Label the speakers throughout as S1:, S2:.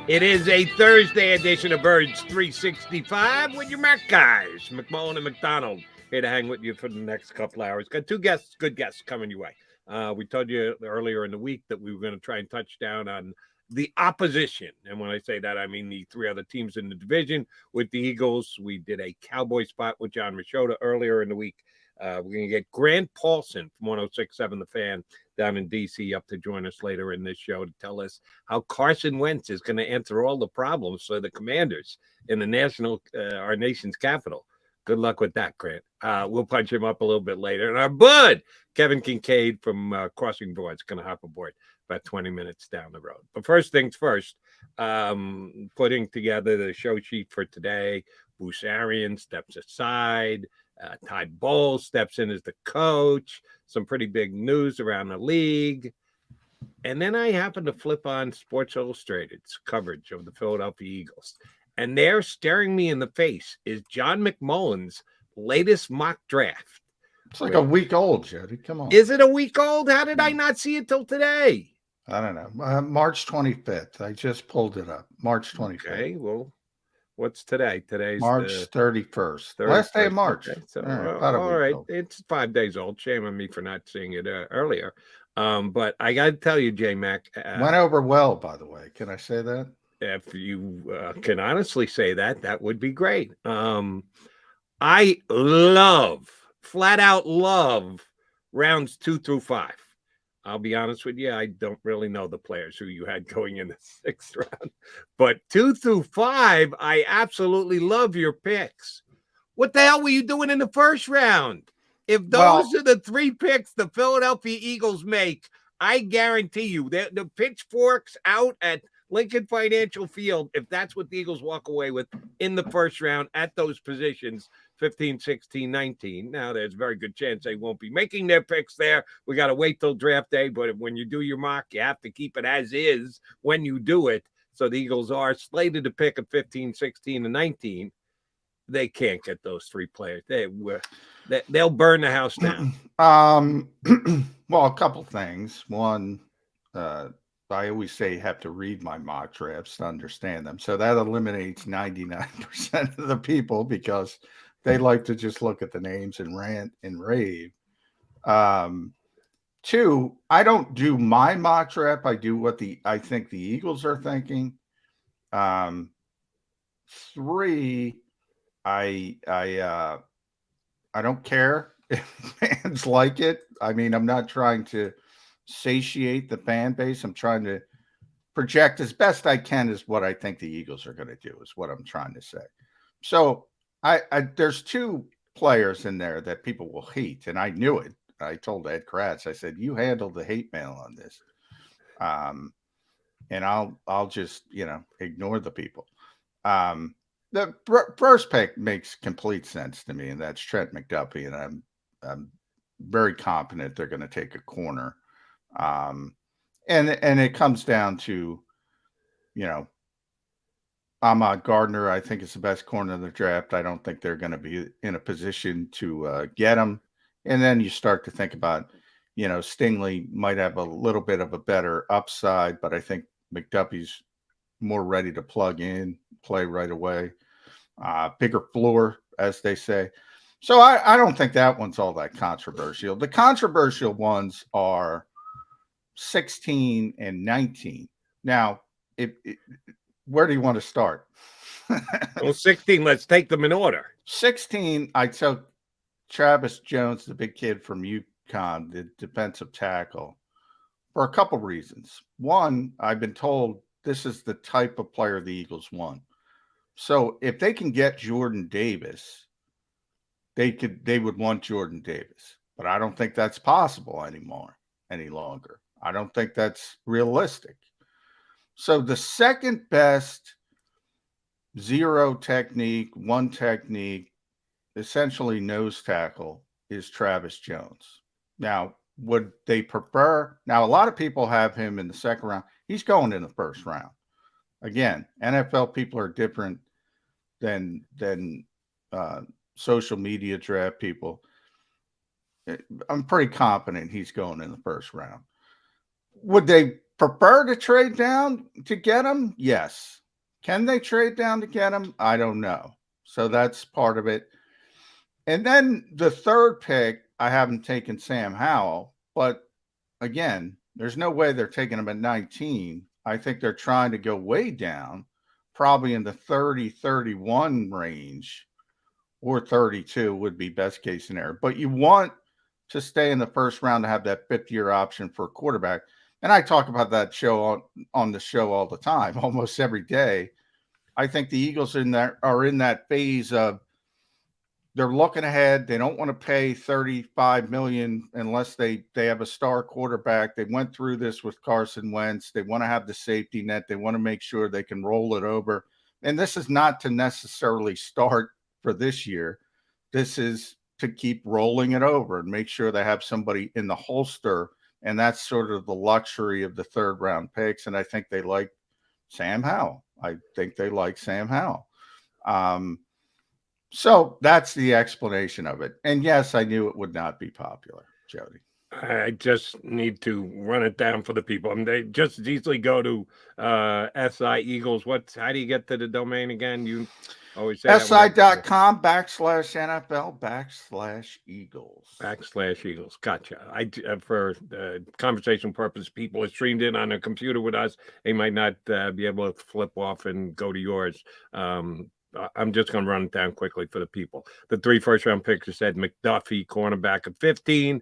S1: It is a Thursday edition of Birds 365 with your Mac guys, McMullen and McDonald, here to hang with you for the next couple hours. Got two guests, good guests coming your way. We told you earlier in the week that we were going to try and touch down on the opposition. And when I say that, I mean the three other teams in the division. With the Eagles, we did a Cowboy spot with John Machota earlier in the week. We're going to get Grant Paulson from 106.7 The Fan down in D.C. up to join us later in this show to tell us how Carson Wentz is going to answer all the problems for the Commanders in the our nation's capital. Good luck with that, Grant. We'll punch him up a little bit later. And our bud, Kevin Kinkead from Crossing Broad, is going to hop aboard about 20 minutes down the road. But first things first, putting together the show sheet for today, Bruce Arians steps aside. Ty Bowles steps in as the coach. Some pretty big news around the league. And then I happened to flip on Sports Illustrated's coverage of the Philadelphia Eagles. And there, staring me in the face, is John McMullen's latest mock draft.
S2: It's like a week old, Jody. Come on.
S1: Is it a week old? How did I not see it till today?
S2: I don't know. March 25th. I just pulled it up. March 25th.
S1: Okay, well, what's today? Today's
S2: March 31st. Last day of March.
S1: Okay, so, all right. It's 5 days old. Shame on me for not seeing it earlier. But I got to tell you, J-Mac.
S2: Went over well, by the way. Can I say that?
S1: If you can honestly say that, that would be great. I flat out love rounds 2 through 5. I'll be honest with you, I don't really know the players who you had going in the 6th round. But 2 through 5, I absolutely love your picks. What the hell were you doing in the 1st round? If those are the 3 picks the Philadelphia Eagles make, I guarantee you the pitchforks out at Lincoln Financial Field, if that's what the Eagles walk away with in the 1st round at those positions, 15, 16, 19. Now, there's a very good chance they won't be making their picks there. We got to wait till draft day, but when you do your mock, you have to keep it as is when you do it. So the Eagles are slated to pick at 15, 16, and 19. They can't get those 3 players. They'll burn the house down.
S2: Well, a couple things. One, I always say you have to read my mock drafts to understand them. So that eliminates 99% of the people because they like to just look at the names and rant and rave. 2, I don't do my mock draft. I do what I think the Eagles are thinking. 3, I don't care if fans like it. I mean, I'm not trying to satiate the fan base. I'm trying to project as best I can is what I think the Eagles are going to do, is what I'm trying to say. So there's 2 players in there that people will hate, and I knew it. I told Ed Kratz, I said, you handle the hate mail on this. And I'll just, ignore the people. The first pick makes complete sense to me, and that's Trent McDuffie, and I'm very confident they're going to take a corner. And it comes down to, Ahmad Gardner, I think is the best corner of the draft. I don't think they're going to be in a position to get him. And then you start to think about, Stingley might have a little bit of a better upside, but I think McDuffie's more ready to plug in, play right away. Bigger floor, as they say. So I don't think that one's all that controversial. The controversial ones are 16 and 19. Now, where do you want to start?
S1: Well, 16, let's take them in order.
S2: 16, I took Travis Jones, the big kid from UConn, the defensive tackle, for a couple reasons. One, I've been told this is the type of player the Eagles want. So if they can get Jordan Davis, they would want Jordan Davis. But I don't think that's possible any longer. I don't think that's realistic. So the second best 0 technique, 1 technique, essentially nose tackle is Travis Jones. Now, would they prefer? Now, a lot of people have him in the 2nd round. He's going in the 1st round. Again, NFL people are different than social media draft people. I'm pretty confident he's going in the 1st round. Would they prefer to trade down to get him? Yes. Can they trade down to get him? I don't know. So that's part of it. And then the third pick, I haven't taken Sam Howell, but again, there's no way they're taking him at 19. I think they're trying to go way down, probably in the 30, 31 range, or 32 would be best case scenario. But you want to stay in the first round to have that fifth-year option for a quarterback. And I talk about that show on the show all the time, almost every day. I think the Eagles are in that phase of they're looking ahead. They don't want to pay $35 million unless they have a star quarterback. They went through this with Carson Wentz. They want to have the safety net. They want to make sure they can roll it over. And this is not to necessarily start for this year. This is to keep rolling it over and make sure they have somebody in the holster. And that's sort of the luxury of the third round picks. And I think they like Sam Howell. So that's the explanation of it. And yes, I knew it would not be popular, Jody.
S1: I just need to run it down for the people. I mean, they just as easily go to SI Eagles. How do you get to the domain again? You always say
S2: SI.com/NFL/Eagles.
S1: /Eagles. Gotcha. For conversation purpose, people are streamed in on a computer with us. They might not be able to flip off and go to yours. I'm just going to run it down quickly for the people. The 3 first-round picks are said McDuffie, cornerback at 15,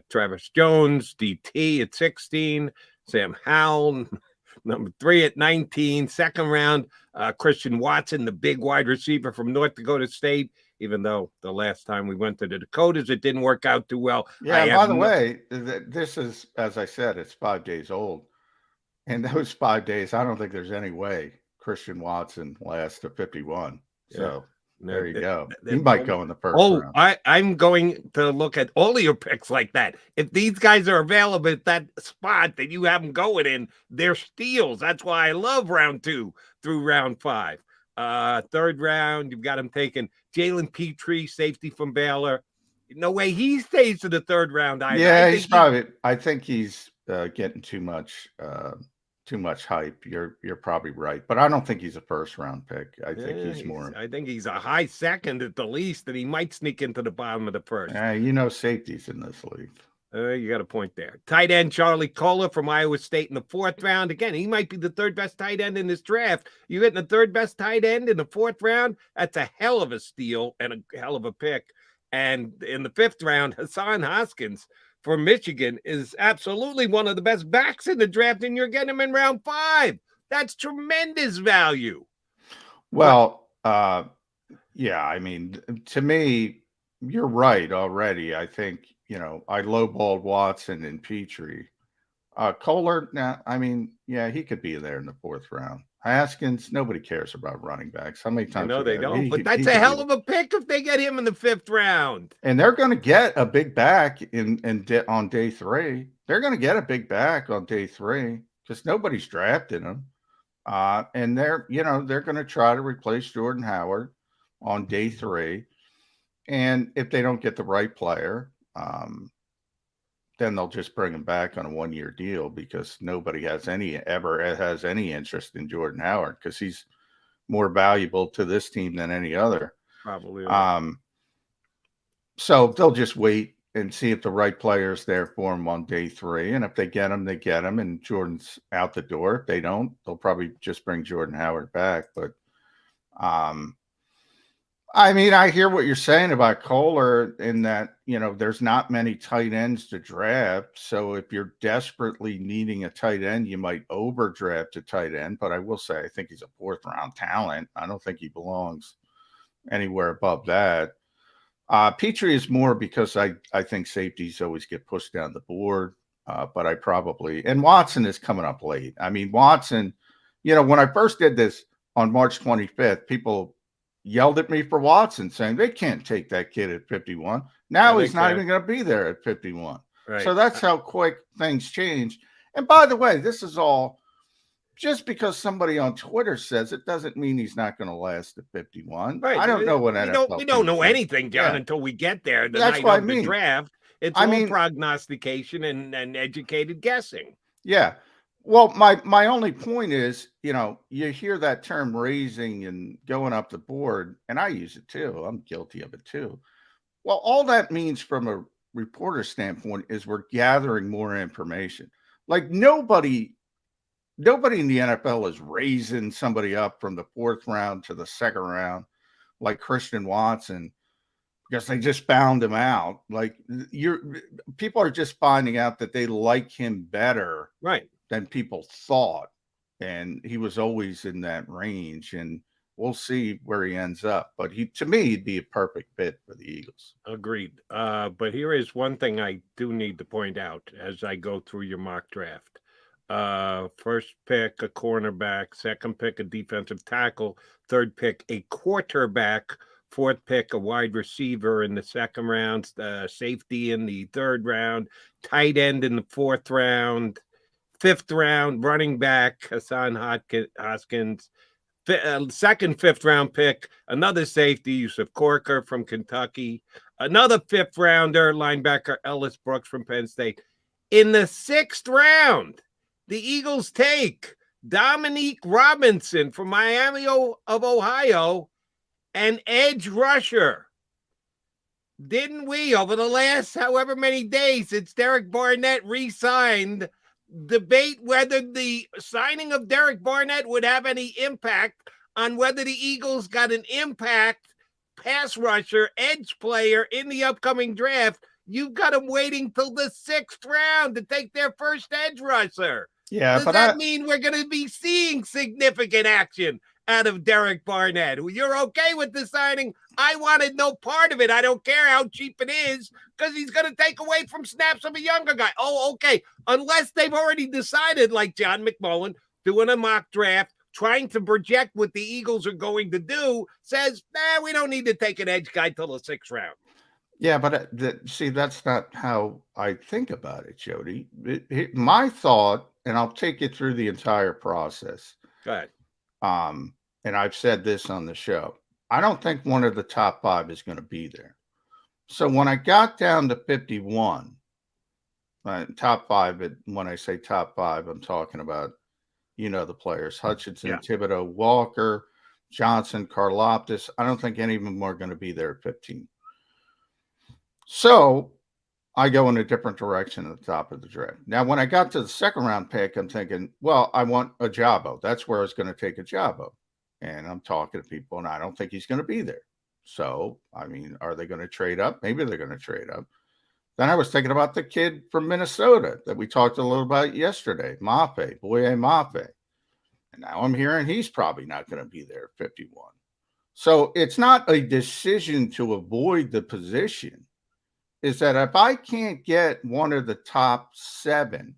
S1: Travis Jones, DT at 16, Sam Howell, number 3 at 19, second round, Christian Watson, the big wide receiver from North Dakota State, even though the last time we went to the Dakotas, it didn't work out too well.
S2: Yeah, by the way, this is, as I said, it's 5 days old. In those 5 days, I don't think there's any way Christian Watson lasts to 51. So there you go. He might go in the first round.
S1: I'm going to look at all of your picks like that. If these guys are available at that spot that you have them going in, they're steals. That's why I love round 2 through round 5. Third round, you've got him taking Jalen Petrie, safety from Baylor. No way he stays to the third round either.
S2: Yeah, I think he's getting too much hype. You're probably right, but I don't think he's a first round pick. I think he's a
S1: high second at the least, and he might sneak into the bottom of the first.
S2: Safeties in this league.
S1: You got a point there. Tight end Charlie Kohler from Iowa State in the 4th round. Again, he might be the 3rd best tight end in this draft. You getting the 3rd best tight end in the 4th round? That's a hell of a steal and a hell of a pick. And in the 5th round, Hassan Haskins from Michigan is absolutely one of the best backs in the draft, and you're getting him in round 5. That's tremendous value.
S2: Well, yeah, I mean, to me, you're right already. I think, I lowballed Watson and Petrie. Kohler, he could be there in the 4th round. Haskins, nobody cares about running backs. How many times?
S1: No, they don't. But that's a hell of a pick if they get him in the 5th round.
S2: And they're going to get a big back on day 3. They're going to get a big back on day 3 because nobody's drafted him. And they're going to try to replace Jordan Howard on day 3. And if they don't get the right player, then they'll just bring him back on a 1-year deal because nobody ever has any interest in Jordan Howard because he's more valuable to this team than any other.
S1: Probably.
S2: So they'll just wait and see if the right player's there for him on day 3. And if they get him, they get him, and Jordan's out the door. If they don't, they'll probably just bring Jordan Howard back. But I hear what you're saying about Kohler in that, there's not many tight ends to draft. So if you're desperately needing a tight end, you might overdraft a tight end. But I will say, I think he's a 4th round talent. I don't think he belongs anywhere above that. Petrie is more because I think safeties always get pushed down the board. But and Watson is coming up late. I mean, Watson, when I first did this on March 25th, people yelled at me for Watson, saying they can't take that kid at 51. Now he's not even going to be there at 51. Right. So that's how quick things change. And by the way, this is all just because somebody on Twitter says it doesn't mean he's not going to last at 51. Right. I don't know what
S1: we don't know anything, John, until we get there. That's night of the draft. It's all prognostication and educated guessing.
S2: Yeah. Well, my only point is, you hear that term raising and going up the board, and I use it too. I'm guilty of it too. Well, all that means from a reporter standpoint is we're gathering more information. Like nobody in the NFL is raising somebody up from the fourth round to the second round like Christian Watson because they just found him out. Like people are just finding out that they like him better
S1: Right.
S2: than people thought. And he was always in that range. And we'll see where he ends up. But to me, he'd be a perfect fit for the Eagles.
S1: Agreed. But here is one thing I do need to point out as I go through your mock draft. First pick, a cornerback. Second pick, a defensive tackle. Third pick, a quarterback. Fourth pick, a wide receiver in the second round. Safety in the third round. Tight end in the fourth round. Fifth round, running back, Hassan Hoskins. Second fifth round pick, another safety, Yusuf Corker from Kentucky. Another fifth rounder, linebacker Ellis Brooks from Penn State. In the sixth round, the Eagles take Dominique Robinson from Miami of Ohio, an edge rusher. Didn't we, over the last however many days since Derek Barnett re-signed, debate whether the signing of Derek Barnett would have any impact on whether the Eagles got an impact pass rusher, edge player in the upcoming draft? You've got them waiting till the sixth round to take their first edge rusher.
S2: Yeah,
S1: Does that mean we're going to be seeing significant action out of Derek Barnett? You're okay with the signing? I wanted no part of it. I don't care how cheap it is because he's going to take away from snaps of a younger guy. Oh, okay. Unless they've already decided, like John McMullen, doing a mock draft, trying to project what the Eagles are going to do, says, we don't need to take an edge guy till the sixth round.
S2: Yeah, but see, that's not how I think about it, Jody. My thought, and I'll take you through the entire process.
S1: Go ahead.
S2: And I've said this on the show. I don't think one of the top five is going to be there. So when I got down to 51, top five, when I say top five, I'm talking about, the players, Hutchinson, Thibodeau, Walker, Johnson, Karlaftis. I don't think any of them are going to be there at 15. So I go in a different direction at the top of the draft. Now, when I got to the second round pick, I'm thinking, well, I want a Jabo. That's where I was going to take a Jabo. And I'm talking to people, and I don't think he's going to be there. So, I mean, are they going to trade up? Maybe they're going to trade up. Then I was thinking about the kid from Minnesota that we talked a little about yesterday, Boye Mafe. And now I'm hearing he's probably not going to be there at 51. So it's not a decision to avoid the position. Is that if I can't get one of the top seven,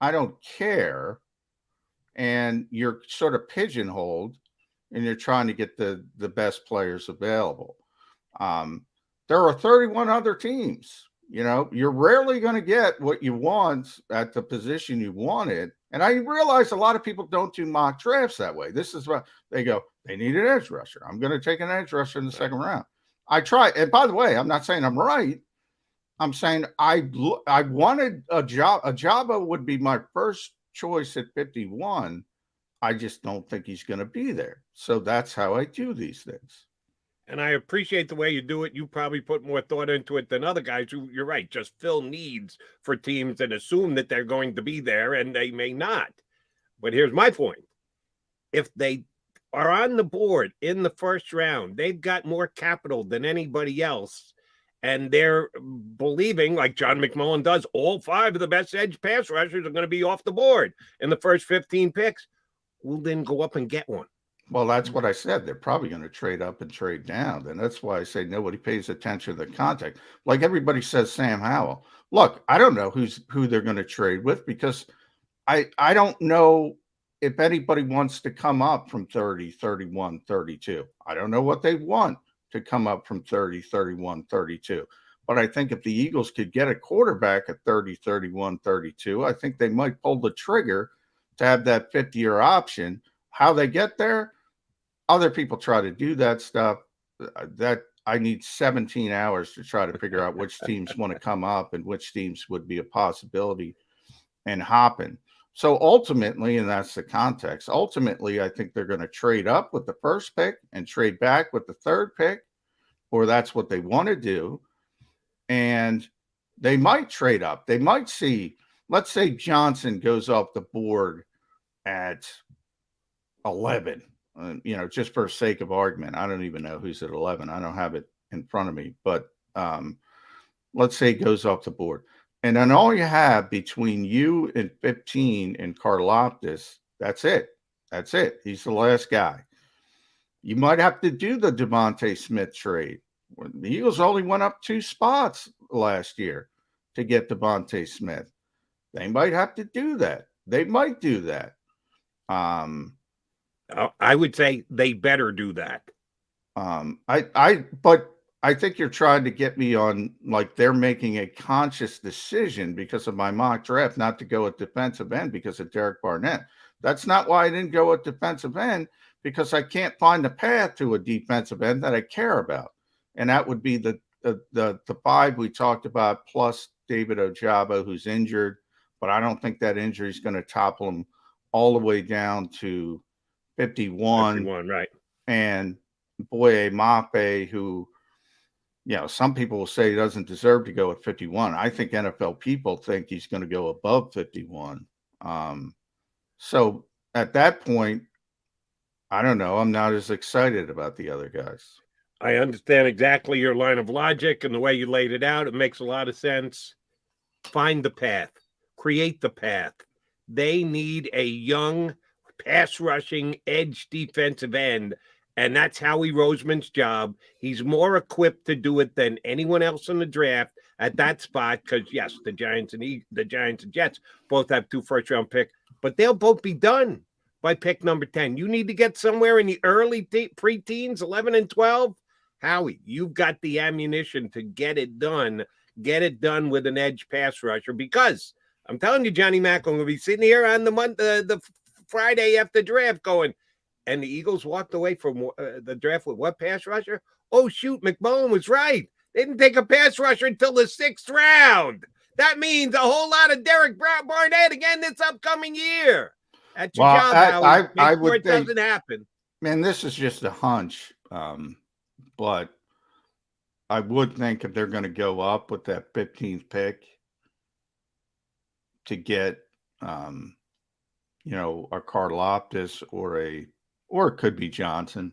S2: I don't care. And you're sort of pigeonholed and you're trying to get the best players available. There are 31 other teams. You're rarely going to get what you want at the position you wanted. And I realize a lot of people don't do mock drafts that way. This is what they go, they need an edge rusher. I'm going to take an edge rusher in the second round. I try. And by the way, I'm not saying I'm right. I'm saying I wanted a job. A Jabo would be my first choice at 51. I just don't think he's going to be there. So that's how I do these things.
S1: And I appreciate the way you do it. You probably put more thought into it than other guys who, you're right, just fill needs for teams and assume that they're going to be there, and they may not. But here's my point. If they are on the board in the first round, they've got more capital than anybody else, and they're believing, like John McMullen does, all five of the best edge pass rushers are going to be off the board in the first 15 picks. We'll then go up and get one.
S2: Well, that's what I said. They're probably going to trade up and trade down. And that's why I say nobody pays attention to the contact. Like everybody says Sam Howell. Look, I don't know who they're going to trade with because I don't know if anybody wants to come up from 30, 31, 32. I don't know what they want to come up from 30, 31, 32. But I think if the Eagles could get a quarterback at 30, 31, 32, I think they might pull the trigger to have that 50-year option. How they get there, other people try to do that stuff. That I need 17 hours to try to figure out which teams want to come up and which teams would be a possibility and hopping. So ultimately, and that's the context, ultimately, I think they're going to trade up with the first pick and trade back with the third pick, or that's what they want to do. And they might trade up. They might see, let's say Johnson goes off the board at 11, just for sake of argument. I don't even know who's at 11. I don't have it in front of me, but let's say it goes off the board. And then all you have between you and 15 and Karlaftis, that's it. That's it. He's the last guy. You might have to do the Devontae Smith trade. The Eagles only went up 2 spots last year to get Devontae Smith. They might have to do that. They might do that.
S1: I would say they better do that.
S2: But I think you're trying to get me on, like, they're making a conscious decision because of my mock draft not to go at defensive end because of Derek Barnett. That's not why I didn't go at defensive end, because I can't find the path to a defensive end that I care about. And that would be the 5 we talked about, plus David Ojabo, who's injured, but I don't think that injury is going to topple him all the way down to 51.
S1: 51, right.
S2: And Boye Mafe, who, some people will say he doesn't deserve to go at 51. I think NFL people think he's going to go above 51. So at that point, I don't know. I'm not as excited about the other guys.
S1: I understand exactly your line of logic and the way you laid it out. It makes a lot of sense. Find the path. Create the path. They need a young, pass-rushing, edge defensive end, and that's Howie Roseman's job. He's more equipped to do it than anyone else in the draft at that spot because, yes, the Giants and Jets both have 2 first-round picks, but they'll both be done by pick number 10. You need to get somewhere in the early pre-teens, 11 and 12. Howie, you've got the ammunition to get it done. Get it done with an edge pass rusher, because I'm telling you, Johnny Mack, I'm going to be sitting here on the Friday after draft going, and the Eagles walked away from the draft with what pass rusher? Oh, shoot, McMullen was right. They didn't take a pass rusher until the 6th round. That means a whole lot of Derek Barnett again this upcoming year. That's your job, Howie.
S2: I would
S1: it doesn't happen.
S2: Man, this is just a hunch. But I would think if they're going to go up with that 15th pick to get, a Karlaftis or it could be Johnson.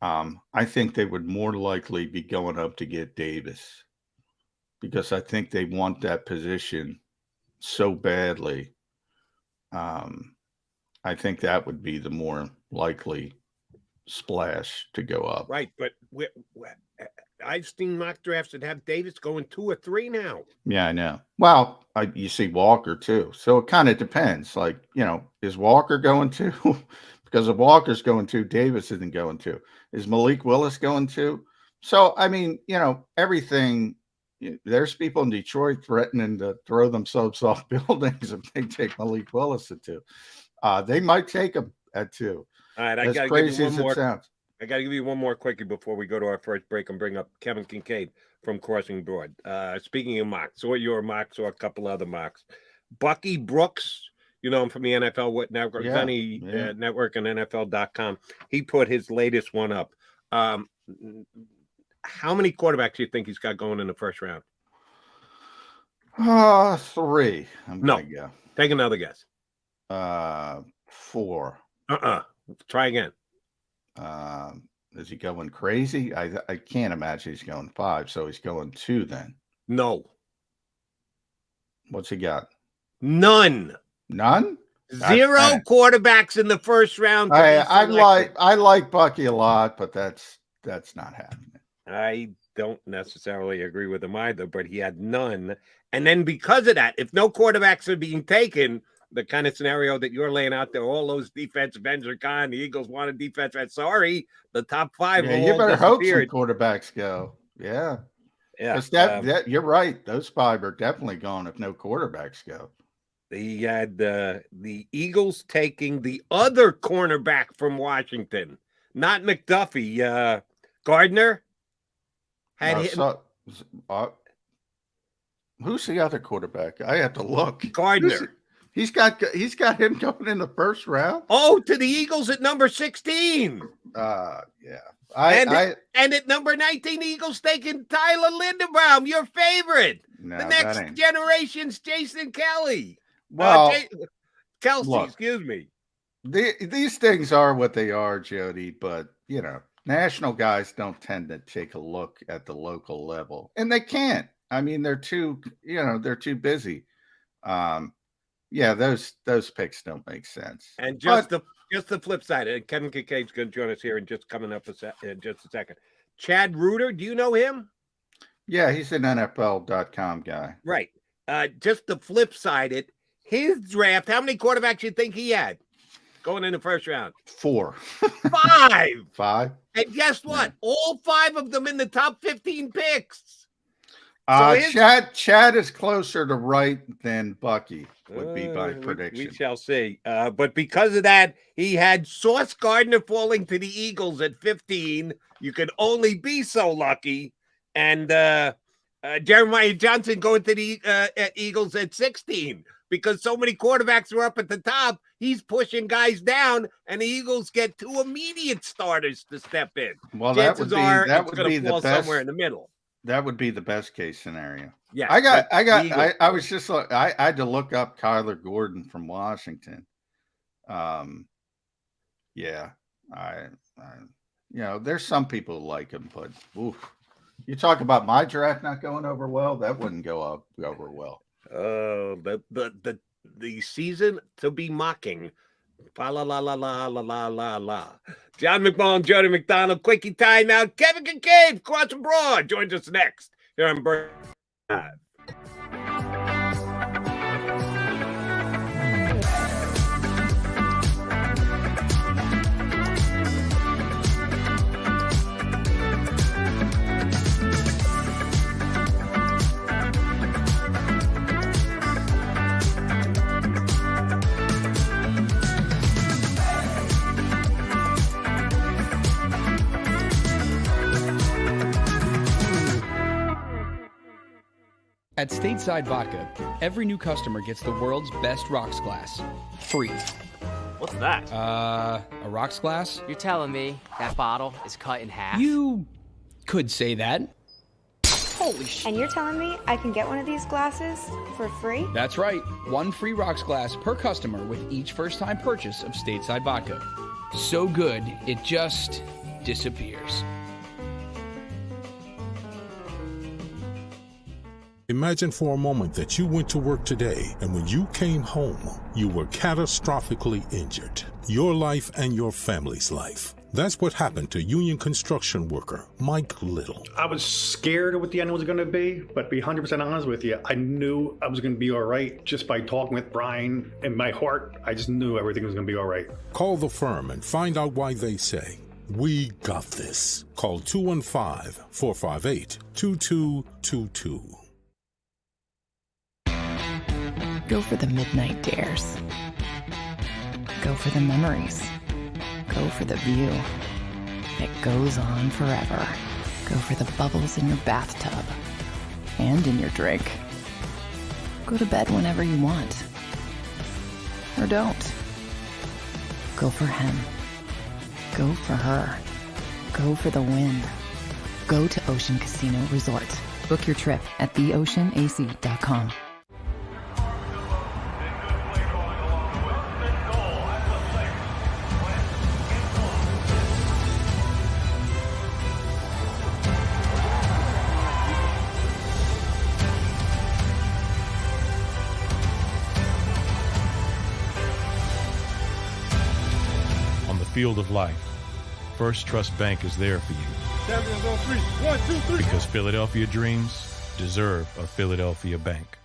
S2: I think they would more likely be going up to get Davis, because I think they want that position so badly. I think that would be the more likely splash to go up.
S1: Right, but I've seen mock drafts that have Davis going 2 or 3 now.
S2: Yeah, I know. Well, you see Walker too. So it kind of depends. Like, is Walker going 2? Because if Walker's going 2, Davis isn't going 2. Is Malik Willis going 2? So, I mean, everything. There's people in Detroit threatening to throw themselves off buildings if they take Malik Willis at 2. They might take him at 2.
S1: All right, I got to give you one more. I got to give you one more quickie before we go to our first break and bring up Kevin Kinkead from Crossing Broad. Speaking of mocks, or your mocks, or a couple other mocks, Bucky Brooks, him from the NFL Network, Network, and NFL.com. He put his latest one up. How many quarterbacks do you think he's got going in the first round?
S2: 3.
S1: No. Take another guess.
S2: 4.
S1: Try again.
S2: Is he going crazy? I can't imagine he's going 5, so he's going 2 then.
S1: No.
S2: What's he got?
S1: None.
S2: 0
S1: quarterbacks in the first round.
S2: I like Bucky a lot, but that's not happening.
S1: I don't necessarily agree with him either, but he had none. And then because of that, if no quarterbacks are being taken, the kind of scenario that you're laying out there, all those defensive ends are gone. The Eagles want a defense. Sorry, the top 5.
S2: Yeah, you better hope some quarterbacks go. Yeah. You're right. Those 5 are definitely gone if no quarterbacks go.
S1: He had the Eagles taking the other cornerback from Washington, not McDuffie. Gardner had him.
S2: Who's the other quarterback? I have to look.
S1: Gardner.
S2: He's got him going in the first round.
S1: Oh, to the Eagles at number 16.
S2: Yeah.
S1: And at number 19, Eagles taking Tyler Linderbaum, your favorite.
S2: No,
S1: the next generation's Jason Kelly.
S2: Well,
S1: Kelsey,
S2: look,
S1: excuse me.
S2: These things are what they are, Jody, but national guys don't tend to take a look at the local level, and they can't. I mean, they're too busy. Yeah, those picks don't make sense.
S1: And just the flip side, and Kevin Kinkead's going to join us here and just coming up in just a second. Chad Reuter, do you know him?
S2: Yeah, he's an NFL.com guy.
S1: Right. Just the flip side, his draft, how many quarterbacks you think he had going in the first round?
S2: 4.
S1: 5.
S2: 5.
S1: And guess what? Yeah. All 5 of them in the top 15 picks.
S2: Chad is closer to right than Bucky would be my prediction.
S1: We shall see. But because of that, he had Sauce Gardner falling to the Eagles at 15. You could only be so lucky. And Jeremiah Johnson going to the Eagles at 16. Because so many quarterbacks were up at the top, he's pushing guys down, and the Eagles get 2 immediate starters to step in.
S2: Well, that would be the best,
S1: somewhere in the middle.
S2: That would be the best case scenario.
S1: Yeah,
S2: I was just like, I had to look up Kyler Gordon from Washington. Yeah, there's some people who like him, but you talk about my draft not going over well, that wouldn't go over well.
S1: The season to be mocking. La la la la la la la la. John McMullen, Jody McDonald, quickie time out. Kevin Kinkead, Cross and Broad, joins us next here on Bird.
S3: At Stateside Vodka, every new customer gets the world's best rocks glass, free.
S4: What's that?
S3: A rocks glass?
S4: You're telling me that bottle is cut in half?
S3: You could say that.
S4: Holy shit.
S5: And you're telling me I can get one of these glasses for free?
S3: That's right. 1 free rocks glass per customer with each first-time purchase of Stateside Vodka. So good, it just disappears.
S6: Imagine for a moment that you went to work today, and when you came home, you were catastrophically injured. Your life and your family's life. That's what happened to union construction worker Mike Little.
S7: I was scared of what the end was going to be, but to be 100% honest with you, I knew I was going to be all right just by talking with Brian. In my heart, I just knew everything was going to be all right.
S6: Call the firm and find out why they say, "We got this." Call 215-458-2222.
S8: Go for the midnight dares. Go for the memories. Go for the view that goes on forever. Go for the bubbles in your bathtub and in your drink. Go to bed whenever you want. Or don't. Go for him. Go for her. Go for the win. Go to Ocean Casino Resort. Book your trip at theoceanac.com.
S9: Field of life, First Trust Bank is there for you.
S1: 1, 2, 3.
S9: Because Philadelphia dreams deserve a Philadelphia bank.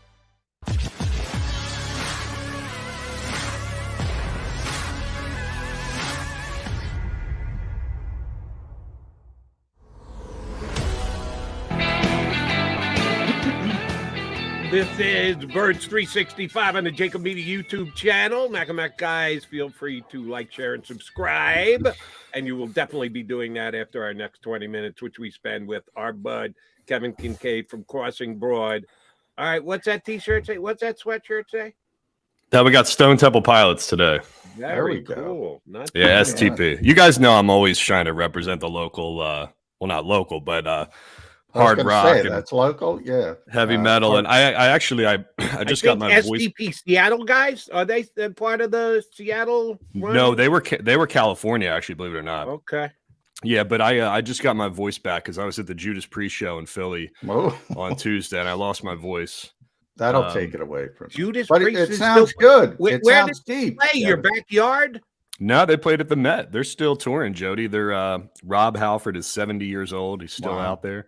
S1: This is Birds 365 on the JAKIB Media YouTube channel. Mac guys, feel free to like, share, and subscribe. And you will definitely be doing that after our next 20 minutes, which we spend with our bud, Kevin Kinkead from Crossing Broad. All right, what's that T-shirt say? What's that sweatshirt say?
S10: We got Stone Temple Pilots today.
S1: Very cool. Not
S10: yeah, STP. You guys know I'm always trying to represent the local, well, not local, but hard rock and
S2: that's local. Yeah,
S10: heavy metal. And I just got my
S1: STP Seattle guys. Are they part of the Seattle run?
S10: No, they were California, actually, believe it or not.
S1: Okay.
S10: Yeah, but I just got my voice back because I was at the Judas Priest show in Philly on Tuesday, and I lost my voice.
S2: That'll take it away from
S1: Judas
S2: but
S1: Priest.
S2: It sounds good.
S1: Where
S2: sounds
S1: did
S2: deep.
S1: Play your backyard?
S10: No, they played at the Met. They're still touring, Jody. They're Rob Halford is 70 years old. He's still out there.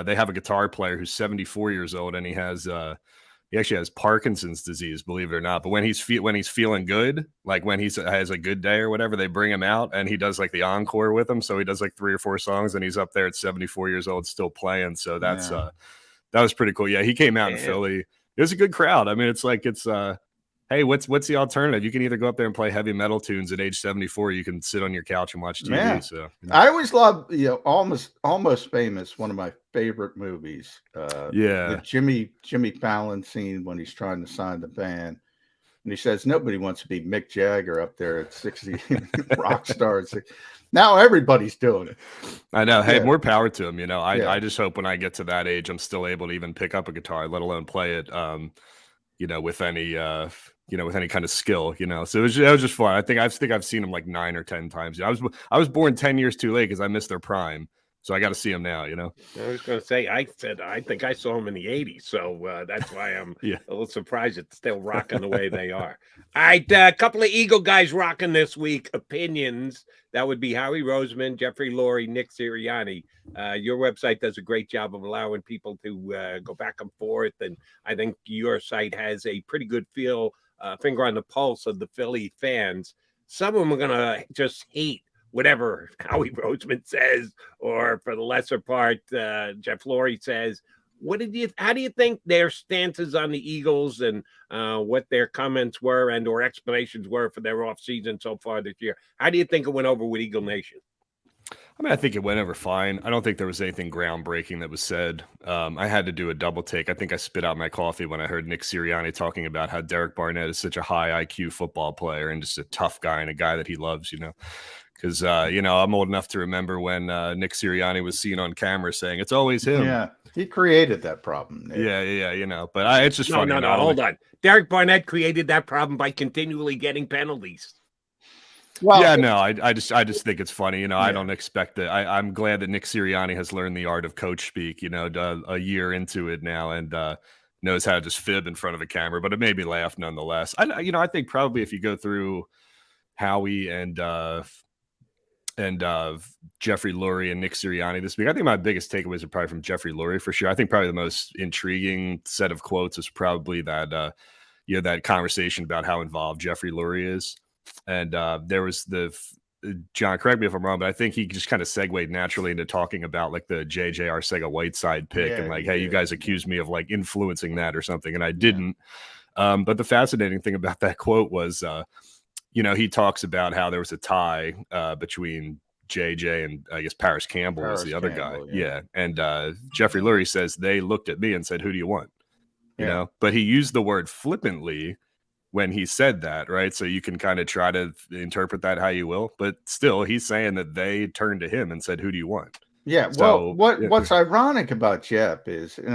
S10: They have a guitar player who's 74 years old, and he actually has Parkinson's disease, believe it or not. But when he's feeling good, like when he has a good day or whatever, they bring him out and he does like the encore with them. So he does like 3 or 4 songs, and he's up there at 74 years old still playing. So that's that was pretty cool. Yeah, he came out in Philly. It was a good crowd. I mean, it's hey, what's the alternative? You can either go up there and play heavy metal tunes at age 74. You can sit on your couch and watch TV.
S2: Yeah.
S10: So
S2: I always love, Almost Famous, one of my favorite movies. The Jimmy Fallon scene when he's trying to sign the band. And he says, nobody wants to be Mick Jagger up there at 60 rock stars. Now everybody's doing it.
S10: I know. Hey, more power to him. I just hope when I get to that age, I'm still able to even pick up a guitar, let alone play it, with any, with any kind of skill, So it was just fun. I think I've seen him like 9 or 10 times. I was born 10 years too late because I missed their prime. So I got to see him now,
S1: I was going to say, I think I saw him in the 80s. So that's why I'm a little surprised it's still rocking the way they are. All right. A couple of Eagle guys rocking this week. Opinions. That would be Howie Roseman, Jeffrey Lurie, Nick Sirianni. Your website does a great job of allowing people to go back and forth. And I think your site has a pretty good finger on the pulse of the Philly fans. Some of them are going to just hate whatever Howie Roseman says, or for the lesser part, Jeff Lurie says. How do you think their stances on the Eagles and what their comments were and or explanations were for their offseason so far this year? How do you think it went over with Eagle Nation?
S10: I mean, I think it went over fine. I don't think there was anything groundbreaking that was said. I had to do a double take. I think I spit out my coffee when I heard Nick Sirianni talking about how Derek Barnett is such a high IQ football player and just a tough guy and a guy that he loves, Because, I'm old enough to remember when Nick Sirianni was seen on camera saying, it's always him.
S2: Yeah, he created that problem. Nick.
S10: Yeah, but it's just funny.
S1: No, hold on. Derek Barnett created that problem by continually getting penalties.
S2: Well,
S10: I just think it's funny. I don't expect that. I'm glad that Nick Sirianni has learned the art of coach speak, a year into it now and knows how to just fib in front of a camera, but it made me laugh nonetheless. I think probably if you go through Howie and Jeffrey Lurie and Nick Sirianni this week, I think my biggest takeaways are probably from Jeffrey Lurie for sure. I think probably the most intriguing set of quotes is probably that that conversation about how involved Jeffrey Lurie is. And there was John, correct me if I'm wrong, but I think he just kind of segued naturally into talking about like the JJ Arcega-Whiteside pick and like, hey, you guys accused me of like influencing that or something, and I didn't. But the fascinating thing about that quote was, he talks about how there was a tie between JJ and I guess Paris Campbell was the other guy. Yeah. And Jeffrey Lurie says they looked at me and said, who do you want? You know, but he used the word flippantly when he said that, right? So you can kind of try to interpret that how you will, but still he's saying that they turned to him and said, who do you want?
S2: Yeah.
S10: So,
S2: well, what's ironic about Jeff is, and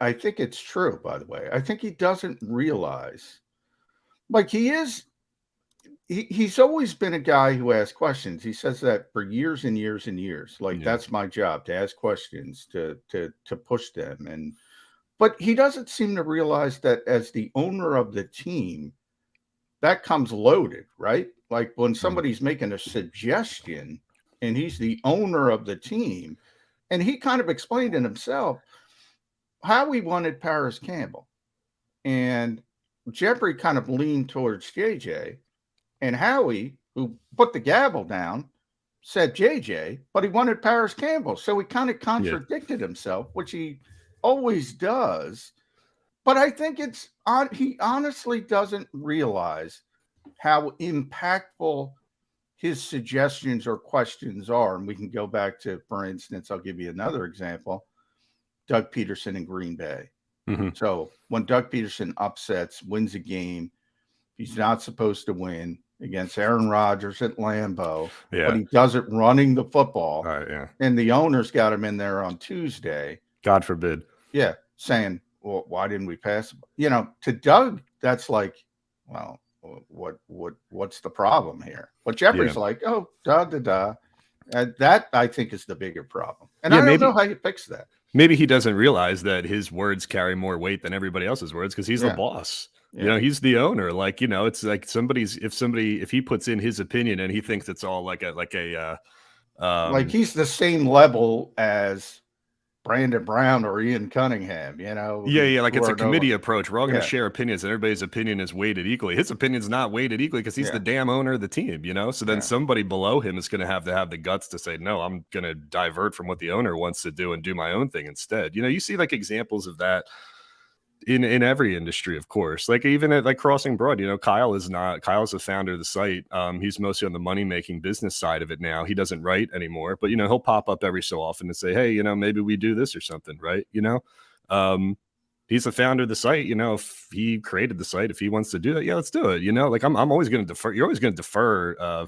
S2: I think it's true, by the way, I think he doesn't realize, like he's always been a guy who asks questions. He says that for years and years and years. Like that's my job, to ask questions, to push them. But he doesn't seem to realize that as the owner of the team, that comes loaded, right? Like when somebody's making a suggestion and he's the owner of the team, and he kind of explained it himself how he wanted Paris Campbell. And Jeffrey kind of leaned towards JJ. And Howie, who put the gavel down, said JJ, but he wanted Paris Campbell. So he kind of contradicted himself, which he always does. But I think he honestly doesn't realize how impactful his suggestions or questions are. And we can go back to, for instance, I'll give you another example, Doug Peterson in Green Bay. Mm-hmm. So when Doug Peterson upsets, wins a game, He's not supposed to win against Aaron Rodgers at Lambeau,
S10: Yeah.
S2: but he does it running the football.
S10: All right, yeah.
S2: And the owners got him in there on Tuesday.
S10: God forbid.
S2: Yeah, saying, well, why didn't we pass? You know, to Doug, that's like, well, what's the problem here? But Jeffrey's like, oh, da. That I think is the bigger problem. And I don't know how you fix that.
S10: Maybe he doesn't realize that his words carry more weight than everybody else's words because he's the boss.
S2: Yeah.
S10: You know, he's the owner. Like, you know, it's like if he puts in his opinion and he thinks it's all like he's the same level as Brandon Brown or Ian Cunningham, you know. Yeah, like it's a committee approach. We're all going to share opinions, and everybody's opinion is weighted equally. His opinion's not weighted equally because he's the damn owner of the team, you know. So then somebody below him is going to have the guts to say, no, I'm going to divert from what the owner wants to do and do my own thing instead. You know, you see like examples of that in every industry, of course. Like even at like Crossing Broad, you know, Kyle's the founder of the site. He's mostly on the money making business side of it now. He doesn't write anymore, but you know, he'll pop up every so often and say, hey, you know, maybe we do this or something, right? You know, he's the founder of the site. You know, if he created the site, if he wants to do that, yeah, let's do it. You know, like I'm always going to defer. You're always going to defer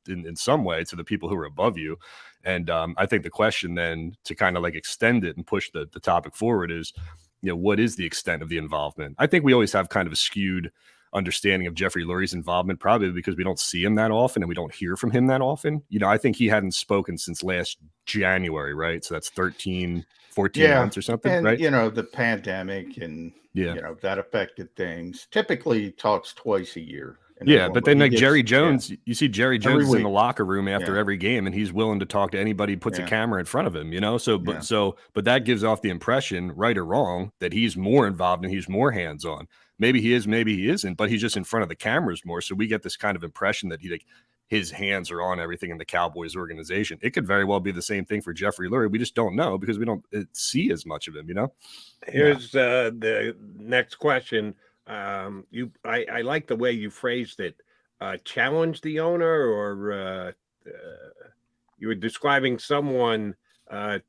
S10: in some way to the people who are above you. And I think the question then to kind of like extend it and push the topic forward is, you know, what is the extent of the involvement? I think we always have kind of a skewed understanding of Jeffrey Lurie's involvement, probably because we don't see him that often and we don't hear from him that often. You know, I think he hadn't spoken since last January, right? So that's 14 months or something,
S2: and,
S10: right?
S2: You know, the pandemic and, you know, that affected things. Typically he talks twice a year.
S10: Yeah, but then like Jerry Jones, you see Jerry Jones in the locker room after every game, and he's willing to talk to anybody who puts a camera in front of him, you know? So, but that gives off the impression, right or wrong, that he's more involved and he's more hands-on. Maybe he is, maybe he isn't, but he's just in front of the cameras more. So we get this kind of impression that his hands are on everything in the Cowboys organization. It could very well be the same thing for Jeffrey Lurie. We just don't know because we don't see as much of him, you know?
S1: Here's the next question. I like the way you phrased it. Challenge the owner, or you were describing someone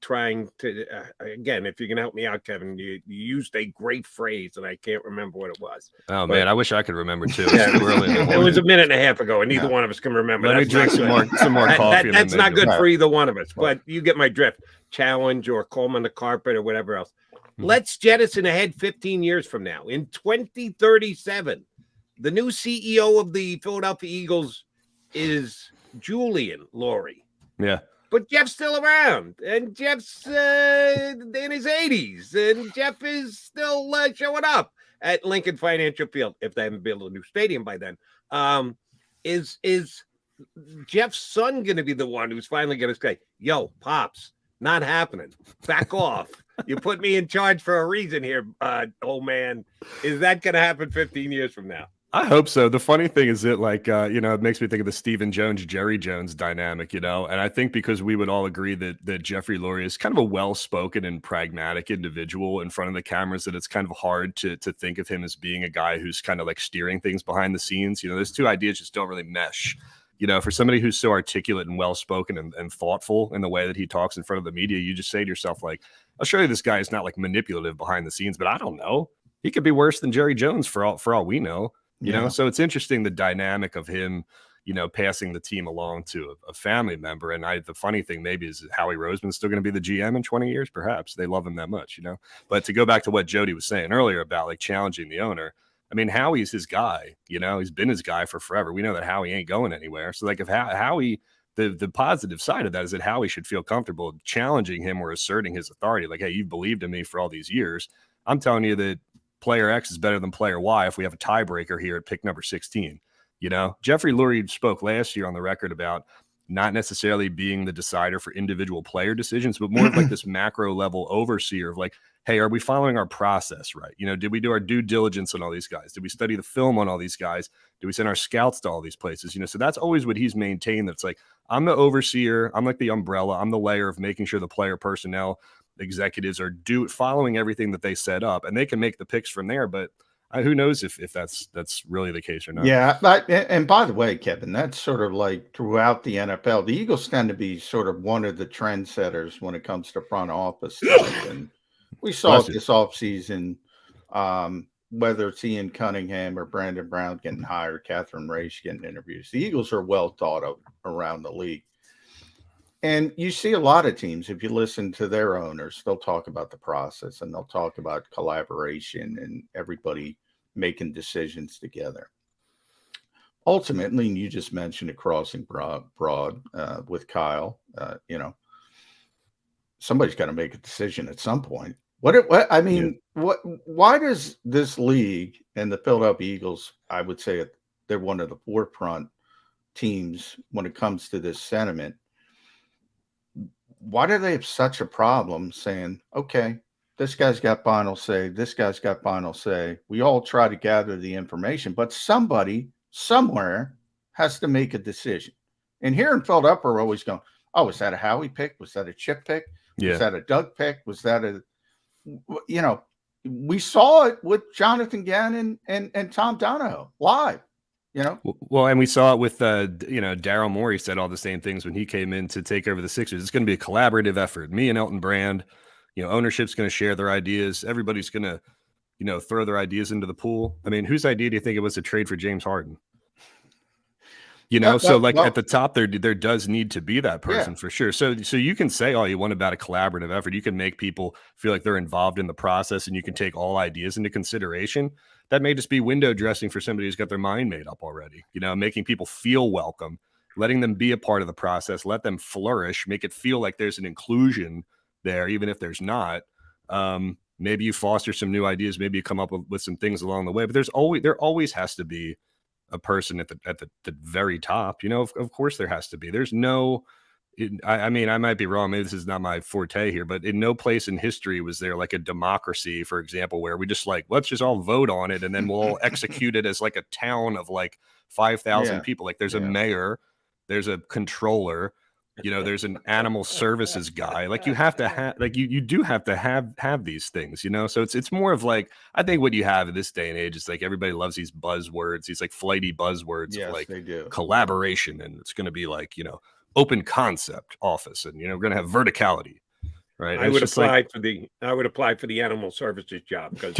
S1: trying to. Again, if you can help me out, Kevin, you used a great phrase, and I can't remember what it was.
S10: Oh man, I wish I could remember too.
S1: It was a minute and a half ago, and neither one of us can remember.
S10: Let me drink some more coffee.
S1: That's not good for either one of us, but you get my drift. Challenge or comb on the carpet or whatever else. Let's jettison ahead 15 years from now. In 2037, the new CEO of the Philadelphia Eagles is Julian Lurie.
S10: Yeah.
S1: But Jeff's still around, and Jeff's in his 80s, and Jeff is still showing up at Lincoln Financial Field, if they haven't built a new stadium by then. Is Jeff's son going to be the one who's finally going to say, yo, Pops, not happening. Back off. You put me in charge for a reason here, old man. Is that going to happen 15 years from now?
S10: I hope so. The funny thing is that, like, you know, it makes me think of the Stephen Jones, Jerry Jones dynamic, you know, and I think because we would all agree that Jeffrey Lurie is kind of a well-spoken and pragmatic individual in front of the cameras, that it's kind of hard to think of him as being a guy who's kind of like steering things behind the scenes. You know, those two ideas just don't really mesh. You know, for somebody who's so articulate and well-spoken and thoughtful in the way that he talks in front of the media, you just say to yourself, like, I'll show you this guy is not like manipulative behind the scenes, but I don't know. He could be worse than Jerry Jones for all we know. You know, so it's interesting the dynamic of him, you know, passing the team along to a family member. And the funny thing maybe is Howie Roseman's still going to be the GM in 20 years, perhaps. They love him that much, you know. But to go back to what Jody was saying earlier about like challenging the owner, I mean, Howie's his guy, you know, he's been his guy for forever. We know that Howie ain't going anywhere. So like if Howie, the positive side of that is that Howie should feel comfortable challenging him or asserting his authority. Like, hey, you've believed in me for all these years. I'm telling you that player X is better than player Y if we have a tiebreaker here at pick number 16. You know, Jeffrey Lurie spoke last year on the record about not necessarily being the decider for individual player decisions, but more of like this macro level overseer of like, hey, are we following our process right? You know, did we do our due diligence on all these guys? Did we study the film on all these guys? Did we send our scouts to all these places? You know, so that's always what he's maintained. That's like, I'm the overseer. I'm like the umbrella. I'm the layer of making sure the player personnel executives are following everything that they set up, and they can make the picks from there. But who knows if that's really the case or not.
S2: Yeah. And by the way, Kevin, that's sort of like throughout the NFL, the Eagles tend to be sort of one of the trendsetters when it comes to front office stuff. And we saw it this offseason. whether it's Ian Cunningham or Brandon Brown getting hired, Catherine Raish getting interviews. The Eagles are well thought of around the league. And you see a lot of teams, if you listen to their owners, they'll talk about the process and they'll talk about collaboration and everybody making decisions together. Ultimately, and you just mentioned it, crossing broad with Kyle, somebody's got to make a decision at some point. Why does this league and the Philadelphia Eagles, I would say they're one of the forefront teams when it comes to this sentiment. Why do they have such a problem saying, okay, this guy's got final say, this guy's got final say. We all try to gather the information, but somebody somewhere has to make a decision. And here in Philadelphia, we're always going, oh, was that a Howie pick? Was that a Chip pick?
S10: Yeah.
S2: Was that a Doug pick? Was that we saw it with Jonathan Gannon and Tom Donahoe live.
S10: Well, and we saw it with Daryl Morey said all the same things when he came in to take over the Sixers. It's going to be a collaborative effort. Me and Elton Brand, ownership's going to share their ideas. Everybody's going to throw their ideas into the pool. I mean, whose idea do you think it was to trade for James Harden? At the top there does need to be that person for sure. So you can say all you want about a collaborative effort. You can make people feel like they're involved in the process and you can take all ideas into consideration. That may just be window dressing for somebody who's got their mind made up already, making people feel welcome, letting them be a part of the process, let them flourish, make it feel like there's an inclusion there, even if there's not. Maybe you foster some new ideas, maybe you come up with some things along the way, but there always has to be a person at the very top. Of course there has to be. There's no, I might be wrong. Maybe this is not my forte here, but in no place in history was there like a democracy, for example, where we just let's just all vote on it and then we'll all execute it as like a town of like 5,000 people. Like there's a mayor, there's a controller, there's an animal services guy. Like you have to have, you do have to have these things, so it's more of like, I think what you have in this day and age is like, everybody loves these buzzwords, these like flighty buzzwords of like
S2: they do.
S10: Collaboration. And it's going to be like, open concept office. And, we're going to have verticality. Right.
S1: I would apply for the animal services job because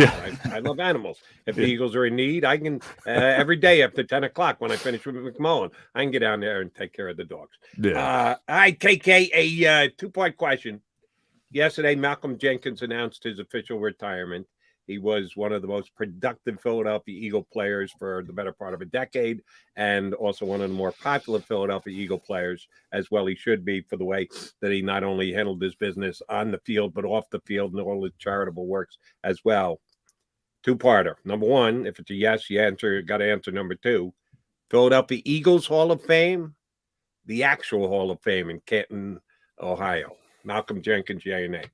S1: I love animals. If the Eagles are in need, I can every day after 10 o'clock when I finish with McMullen, I can get down there and take care of the dogs.
S10: Yeah.
S1: All right, KK, a 2-part question. Yesterday, Malcolm Jenkins announced his official retirement. He was one of the most productive Philadelphia Eagle players for the better part of a decade, and also one of the more popular Philadelphia Eagle players as well. He should be, for the way that he not only handled his business on the field, but off the field and all his charitable works as well. 2-parter. Number 1, if it's a yes, you got to answer number 2. Philadelphia Eagles Hall of Fame, the actual Hall of Fame in Canton, Ohio. Malcolm Jenkins, yay or nay?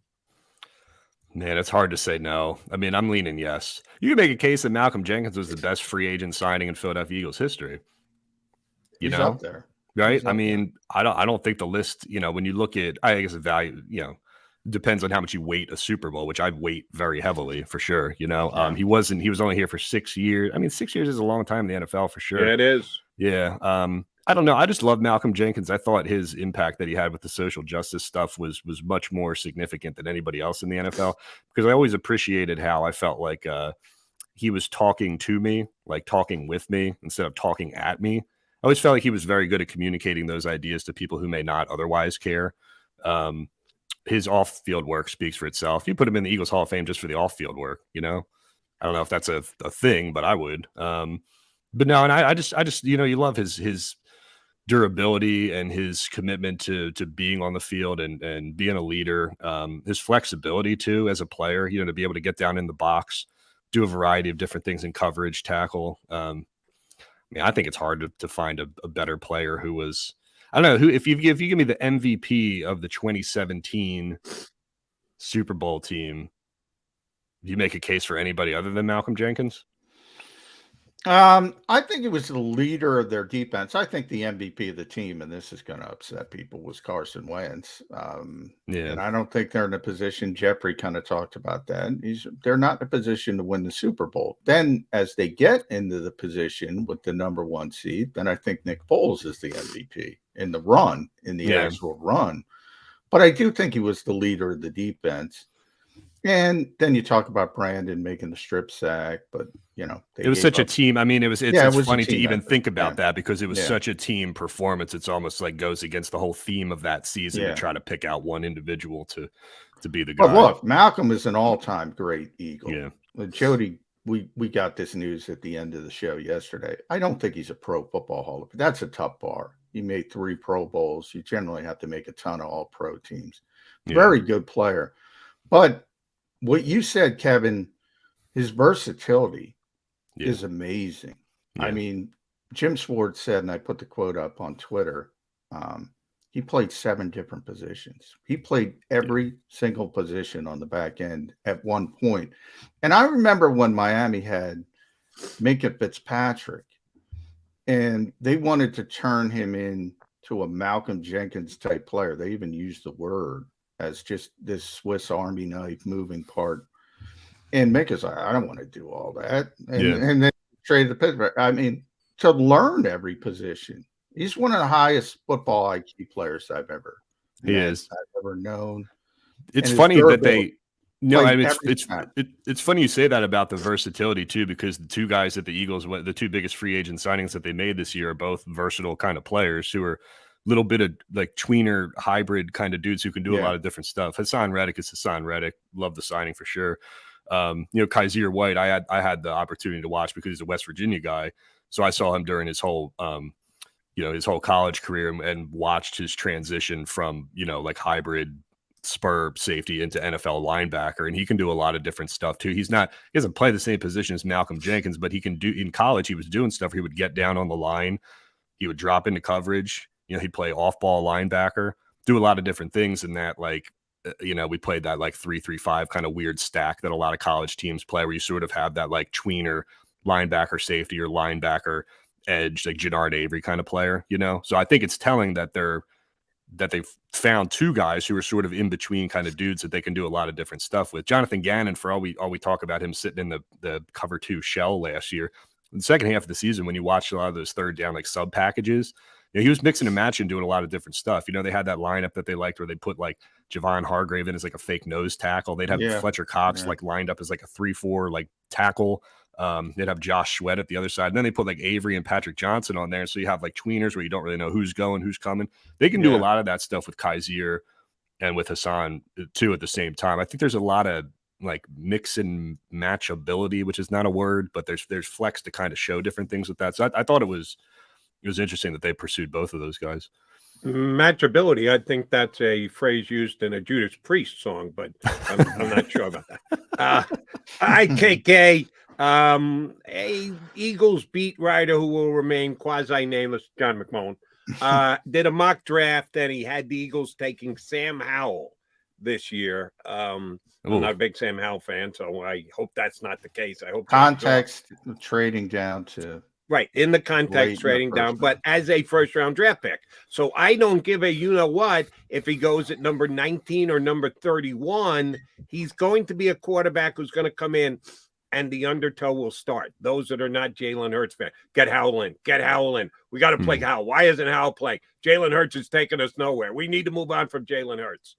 S10: Man, it's hard to say no. I mean, I'm leaning yes. You can make a case that Malcolm Jenkins was the best free agent signing in Philadelphia Eagles history.
S2: He's up there,
S10: right? I mean, I don't think the list. When you look at, I guess the value, depends on how much you weight a Super Bowl, which I weight very heavily for sure. He was only here for 6 years. I mean, 6 years is a long time in the NFL for sure.
S1: Yeah, it is.
S10: Yeah. I don't know. I just love Malcolm Jenkins. I thought his impact that he had with the social justice stuff was much more significant than anybody else in the NFL, because I always appreciated how I felt like he was talking to me, like talking with me instead of talking at me. I always felt like he was very good at communicating those ideas to people who may not otherwise care. His off-field work speaks for itself. You put him in the Eagles Hall of Fame just for the off-field work, I don't know if that's a thing, but I would. But no, and I just you love his durability and his commitment to being on the field and being a leader, his flexibility too as a player, to be able to get down in the box, do a variety of different things in coverage, tackle. I think it's hard to find a better player who was, I don't know, who if you give me the MVP of the 2017 Super Bowl team, do you make a case for anybody other than Malcolm Jenkins?
S2: I think it was the leader of their defense. I think the MVP of the team, and this is going to upset people, was Carson Wentz. And I don't think they're in a position. Jeffrey kind of talked about that. They're not in a position to win the Super Bowl. Then, as they get into the position with the number 1 seed, then I think Nick Foles is the MVP in the actual run. But I do think he was the leader of the defense. And then you talk about Brandon making the strip sack, but
S10: it was such a team. I mean, it's funny to even think about that because it was such a team performance. It's almost like goes against the whole theme of that season to try to pick out one individual to be the guy.
S2: But look, Malcolm is an all-time great Eagle.
S10: Yeah.
S2: Jody, we got this news at the end of the show yesterday. I don't think he's a pro football Hall of Fame. That's a tough bar. He made 3 Pro Bowls. You generally have to make a ton of all-pro teams. Very good player. But what you said, Kevin, his versatility is amazing. I mean, Jim Schwartz said, and I put the quote up on Twitter, he played 7 different positions. He played every single position on the back end at one point. And I remember when Miami had Minka Fitzpatrick, and they wanted to turn him into a Malcolm Jenkins type player. They even used the word as just this Swiss Army knife moving part. And Minka's like, I don't want to do all that. And then traded to Pittsburgh. I mean, to learn every position. He's one of the highest football IQ players I've ever known.
S10: It's funny that it's funny you say that about the versatility too, because the 2 guys that the Eagles, the 2 biggest free agent signings that they made this year, are both versatile kind of players who are a little bit of like tweener hybrid kind of dudes who can do a lot of different stuff. Hassan Reddick is Hassan Reddick. Love the signing for sure. Kaiser White, I had the opportunity to watch because he's a West Virginia guy. So I saw him during his whole, his whole college career and watched his transition from, like hybrid spur safety into NFL linebacker. And he can do a lot of different stuff too. He doesn't play the same position as Malcolm Jenkins, but he can do, in college, he was doing stuff. He would get down on the line. He would drop into coverage. He'd play off ball linebacker, do a lot of different things in that, like, we played that like 3-3-5 kind of weird stack that a lot of college teams play, where you sort of have that like tweener linebacker safety or linebacker edge, like Jannard Avery kind of player, So I think it's telling that they've found 2 guys who are sort of in between kind of dudes that they can do a lot of different stuff with. Jonathan Gannon, for all we talk about him sitting in the cover 2 shell last year, in the second half of the season, when you watched a lot of those third down like sub packages, he was mixing and matching, doing a lot of different stuff. They had that lineup that they liked where they put like Javon Hargrave in as like a fake nose tackle. They'd have Fletcher Cox like lined up as like a 3-4 like tackle. They'd have Josh Sweat at the other side. And then they put like Avery and Patrick Johnson on there. So you have like tweeners where you don't really know who's going, who's coming. They can do a lot of that stuff with Kaiser and with Hassan too at the same time. I think there's a lot of like mix and match ability, which is not a word, but there's flex to kind of show different things with that. So I thought it was interesting that they pursued both of those guys.
S1: Matchability, I think that's a phrase used in a Judas Priest song, but I'm not sure about that. IKK, a Eagles beat writer who will remain quasi-nameless, John McMullen, did a mock draft, and he had the Eagles taking Sam Howell this year. I'm not a big Sam Howell fan, so I hope that's not the case. I hope
S2: context trading down to
S1: right in the context trading down, but as a first-round draft pick. So I don't give a you-know-what if he goes at number 19 or number 31. He's going to be a quarterback who's going to come in, and the undertow will start. Those that are not Jalen Hurts fans, get Howell in. We got to play Howell. Why isn't Howell playing? Jalen Hurts is taking us nowhere. We need to move on from Jalen Hurts.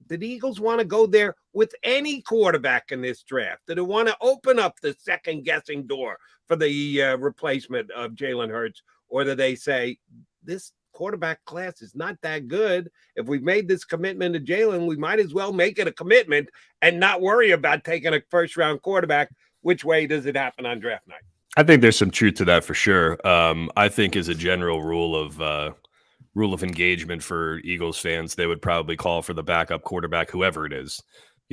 S1: Did the Eagles want to go there with any quarterback in this draft? Did they want to open up the second-guessing door for the replacement of Jalen Hurts? Or do they say, this quarterback class is not that good. If we've made this commitment to Jalen, we might as well make it a commitment and not worry about taking a first-round quarterback. Which way does it happen on draft night?
S10: I think there's some truth to that for sure. I think as a general rule of engagement for Eagles fans, they would probably call for the backup quarterback, whoever it is.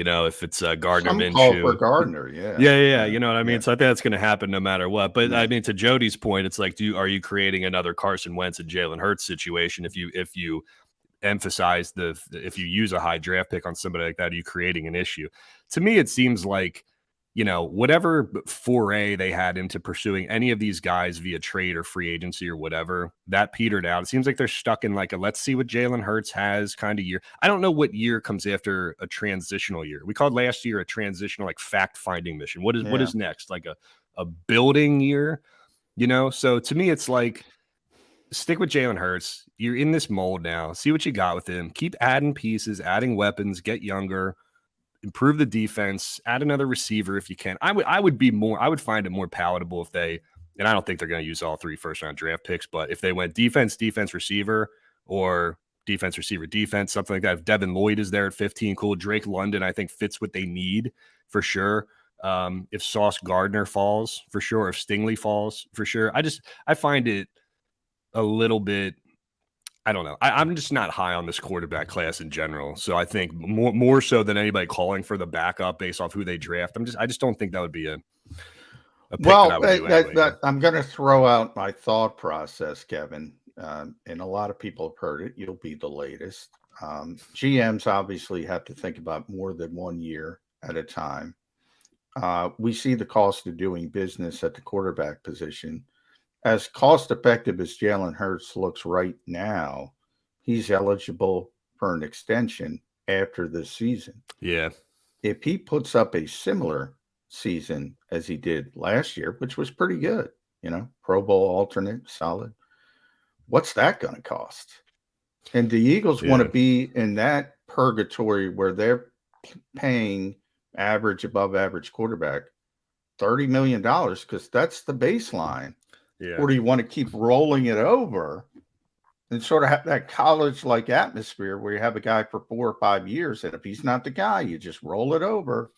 S10: If it's Gardner Minshew.
S2: Call for Gardner,
S10: yeah. You know what I mean? So I think that's going to happen no matter what. But I mean, to Jody's point, it's like, are you creating another Carson Wentz and Jalen Hurts situation? If you emphasize if you use a high draft pick on somebody like that, are you creating an issue? To me, it seems like, whatever foray they had into pursuing any of these guys via trade or free agency or whatever, that petered out. It seems like they're stuck in like a let's see what Jalen Hurts has kind of year. I don't know what year comes after a transitional year. We called last year a transitional, like fact-finding mission. What is next? Like a building year, So to me, it's like, stick with Jalen Hurts. You're in this mold now. See what you got with him. Keep adding pieces, adding weapons, get younger. improve the defense, add another receiver if you can. I would find it more palatable if they, and I don't think they're going to use all 3 first-round draft picks, but if they went defense, receiver, or defense, receiver, defense, something like that. If Devin Lloyd is there at 15, cool. Drake London, I think, fits what they need for sure. If Sauce Gardner falls, for sure. If Stingley falls, for sure. I find it a little bit, I don't know. I'm just not high on this quarterback class in general. So I think more so than anybody calling for the backup based off who they draft. I just don't think that would be a pick that I would do anyway.
S2: I'm going to throw out my thought process, Kevin. And a lot of people have heard it. You'll be the latest. GMs obviously have to think about more than 1 year at a time. We see the cost of doing business at the quarterback position. As cost effective as Jalen Hurts looks right now, he's eligible for an extension after this season.
S10: Yeah.
S2: If he puts up a similar season as he did last year, which was pretty good, Pro Bowl alternate, solid. What's that going to cost? And the Eagles want to be in that purgatory where they're paying above average quarterback $30 million because that's the baseline.
S10: Yeah.
S2: Or do you want to keep rolling it over and sort of have that college-like atmosphere where you have a guy for 4 or 5 years, and if he's not the guy, you just roll it over?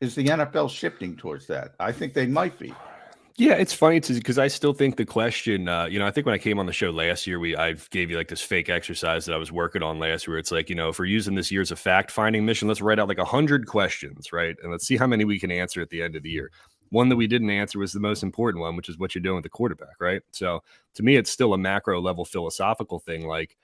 S2: Is the NFL shifting towards that? I think they might be.
S10: Yeah, it's funny because I still think the question, I think when I came on the show last year, I gave you like this fake exercise that I was working on last year. It's like, if we're using this year as a fact-finding mission, let's write out like 100 questions, right? And let's see how many we can answer at the end of the year. One that we didn't answer was the most important one, which is what you're doing with the quarterback, right? So to me, it's still a macro level philosophical thing. Like,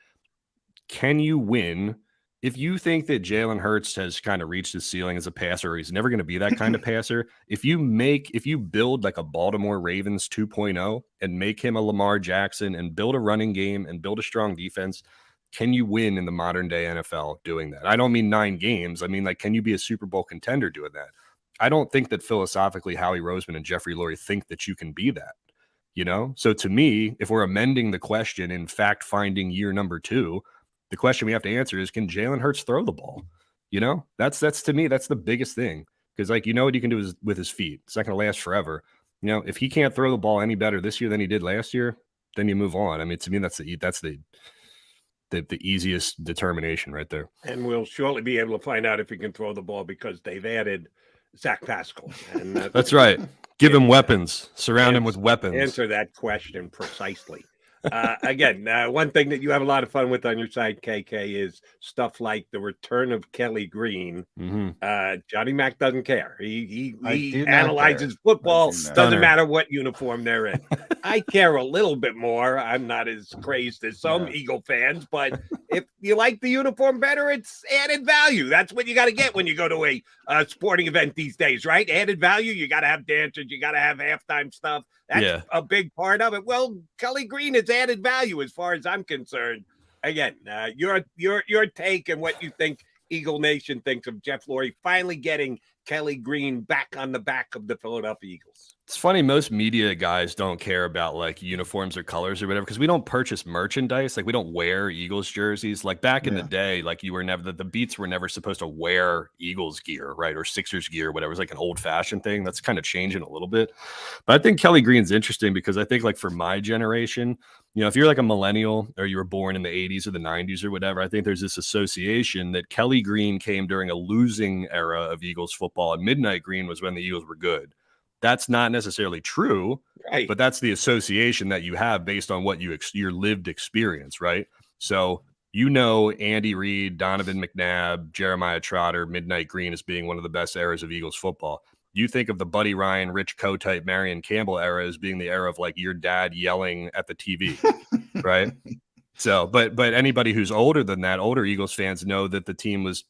S10: can you win? If you think that Jalen Hurts has kind of reached his ceiling as a passer, or he's never going to be that kind of passer, if you build like a Baltimore Ravens 2.0 and make him a Lamar Jackson and build a running game and build a strong defense, can you win in the modern day NFL doing that? I don't mean 9 games. I mean, like, can you be a Super Bowl contender doing that? I don't think that philosophically Howie Roseman and Jeffrey Lurie think that you can be that, So to me, if we're amending the question in fact-finding year number 2, the question we have to answer is, can Jalen Hurts throw the ball? That's to me, that's the biggest thing. Because what you can do with his feet. It's not going to last forever. If he can't throw the ball any better this year than he did last year, then you move on. I mean, to me, that's the easiest determination right there.
S1: And we'll shortly be able to find out if he can throw the ball because they've added Zach Pascal. And
S10: that's right. Give him weapons. Surround him with weapons.
S1: Answer that question precisely. Again, one thing that you have a lot of fun with on your side, KK, is stuff like the return of Kelly Green.
S10: Mm-hmm.
S1: Johnny Mac doesn't care. He analyzes football. Doesn't matter what uniform they're in. I care a little bit more. I'm not as crazed as some Eagle fans, but if you like the uniform better, it's added value. That's what you got to get when you go to a sporting event these days, right? Added value. You got to have dancers. You got to have halftime stuff. That's a big part of it. Well, Kelly Green has added value as far as I'm concerned. Again, your take and what you think Eagle Nation thinks of Jeff Lurie finally getting Kelly Green back on the back of the Philadelphia Eagles.
S10: It's funny, most media guys don't care about like uniforms or colors or whatever because we don't purchase merchandise. Like we don't wear Eagles jerseys. Like back in the day, like you were never the Beats were never supposed to wear Eagles gear, right? Or Sixers gear, whatever. It was like an old fashioned thing. That's kind of changing a little bit. But I think Kelly Green's interesting because I think like for my generation, if you're like a millennial or you were born in the 80s or the 90s or whatever, I think there's this association that Kelly Green came during a losing era of Eagles football and Midnight Green was when the Eagles were good. That's not necessarily true, right? But that's the association that you have based on what your lived experience, right? So Andy Reid, Donovan McNabb, Jeremiah Trotter, Midnight Green as being one of the best eras of Eagles football. You think of the Buddy Ryan, Rich Coe type, Marion Campbell era as being the era of like your dad yelling at the TV, right? So, but anybody who's older than that, older Eagles fans know that the team was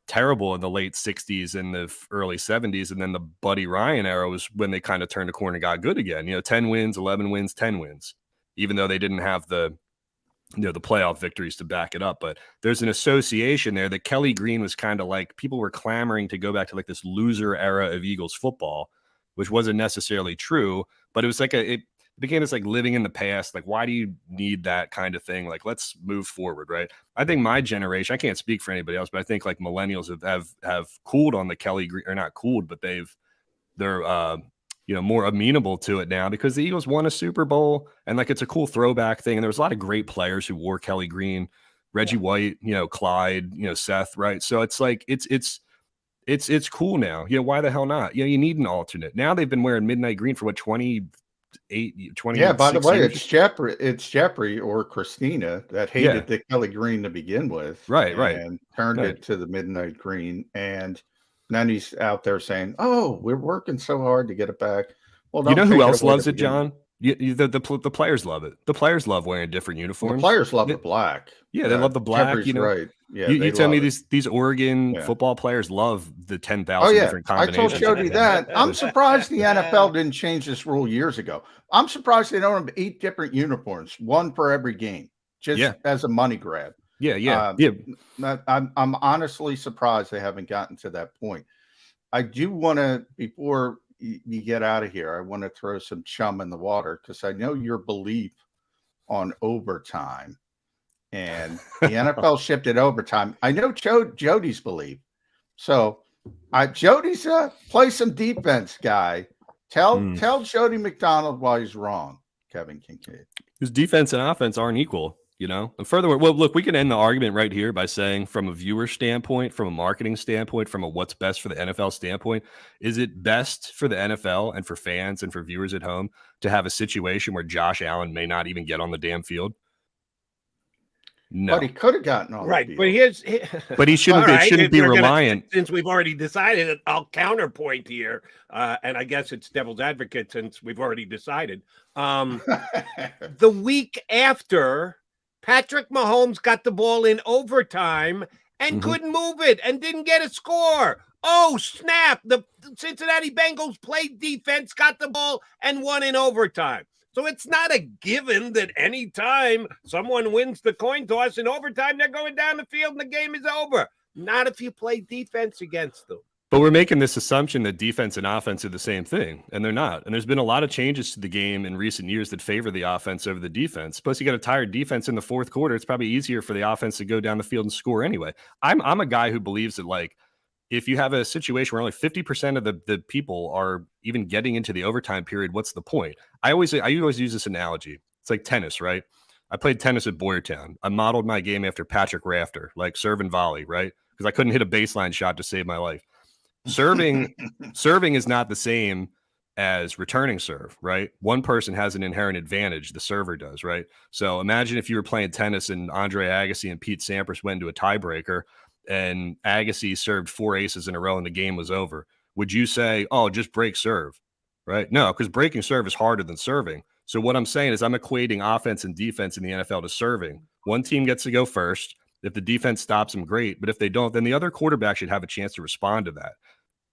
S10: terrible in the late 60s and the early 70s. And then the Buddy Ryan era was when they kind of turned the corner and got good again. 10 wins, 11 wins, 10 wins, even though they didn't have the playoff victories to back it up. But there's an association there that Kelly Green was kind of like people were clamoring to go back to like this loser era of Eagles football, which wasn't necessarily true, but it was like It became this like living in the past. Like, why do you need that kind of thing? Like, let's move forward, right? I think my generation, I can't speak for anybody else, but I think like millennials have cooled on the Kelly Green, or not cooled, but they're more amenable to it now because the Eagles won a Super Bowl and like it's a cool throwback thing. And there was a lot of great players who wore Kelly Green, Reggie White, Clyde, Seth, right? So it's like it's cool now. Why the hell not? You need an alternate. Now they've been wearing midnight green for what 20. 20
S2: yeah, by the way,
S10: years.
S2: it's Jeffrey or Christina that hated the Kelly Green to begin with,
S10: right,
S2: and turned it to the midnight green, and then he's out there saying, "Oh, we're working so hard to get it back." Well,
S10: you know who else loves it, John? The players love it. The players love wearing different uniforms.
S2: The players love the black.
S10: Yeah, they love the black.
S2: Jeffrey's right. Yeah,
S10: you tell me these Oregon football players love the 10,000 different combinations.
S2: I told Jody that. I'm surprised the NFL didn't change this rule years ago. I'm surprised they don't have 8 different uniforms, one for every game, just as a money grab. I'm honestly surprised they haven't gotten to that point. I do want to, before you get out of here, I want to throw some chum in the water because I know your belief on overtime. And the NFL shifted overtime. I know Jody's belief. So Jody's play some defense guy. Tell Jody McDonald why he's wrong, Kevin Kinkead.
S10: His defense and offense aren't equal, And furthermore, well, look, we can end the argument right here by saying from a viewer standpoint, from a marketing standpoint, from a what's best for the NFL standpoint, is it best for the NFL and for fans and for viewers at home to have a situation where Josh Allen may not even get on the damn field? No,
S2: but he could have gotten on
S1: right.
S2: the
S1: But
S10: but he shouldn't. It shouldn't be reliant.
S1: Since we've already decided, I'll counterpoint here, and I guess it's devil's advocate since we've already decided. The week after, Patrick Mahomes got the ball in overtime and couldn't move it and didn't get a score. Oh, snap! The Cincinnati Bengals played defense, got the ball, and won in overtime. So it's not a given that any time someone wins the coin toss in overtime, they're going down the field and the game is over. Not if you play defense against them.
S10: But we're making this assumption that defense and offense are the same thing, and they're not. And there's been a lot of changes to the game in recent years that favor the offense over the defense. Plus, you got a tired defense in the fourth quarter. It's probably easier for the offense to go down the field and score anyway. I'm a guy who believes that, like, if you have a situation where only 50% of the people are even getting into the overtime period, what's the point? I always use this analogy. It's like tennis, right? I played tennis at Boyertown. I modeled my game after Patrick Rafter, like serve and volley, right? Because I couldn't hit a baseline shot to save my life. Serving is not the same as returning serve, right? One person has an inherent advantage, the server does, right? So imagine if you were playing tennis and Andre Agassi and Pete Sampras went into a tiebreaker and Agassi served 4 aces in a row and the game was over. Would you say, oh, just break serve, right? No, because breaking serve is harder than serving. So what I'm saying is I'm equating offense and defense in the NFL to serving. One team gets to go first. If the defense stops them, great. But if they don't, then the other quarterback should have a chance to respond to that.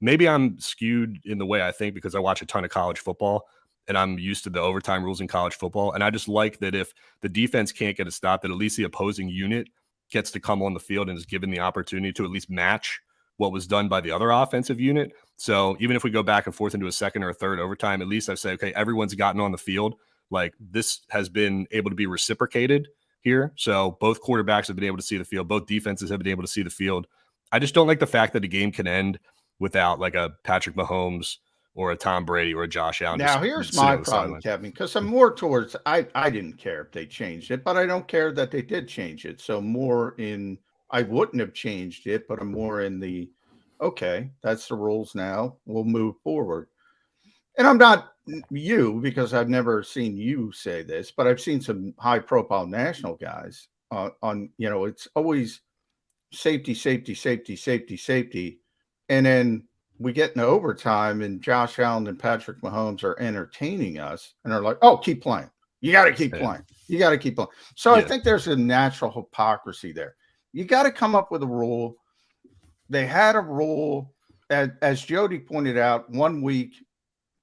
S10: Maybe I'm skewed in the way I think because I watch a ton of college football and I'm used to the overtime rules in college football. And I just like that if the defense can't get a stop, that at least the opposing unit gets to come on the field and is given the opportunity to at least match what was done by the other offensive unit. So even if we go back and forth into a second or a third overtime, at least I say, okay, everyone's gotten on the field. Like this has been able to be reciprocated here. So both quarterbacks have been able to see the field. Both defenses have been able to see the field. I just don't like the fact that a game can end without like a Patrick Mahomes or a Tom Brady or a Josh Allen.
S2: Now, here's my problem, Kevin, because I'm more towards, I didn't care if they changed it, but I don't care that they did change it. So more in, I wouldn't have changed it, but I'm more in the, okay, that's the rules now. We'll move forward. And I'm not you, because I've never seen you say this, but I've seen some high profile national guys on, you know, it's always safety, safety, safety, safety, safety. And then we get into overtime and Josh Allen and Patrick Mahomes are entertaining us and are like, oh, keep playing. You got to keep playing. You got to keep playing. So I think there's a natural hypocrisy there. You got to come up with a rule. They had a rule, as Jody pointed out, 1 week,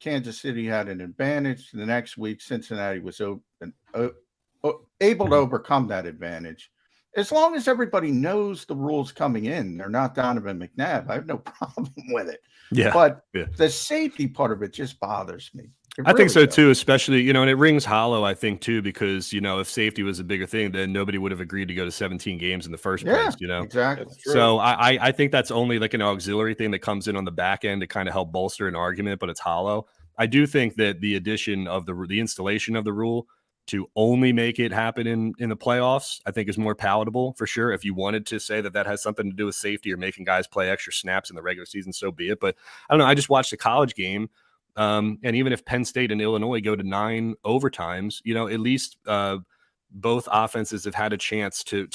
S2: Kansas City had an advantage. The next week, Cincinnati was able to overcome that advantage. As long as everybody knows the rules coming in, they're not Donovan McNabb, I have no problem with it. Yeah. But the safety part of it just bothers me.
S10: I think so too, especially, and it rings hollow, I think too, because, if safety was a bigger thing, then nobody would have agreed to go to 17 games in the first place,
S2: Exactly.
S10: So I think that's only like an auxiliary thing that comes in on the back end to kind of help bolster an argument, but it's hollow. I do think that the addition of the installation of the rule to only make it happen in the playoffs, I think is more palatable for sure. If you wanted to say that has something to do with safety or making guys play extra snaps in the regular season, so be it. But I don't know. I just watched a college game. And even if Penn State and Illinois go to 9 overtimes, at least both offenses have had a chance to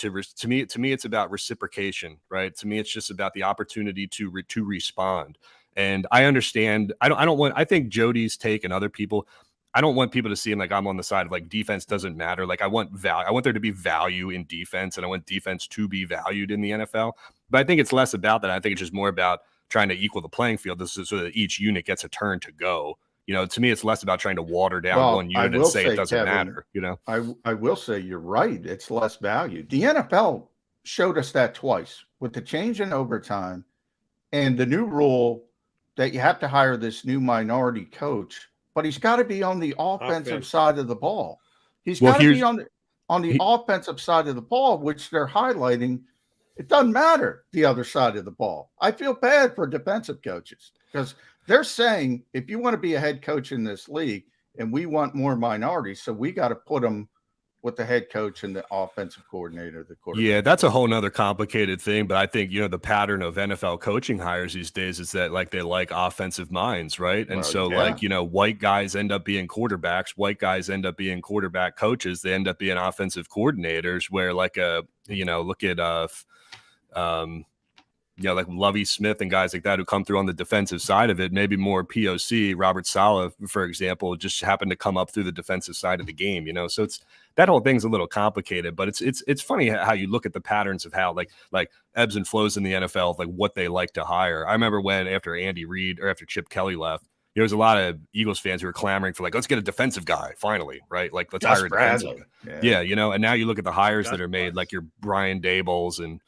S10: me, it's about reciprocation, right? To me, it's just about the opportunity to respond. And I understand. I think Jody's take and other people, I don't want people to see him like I'm on the side of like defense doesn't matter. Like I want value. I want there to be value in defense, and I want defense to be valued in the NFL. But I think it's less about that. I think it's just more about trying to equal the playing field so that each unit gets a turn to go. To me, it's less about trying to water down one unit and say it doesn't matter.
S2: I will say you're right. It's less value. The NFL showed us that twice with the change in overtime and the new rule that you have to hire this new minority coach, but he's got to be on the offensive side of the ball. He's got to be on the offensive side of the ball, which they're highlighting. It doesn't matter the other side of the ball. I feel bad for defensive coaches because they're saying if you want to be a head coach in this league and we want more minorities, so we got to put them with the head coach and the offensive coordinator, the quarterback.
S10: Yeah, that's a whole nother complicated thing. But I think, the pattern of NFL coaching hires these days is that like they like offensive minds, right? And white guys end up being quarterbacks, white guys end up being quarterback coaches, they end up being offensive coordinators, where like look at like Lovie Smith and guys like that who come through on the defensive side of it, maybe more POC. Robert Saleh, for example, just happened to come up through the defensive side of the game, So it's that whole thing's a little complicated, but it's funny how you look at the patterns of how like ebbs and flows in the NFL, like what they like to hire. I remember when after Andy Reid or after Chip Kelly left, there was a lot of Eagles fans who were clamoring for like, let's get a defensive guy finally, right? Like let's hire a defensive guy. Yeah, and now you look at the hires that are made, like your Brian Dabols and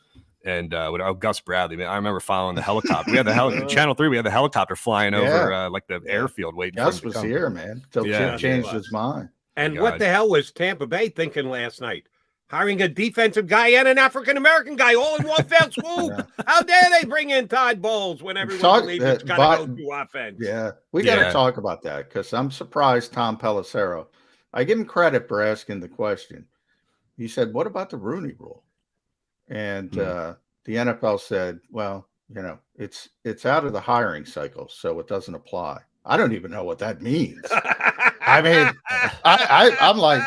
S10: Gus Bradley. Man, I remember following the helicopter. We had the Channel 3. We had the helicopter flying over like the airfield waiting.
S2: Gus was here, man. Till Chip changed his mind.
S1: And what the hell was Tampa Bay thinking last night? Hiring a defensive guy and an African American guy all in one fell swoop. How dare they bring in Todd Bowles when everyone believes it's got to go through offense?
S2: Yeah, we got to talk about that because I'm surprised Tom Pelissero. I give him credit for asking the question. He said, "What about the Rooney Rule?" And the NFL said, well, it's out of the hiring cycle, so it doesn't apply. I don't even know what that means. I mean, I'm like,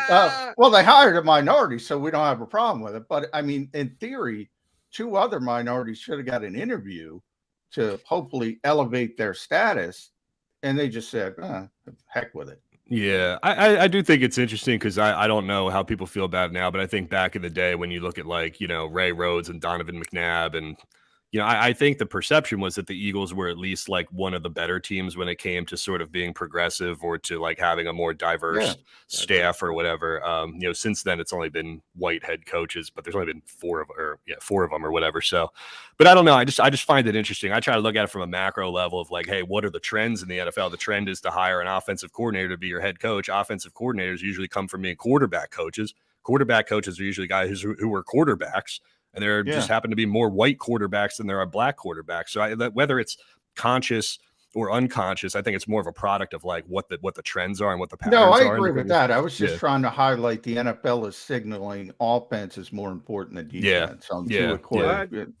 S2: well, they hired a minority, so we don't have a problem with it. But I mean, in theory, 2 other minorities should have got an interview to hopefully elevate their status. And they just said, heck with it.
S10: Yeah, I do think it's interesting because I don't know how people feel about it now, but I think back in the day when you look at like, Ray Rhodes and Donovan McNabb and, I think the perception was that the Eagles were at least like one of the better teams when it came to sort of being progressive or to like having a more diverse staff or whatever. Since then it's only been white head coaches, but there's only been 4 of them or whatever. So, but I don't know. I just find it interesting. I try to look at it from a macro level of like, hey, what are the trends in the NFL? The trend is to hire an offensive coordinator to be your head coach. Offensive coordinators usually come from being quarterback coaches. Quarterback coaches are usually guys who were quarterbacks. And there just happen to be more white quarterbacks than there are black quarterbacks. So whether it's conscious or unconscious, I think it's more of a product of like what the trends are and what the patterns are.
S2: No, I agree with that. I was just trying to highlight the NFL is signaling offense is more important than defense on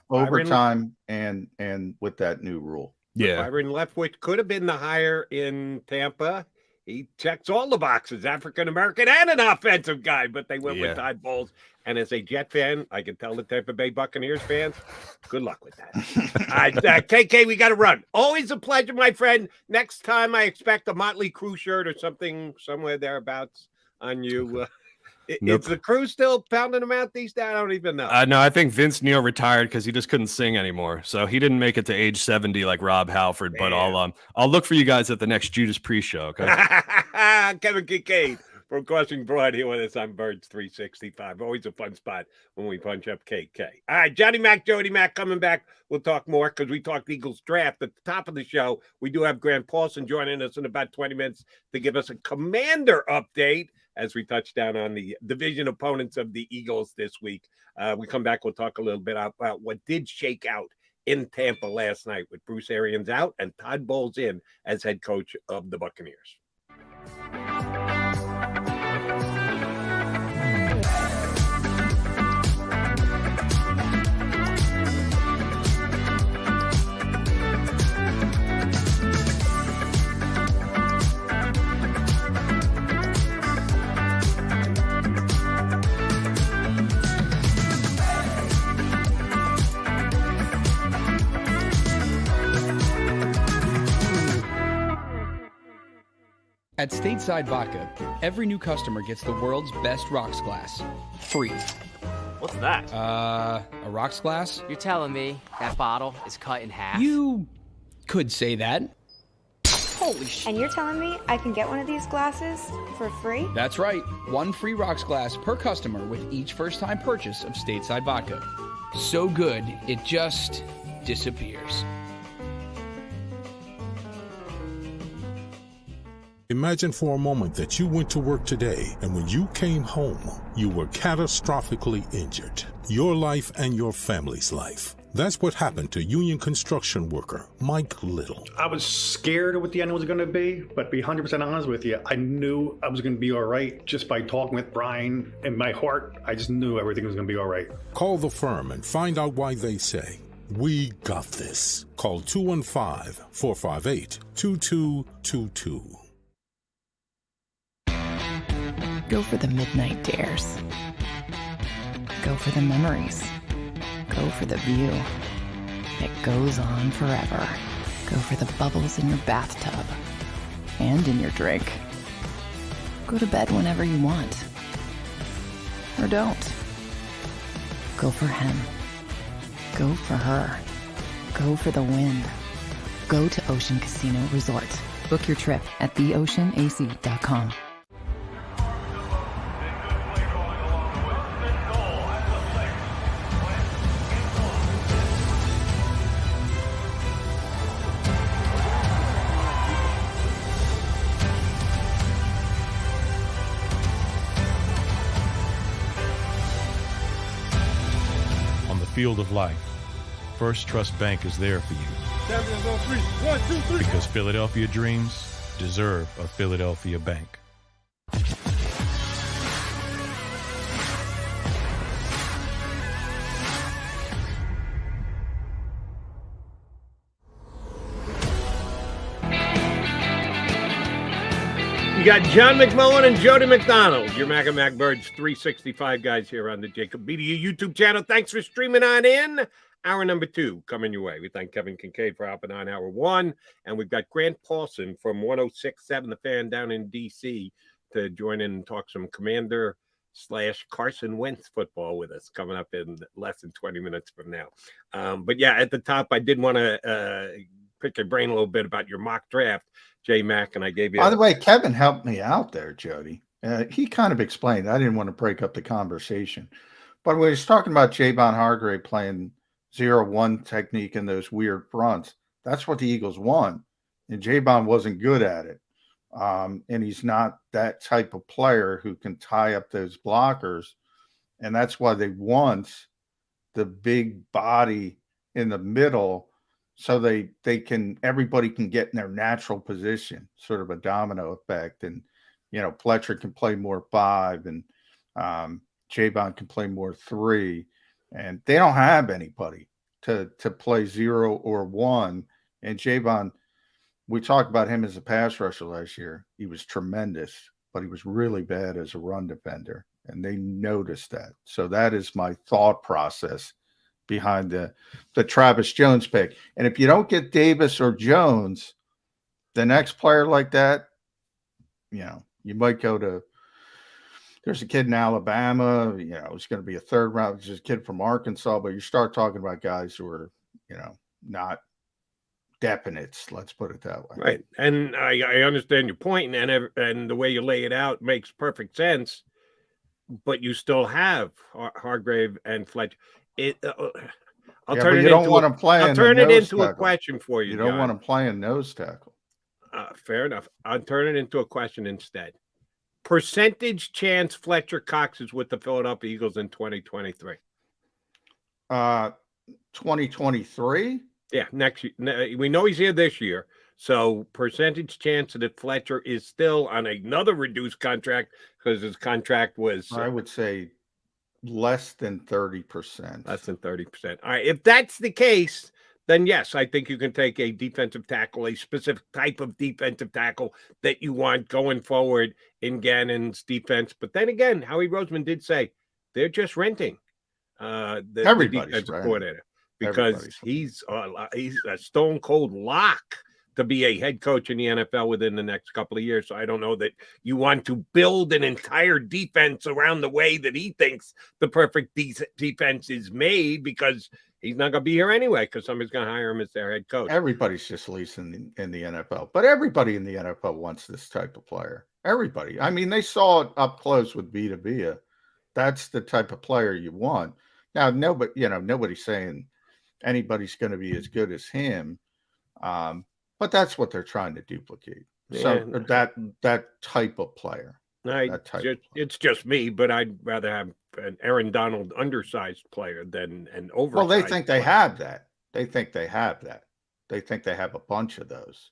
S2: overtime and with that new rule.
S1: Yeah, Byron Leftwich could have been the hire in Tampa. He checks all the boxes, African American and an offensive guy, but they went with Todd Bowles. And as a Jet fan, I can tell the Tampa Bay Buccaneers fans, good luck with that. KK, we got to run. Always a pleasure, my friend. Next time, I expect a Motley Crue shirt or something somewhere thereabouts on you. Is the crew still pounding them out these days? I don't even know.
S10: No, I think Vince Neil retired because he just couldn't sing anymore. So he didn't make it to age 70 like Rob Halford. But I'll look for you guys at the next Judas Priest show. Okay?
S1: Kevin Kinkead from Crossing Broad here with us on Birds 365. Always a fun spot when we punch up KK. All right, Johnny Mac, Jody Mac coming back. We'll talk more because we talked Eagles draft at the top of the show. We do have Grant Paulson joining us in about 20 minutes to give us a Commander update as we touch down on the division opponents of the Eagles this week. We come back, we'll talk a little bit about what did shake out in Tampa last night with Bruce Arians out and Todd Bowles in as head coach of the Buccaneers.
S3: At Stateside Vodka, every new customer gets the world's best rocks glass, free.
S4: What's that?
S3: A rocks glass?
S4: You're telling me that bottle is cut in half?
S3: You could say that.
S4: Holy shit.
S5: And you're telling me I can get one of these glasses for free?
S3: That's right. One free rocks glass per customer with each first-time purchase of Stateside Vodka. So good, it just disappears.
S6: Imagine for a moment that you went to work today and when you came home, you were catastrophically injured. Your life and your family's life. That's what happened to union construction worker Mike Little.
S7: I was scared of what the end was going to be, but to be 100% honest with you, I knew I was going to be all right just by talking with Brian. In my heart, I just knew everything was going to be all right.
S6: Call the firm and find out why they say, "We got this." Call 215-458-2222.
S8: Go for the midnight dares. Go for the memories. Go for the view. It goes on forever. Go for the bubbles in your bathtub and in your drink. Go to bed whenever you want. Or don't. Go for him. Go for her. Go for the win. Go to Ocean Casino Resort. Book your trip at theoceanac.com.
S9: Field of life, First Trust Bank is there for you. 1, 2, 3. Because Philadelphia dreams deserve a Philadelphia bank.
S1: You got John McMullen and Jody McDonald, your Mac and Mac Birds 365 guys here on the JAKIB YouTube channel. Thanks for streaming on in. Hour number 2 coming your way. We thank Kevin Kinkead for hopping on hour 1. And we've got Grant Paulson from 106.7 The Fan down in D.C. to join in and talk some Commander / Carson Wentz football with us coming up in less than 20 minutes from now. But yeah, at the top, I did want to pick your brain a little bit about your mock draft, J Mac, and I gave you.
S2: By the way, Kevin helped me out there, Jody. He kind of explained. I didn't want to break up the conversation, but when he was talking about Javon Hargrave playing 0-1 technique in those weird fronts, that's what the Eagles want, and Javon wasn't good at it. And he's not that type of player who can tie up those blockers, and that's why they want the big body in the middle. So everybody can get in their natural position, sort of a domino effect. And, Fletcher can play more 5 and Javon can play more 3. And they don't have anybody to play 0 or 1. And Javon, we talked about him as a pass rusher last year. He was tremendous, but he was really bad as a run defender. And they noticed that. So that is my thought process behind the Travis Jones pick. And if you don't get Davis or Jones, the next player like that, you might go to, there's a kid in Alabama, it's going to be a 3rd round, it's just a kid from Arkansas, but you start talking about guys who are, not definite. Let's put it that way.
S1: Right. And I understand your point, and the way you lay it out makes perfect sense. But you still have Hargrave and Fletcher. I'll turn it into a question for you.
S2: You don't
S1: John.
S2: want him playing nose tackle.
S1: Fair enough. I'll turn it into a question instead. Percentage chance Fletcher Cox is with the Philadelphia Eagles in 2023.
S2: 2023?
S1: Yeah, next year. We know he's here this year. So percentage chance that Fletcher is still on another reduced contract because his contract was...
S2: I would say less than 30%.
S1: Less than 30%. All right. If that's the case, then yes, I think you can take a defensive tackle, a specific type of defensive tackle that you want going forward in Gannon's defense. But then again, Howie Roseman did say they're just renting the defensive coordinator because he's a stone cold lock to be a head coach in the NFL within the next couple of years. So I don't know that you want to build an entire defense around the way that he thinks the perfect defense is made, because he's not going to be here anyway because somebody's going to hire him as their head coach.
S2: Everybody's just leasing in the NFL, but everybody in the NFL wants this type of player. Everybody. I mean, they saw it up close with Vita Vea. That's the type of player you want. Now, nobody's saying anybody's going to be as good as him. But that's what they're trying to duplicate. Yeah. So that type of player.
S1: It's just me, but I'd rather have an Aaron Donald undersized player than an oversized.
S2: Well, they think they have that. They think they have that. They think they have a bunch of those.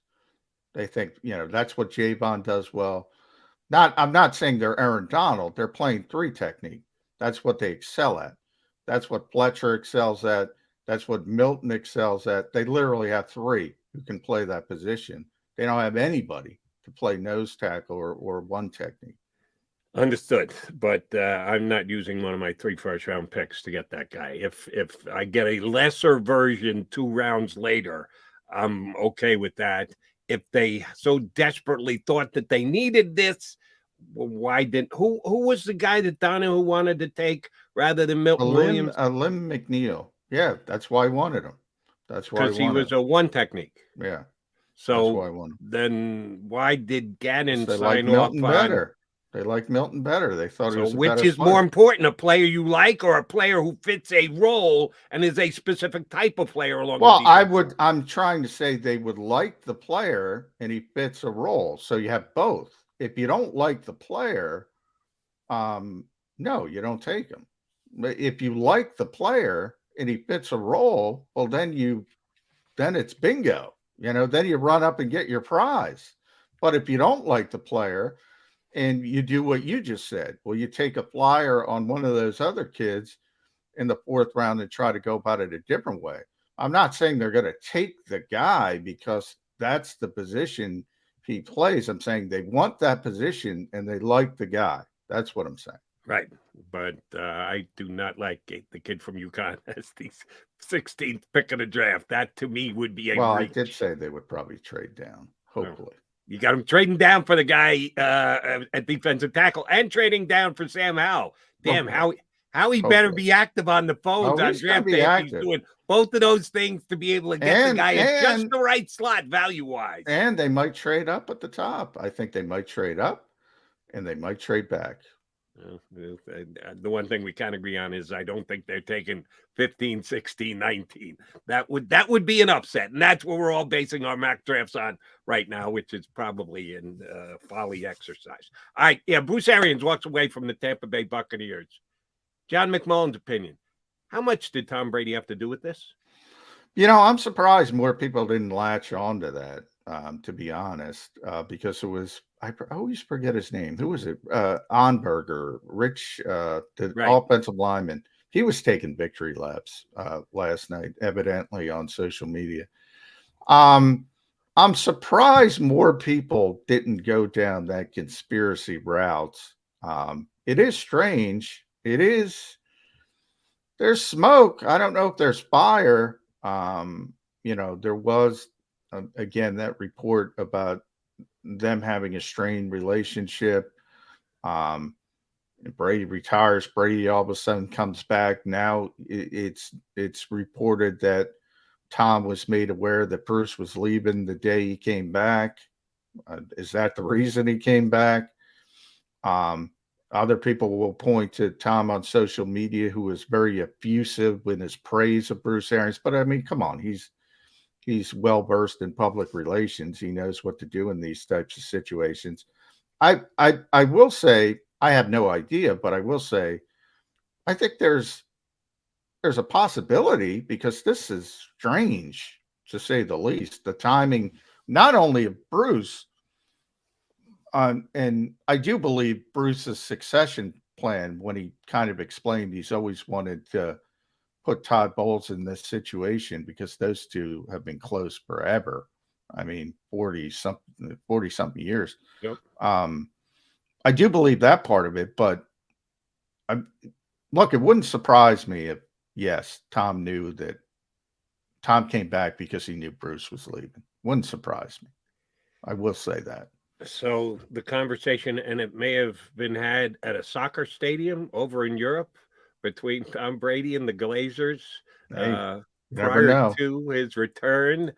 S2: They think, that's what Javon does well. I'm not saying they're Aaron Donald. They're playing 3 technique. That's what they excel at. That's what Fletcher excels at. That's what Milton excels at. They literally have 3 who can play that position. They don't have anybody to play nose tackle or 1 technique.
S1: Understood. But I'm not using one of my 3 first-round picks to get that guy. If I get a lesser version 2 rounds later, I'm okay with that. If they so desperately thought that they needed this, why didn't who was the guy that Donahue wanted to take rather than Milton Williams?
S2: Lim McNeil. Yeah, that's why I wanted him. That's why,
S1: because he was a 1 technique.
S2: Yeah.
S1: So then why did Gannon sign off on
S2: better? They like Milton better. They thought he was
S1: which is more important, a player you like or a player who fits a role and is a specific type of player along
S2: I'm trying to say they would like the player and he fits a role. So you have both. If you don't like the player, no, you don't take him. But if you like the player and he fits a role, well, then it's bingo. Then you run up and get your prize. But if you don't like the player and you do what you just said, well, you take a flyer on one of those other kids in the 4th round and try to go about it a different way. I'm not saying they're going to take the guy because that's the position he plays. I'm saying they want that position and they like the guy. That's what I'm saying.
S1: Right. But I do not like the kid from UConn as the 16th pick of the draft. That to me would be a
S2: I did say they would probably trade down, hopefully.
S1: You got him trading down for the guy at defensive tackle and trading down for Sam Howell. Damn, how he better be active on the phones on draft day. He's doing both of those things to be able to get the guy at just the right slot value-wise.
S2: And they might trade up at the top. I think they might trade up and they might trade back.
S1: The one thing we can agree on is I don't think they're taking 15, 16, 19. That would be an upset, and that's what we're all basing our mock drafts on right now, which is probably in folly exercise. All right, yeah, Bruce Arians walks away from the Tampa Bay Buccaneers. John McMullen's opinion. How much did Tom Brady have to do with this?
S2: I'm surprised more people didn't latch on to that, to be honest, because it was, I always forget his name. Who was it? Onberger, Rich, the offensive lineman. He was taking victory laps last night, evidently on social media. I'm surprised more people didn't go down that conspiracy route. It is strange. It is. There's smoke. I don't know if there's fire. There was, again, that report about them having a strained relationship. Brady retires. Brady all of a sudden comes back. Now it's reported that Tom was made aware that Bruce was leaving the day he came back. Is that the reason he came back? Other people will point to Tom on social media, who was very effusive in his praise of Bruce Arians. But I mean, come on, he's well versed in public relations. He knows what to do in these types of situations. I will say, I have no idea, but I will say, I think there's a possibility, because this is strange, to say the least. The timing, not only of Bruce, and I do believe Bruce's succession plan, when he kind of explained he's always wanted to put Todd Bowles in this situation, because those two have been close forever. I mean, 40 something years.
S1: Yep.
S2: I do believe that part of it, but look, it wouldn't surprise me if, yes, Tom knew that Tom came back because he knew Bruce was leaving. Wouldn't surprise me. I will say that.
S1: So the conversation, and it may have been had at a soccer stadium over in Europe between Tom Brady and the Glazers, prior to his return,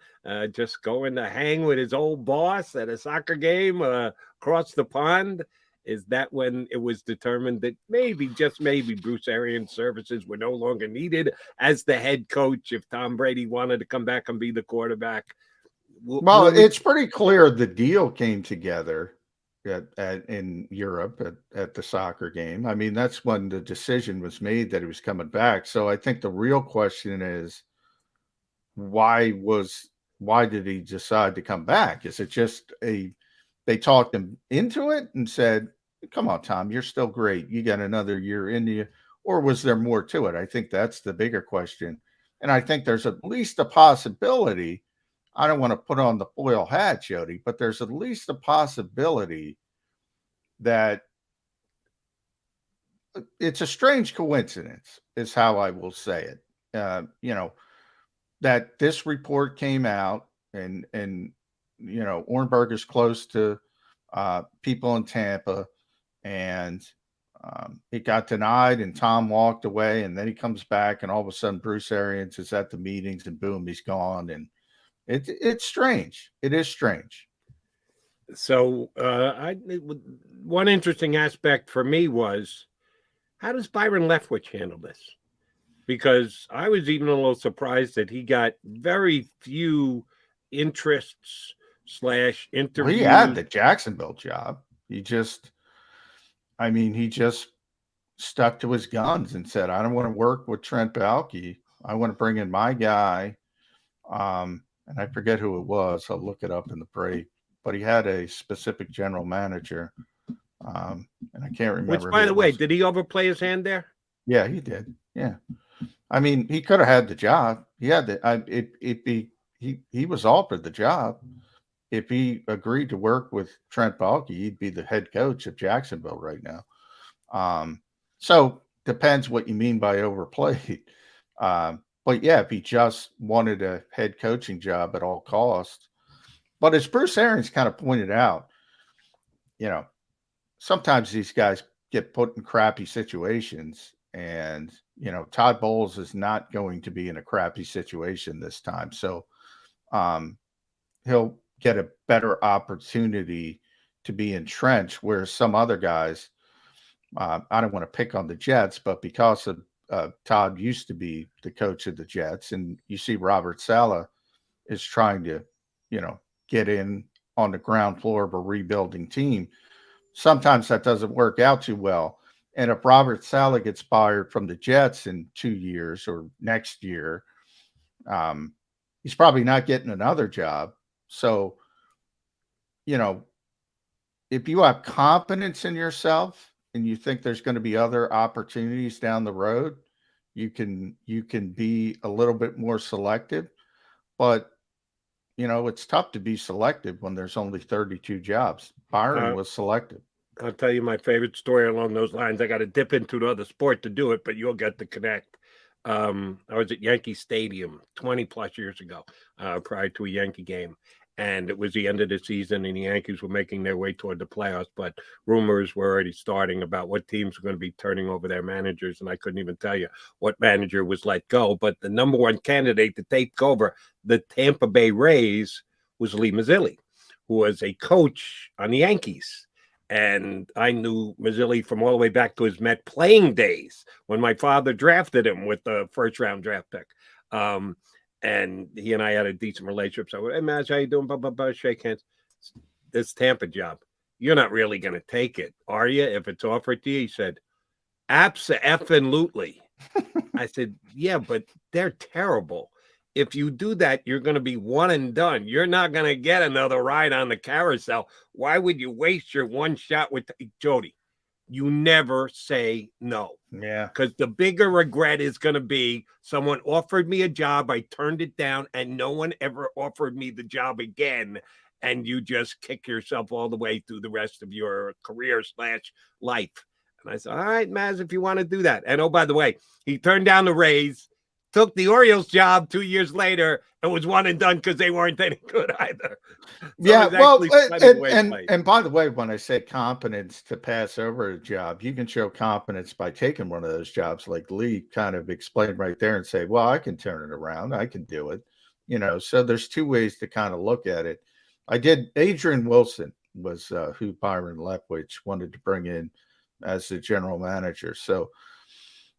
S1: just going to hang with his old boss at a soccer game across the pond. Is that when it was determined that maybe, just maybe, Bruce Arians' services were no longer needed as the head coach if Tom Brady wanted to come back and be the quarterback?
S2: Well, it's pretty clear the deal came together in Europe at the soccer game. I mean, that's when the decision was made that he was coming back. So I think the real question is, why did he decide to come back? Is it just they talked him into it and said, come on, Tom, you're still great, you got another year in you? Or was there more to it? I think that's the bigger question. And I think there's at least a possibility. I don't want to put on the foil hat, Jody, but there's at least a possibility that it's a strange coincidence, is how I will say it. That this report came out, and Ornberg is close to people in Tampa, and it got denied, and Tom walked away, and then he comes back, and all of a sudden Bruce Arians is at the meetings, and boom, he's gone. And it's strange. It is strange.
S1: So one interesting aspect for me was, how does Byron Leftwich handle this? Because I was even a little surprised that he got very few interests / interviews.
S2: Well, he had the Jacksonville job. He just stuck to his guns and said, I don't want to work with Trent Baalke. I want to bring in my guy. And I forget who it was. I'll look it up in the break. But he had a specific general manager. And I can't remember.
S1: Which, by the way, did he overplay his hand there?
S2: Yeah, he did. Yeah. I mean, he could have had the job. He had he was offered the job. If he agreed to work with Trent Baalke, he'd be the head coach of Jacksonville right now. So depends what you mean by overplayed. But yeah, if he just wanted a head coaching job at all costs. But as Bruce Arians kind of pointed out, sometimes these guys get put in crappy situations, and, Todd Bowles is not going to be in a crappy situation this time. So he'll get a better opportunity to be entrenched, where some other guys, I don't want to pick on the Jets, but because of Todd used to be the coach of the Jets, and you see Robert Saleh is trying to, get in on the ground floor of a rebuilding team. Sometimes that doesn't work out too well. And if Robert Saleh gets fired from the Jets in 2 years or next year, he's probably not getting another job. So, if you have confidence in yourself and you think there's going to be other opportunities down the road, you can be a little bit more selective. But, it's tough to be selective when there's only 32 jobs. Byron was selective.
S1: I'll tell you my favorite story along those lines. I got to dip into another sport to do it, but you'll get the connect. I was at Yankee Stadium 20 plus years ago, prior to a Yankee game. and it was the end of the season, and the Yankees were making their way toward the playoffs, but rumors were already starting about what teams were going to be turning over their managers, and I couldn't even tell you what manager was let go. But the number one candidate to take over the Tampa Bay Rays was Lee Mazzilli, who was a coach on the Yankees. And I knew Mazzilli from all the way back to his Met playing days when my father drafted him with the first-round draft pick. And he and I had a decent relationship. So, hey, Maz, how you doing? Blah, blah, blah. Shake hands. This Tampa job, you're not really going to take it, are you, if it's offered to you? He said, abso-effing-lutely. I said, yeah, but they're terrible. If you do that, you're going to be one and done. You're not going to get another ride on the carousel. Why would you waste your one shot with Jody? You never say no.
S2: Yeah.
S1: Because the bigger regret is going to be someone offered me a job, I turned it down, and no one ever offered me the job again. And you just kick yourself all the way through the rest of your career/life. And I said, all right, Maz, if you want to do that. And oh, by the way, he turned down the Rays, took the Orioles job 2 years later, and was one and done because they weren't any good either. So
S2: yeah, well, and by the way, when I say competence to pass over a job, you can show competence by taking one of those jobs, like Lee kind of explained right there, and say, well, I can turn it around. I can do it. You know, so there's two ways to kind of look at it. Adrian Wilson was who Byron Leftwich wanted to bring in as the general manager. So,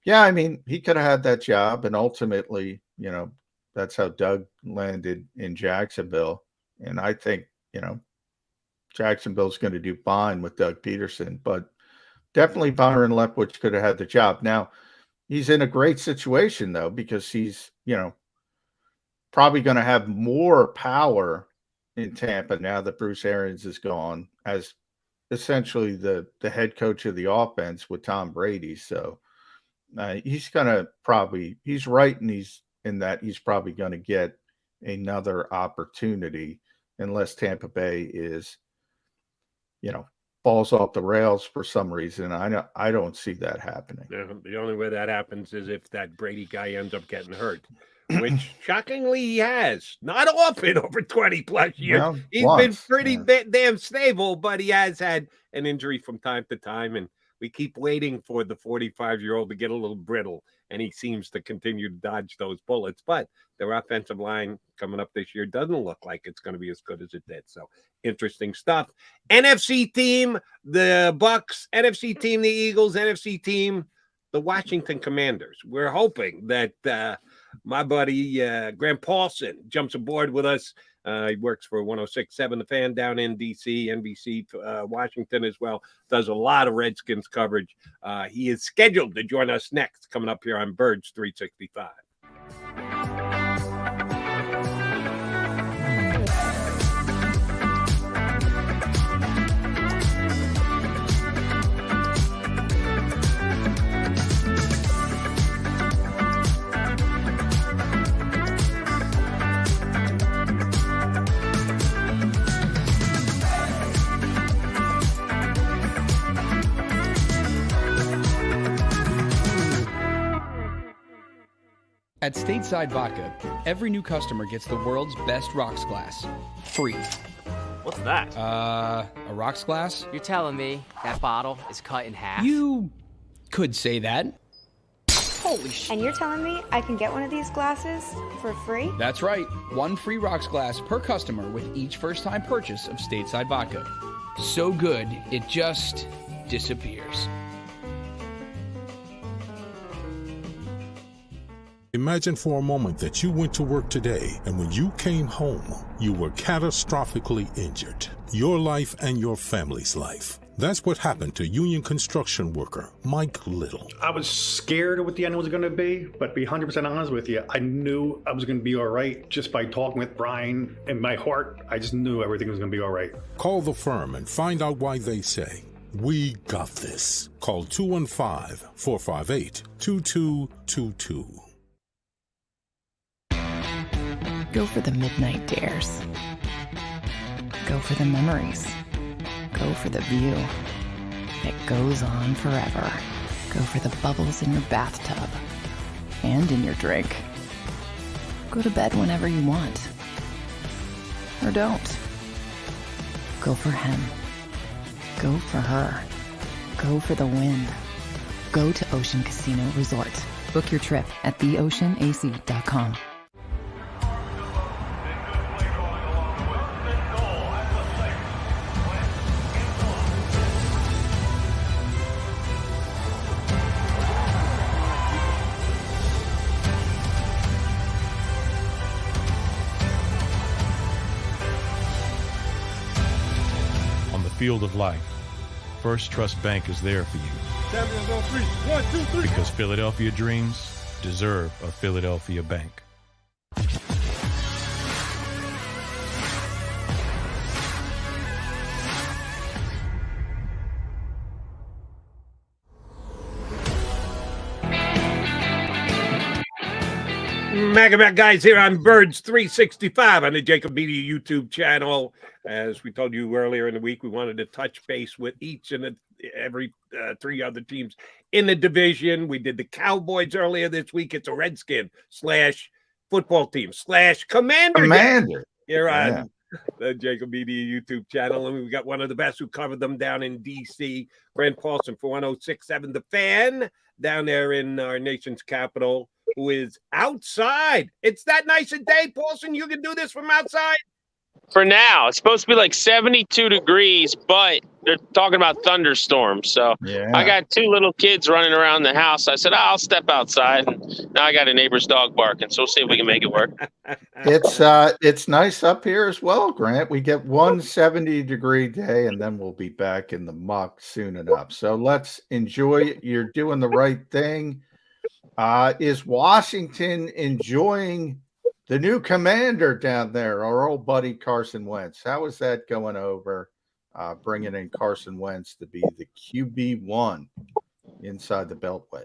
S2: yeah, I mean, he could have had that job, and ultimately, you know, that's how Doug landed in Jacksonville. And I think, you know, Jacksonville's going to do fine with Doug Peterson, but definitely Byron Leftwich could have had the job. Now, he's in a great situation, though, because he's, you know, probably going to have more power in Tampa now that Bruce Arians is gone as essentially the head coach of the offense with Tom Brady. So he's going to he's right, and he's probably going to get another opportunity unless Tampa Bay is, you know, falls off the rails for some reason. I don't see that happening.
S1: The only way that happens is if that Brady guy ends up getting hurt, which shockingly he has. Not often over 20 plus years. Well, he's been pretty damn stable, but he has had an injury from time to time, and we keep waiting for the 45-year-old to get a little brittle, and he seems to continue to dodge those bullets. But their offensive line coming up this year doesn't look like it's going to be as good as it did. So interesting stuff. NFC team, the Bucks. NFC team, the Eagles. NFC team, the Washington Commanders. We're hoping that my buddy Grant Paulson jumps aboard with us. He works for 106.7 The Fan down in D.C., NBC, Washington as well. Does a lot of Redskins coverage. He is scheduled to join us next, coming up here on Birds 365.
S3: At Stateside Vodka, every new customer gets the world's best rocks glass, free.
S4: What's that?
S3: A rocks glass?
S4: You're telling me that bottle is cut in half?
S3: You could say that.
S4: Holy shit.
S5: And you're telling me I can get one of these glasses for free?
S3: That's right. One free rocks glass per customer with each first-time purchase of Stateside Vodka. So good, it just disappears.
S6: Imagine for a moment that you went to work today, and when you came home, you were catastrophically injured. Your life and your family's life. That's what happened to union construction worker Mike Little.
S7: I was scared of what the end was going to be, but to be 100% honest with you, I knew I was going to be all right just by talking with Brian. In my heart, I just knew everything was going to be all right.
S6: Call the firm and find out why they say, "We got this." Call 215-458-2222.
S8: Go for the midnight dares. Go for the memories. Go for the view. It goes on forever. Go for the bubbles in your bathtub and in your drink. Go to bed whenever you want. or don't. Go for him. Go for her. Go for the win. Go to Ocean Casino Resort. Book your trip at theoceanac.com.
S9: Field of life, First Trust Bank is there for you.
S1: Champions on three. 1, 2, 3.
S9: Because Philadelphia dreams deserve a Philadelphia bank.
S1: Mac guys here on Birds 365 on the JAKIB Media YouTube channel. As we told you earlier in the week, we wanted to touch base with each and every 3 other teams in the division. We did the Cowboys earlier this week. It's a Redskin / football team / Commander. Here on the JAKIB Media YouTube channel. And we've got one of the best who covered them down in D.C., Grant Paulson for 106.7 The Fan, down there in our nation's capital, who is outside. It's that nice a day, Paulson. You can do this from outside.
S11: For now, it's supposed to be like 72 degrees, but they're talking about thunderstorms. So I got 2 little kids running around the house. I said, I'll step outside. And now I got a neighbor's dog barking. So we'll see if we can make it work.
S2: It's nice up here as well, Grant. We get 1 70-degree day, and then we'll be back in the muck soon enough. So let's enjoy it. You're doing the right thing. Is Washington enjoying the new commander down there, our old buddy Carson Wentz? How is that going over, bringing in Carson Wentz to be the QB1 inside the Beltway?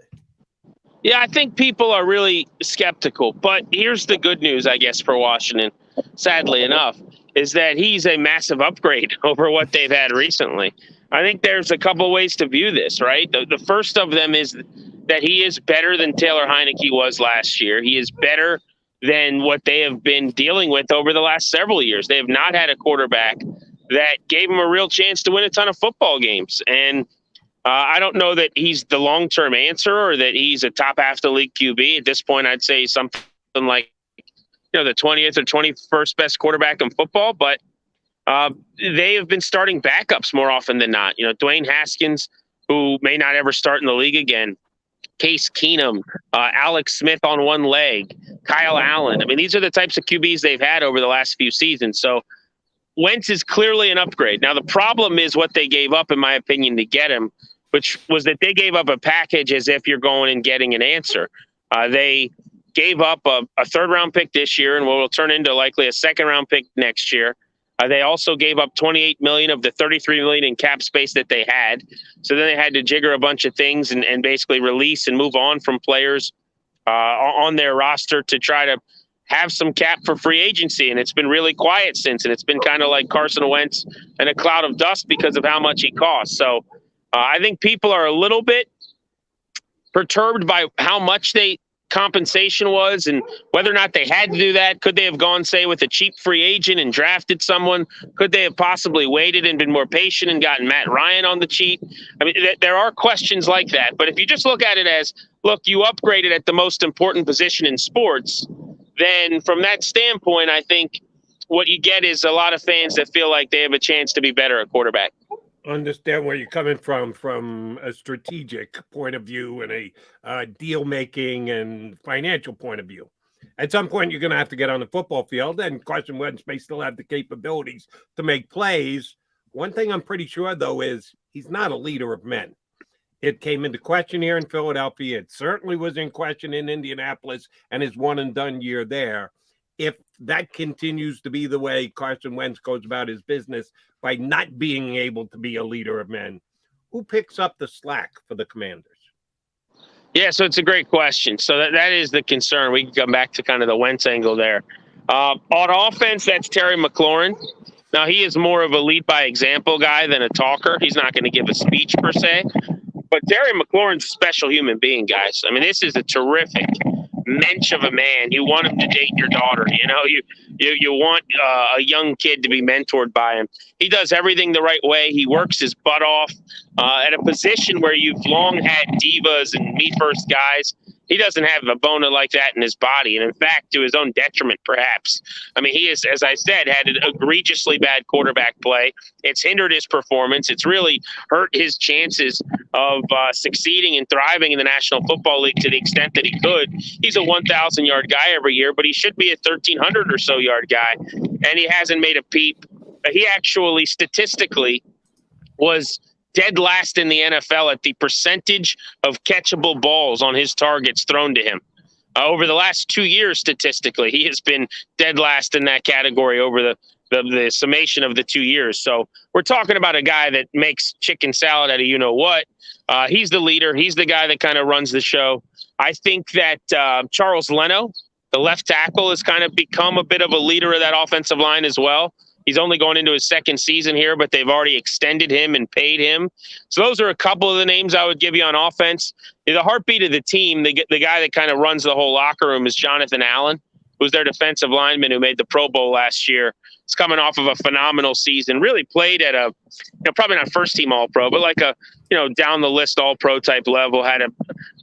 S11: Yeah, I think people are really skeptical. But here's the good news, I guess, for Washington, sadly enough, is that he's a massive upgrade over what they've had recently. I think there's a couple ways to view this, right? The first of them is that he is better than Taylor Heineke was last year. He is better than what they have been dealing with over the last several years. They have not had a quarterback that gave him a real chance to win a ton of football games. And I don't know that he's the long-term answer or that he's a top half of the league QB. At this point, I'd say something like, the 20th or 21st best quarterback in football. But they have been starting backups more often than not. Dwayne Haskins, who may not ever start in the league again, Case Keenum, Alex Smith on one leg, Kyle Allen. I mean, these are the types of QBs they've had over the last few seasons. So Wentz is clearly an upgrade. Now, the problem is what they gave up, in my opinion, to get him, which was that they gave up a package as if you're going and getting an answer. They gave up a 3rd-round pick this year and what will turn into likely a 2nd-round pick next year. They also gave up $28 million of the $33 million in cap space that they had. So then they had to jigger a bunch of things and basically release and move on from players on their roster to try to have some cap for free agency. And it's been really quiet since. And it's been kind of like Carson Wentz and a cloud of dust because of how much he costs. So I think people are a little bit perturbed by how much compensation was and whether or not they had to do that. Could they have gone, say, with a cheap free agent and drafted someone? Could they have possibly waited and been more patient and gotten Matt Ryan on the cheap? I mean, there are questions like that. But if you just look at it as, look, you upgraded at the most important position in sports, then from that standpoint, I think what you get is a lot of fans that feel like they have a chance to be better at quarterback.
S1: Understand where you're coming from a strategic point of view and a deal-making and financial point of view. At some point, you're going to have to get on the football field, and Carson Wentz may still have the capabilities to make plays. One thing I'm pretty sure, though, is he's not a leader of men. It came into question here in Philadelphia. It certainly was in question in Indianapolis and his one-and-done year there. If that continues to be the way Carson Wentz goes about his business by not being able to be a leader of men, who picks up the slack for the Commanders?
S11: Yeah, so it's a great question. So that is the concern. We can come back to kind of the Wentz angle there. On offense, that's Terry McLaurin. Now, he is more of a lead by example guy than a talker. He's not going to give a speech per se. But Terry McLaurin's a special human being, guys. I mean, this is a terrific mensch of a man. You want him to date your daughter. You want a young kid to be mentored by him. He does everything the right way. He works his butt off at a position where you've long had divas and me first guys. He doesn't have a bona like that in his body. And in fact, to his own detriment, perhaps. I mean, he is, as I said, had an egregiously bad quarterback play. It's hindered his performance. It's really hurt his chances of succeeding and thriving in the National Football League to the extent that he could. He's a 1,000-yard guy every year, but he should be a 1,300 or so yard guy. And he hasn't made a peep. He actually, statistically, was dead last in the NFL at the percentage of catchable balls on his targets thrown to him. Over the last 2 years, statistically, he has been dead last in that category over the summation of the 2 years. So we're talking about a guy that makes chicken salad out of you-know-what. He's the leader. He's the guy that kind of runs the show. I think that Charles Leno, the left tackle, has kind of become a bit of a leader of that offensive line as well. He's only going into his second season here, but they've already extended him and paid him. So those are a couple of the names I would give you on offense. The heartbeat of the team, the guy that kind of runs the whole locker room is Jonathan Allen, who's their defensive lineman who made the Pro Bowl last year. He's coming off of a phenomenal season, really played at a, probably not first team All-Pro, but like a, down the list All-Pro type level, had an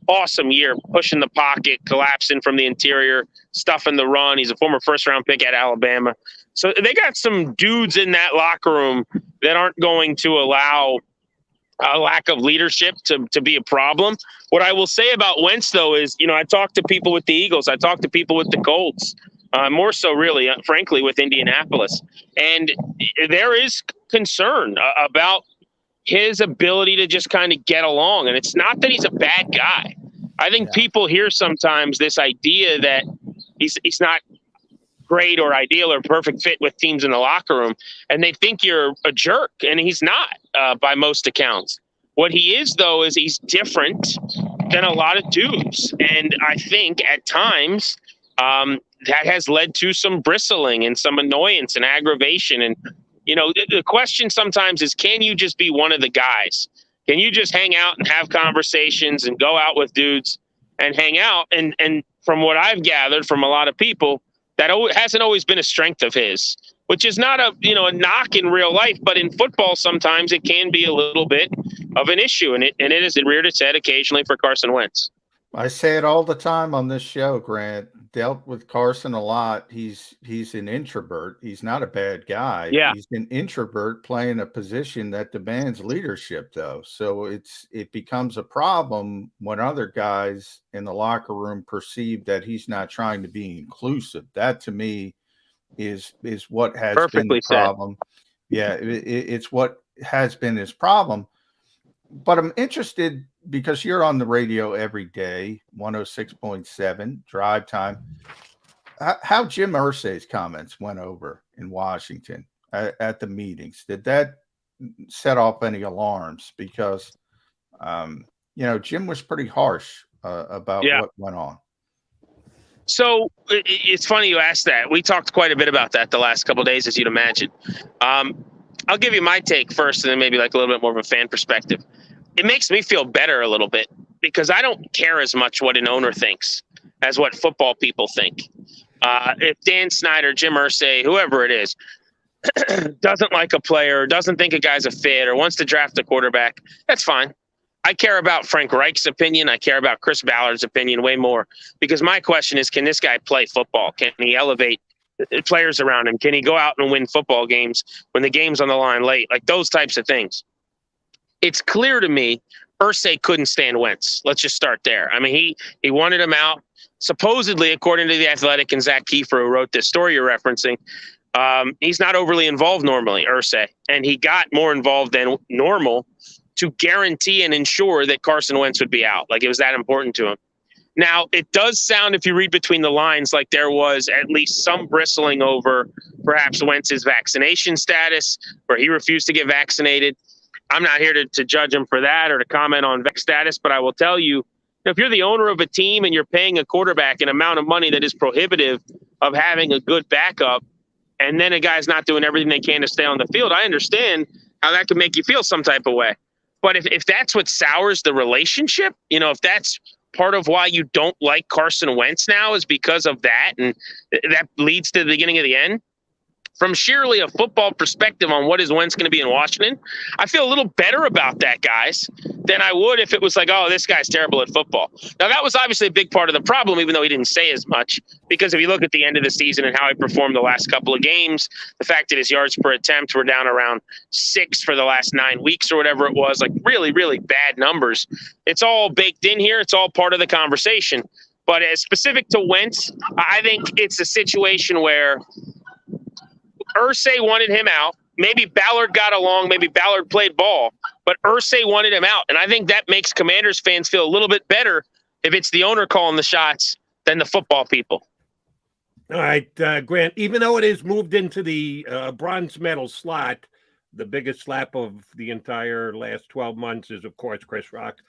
S11: awesome year, pushing the pocket, collapsing from the interior, stuffing the run. He's a former first-round pick at Alabama. So they got some dudes in that locker room that aren't going to allow a lack of leadership to be a problem. What I will say about Wentz, though, is, I talked to people with the Eagles. I talked to people with the Colts, more so really, frankly, with Indianapolis. And there is concern about his ability to just kind of get along. And it's not that he's a bad guy. I think people hear sometimes this idea that he's not great or ideal or perfect fit with teams in the locker room, and they think you're a jerk, and he's not by most accounts. What he is, though, is he's different than a lot of dudes, and I think at times that has led to some bristling and some annoyance and aggravation. And the question sometimes is, can you just be one of the guys? Can you just hang out and have conversations and go out with dudes and hang out? And from what I've gathered from a lot of people, that hasn't always been a strength of his, which is not a knock in real life, but in football sometimes it can be a little bit of an issue, and it has reared its head occasionally for Carson Wentz.
S2: I say it all the time on this show, Grant. Dealt with Carson a lot. He's an introvert. He's not a bad guy.
S11: Yeah.
S2: He's an introvert playing a position that demands leadership, though. So it becomes a problem when other guys in the locker room perceive that he's not trying to be inclusive. That to me is what has been the problem. Yeah, it's what has been his problem. But I'm interested, because you're on the radio every day, 106.7 drive time, how Jim Irsay's comments went over in Washington at the meetings. Did that set off any alarms? Because, Jim was pretty harsh about what went on.
S11: So it's funny you asked that. We talked quite a bit about that the last couple of days, as you'd imagine. I'll give you my take first, and then maybe like a little bit more of a fan perspective. It makes me feel better a little bit, because I don't care as much what an owner thinks as what football people think. If Dan Snyder, Jim Irsay, whoever it is, doesn't like a player, doesn't think a guy's a fit, or wants to draft a quarterback, that's fine. I care about Frank Reich's opinion. I care about Chris Ballard's opinion way more, because my question is, can this guy play football? Can he elevate players around him? Can he go out and win football games when the game's on the line late? Like those types of things. It's clear to me Irsay couldn't stand Wentz. Let's just start there. I mean, he wanted him out. Supposedly, according to The Athletic and Zach Kiefer, who wrote this story you're referencing, he's not overly involved normally, Irsay. And he got more involved than normal to guarantee and ensure that Carson Wentz would be out. Like, it was that important to him. Now, it does sound, if you read between the lines, like there was at least some bristling over perhaps Wentz's vaccination status, where he refused to get vaccinated. I'm not here to judge him for that or to comment on vac status, but I will tell you, if you're the owner of a team and you're paying a quarterback an amount of money that is prohibitive of having a good backup, and then a guy's not doing everything they can to stay on the field, I understand how that could make you feel some type of way. But if that's what sours the relationship, if that's part of why you don't like Carson Wentz now is because of that, and that leads to the beginning of the end? From sheerly a football perspective on what is Wentz going to be in Washington, I feel a little better about that, guys, than I would if it was like, oh, this guy's terrible at football. Now, that was obviously a big part of the problem, even though he didn't say as much, because if you look at the end of the season and how he performed the last couple of games, the fact that his yards per attempt were down around 6 for the last 9 weeks or whatever it was, like really, really bad numbers. It's all baked in here. It's all part of the conversation. But as specific to Wentz, I think it's a situation where Irsay wanted him out. Maybe Ballard got along. Maybe Ballard played ball. But Irsay wanted him out. And I think that makes Commanders fans feel a little bit better if it's the owner calling the shots than the football people.
S1: All right, Grant, even though it is moved into the bronze medal slot, the biggest slap of the entire last 12 months is, of course, Chris Rock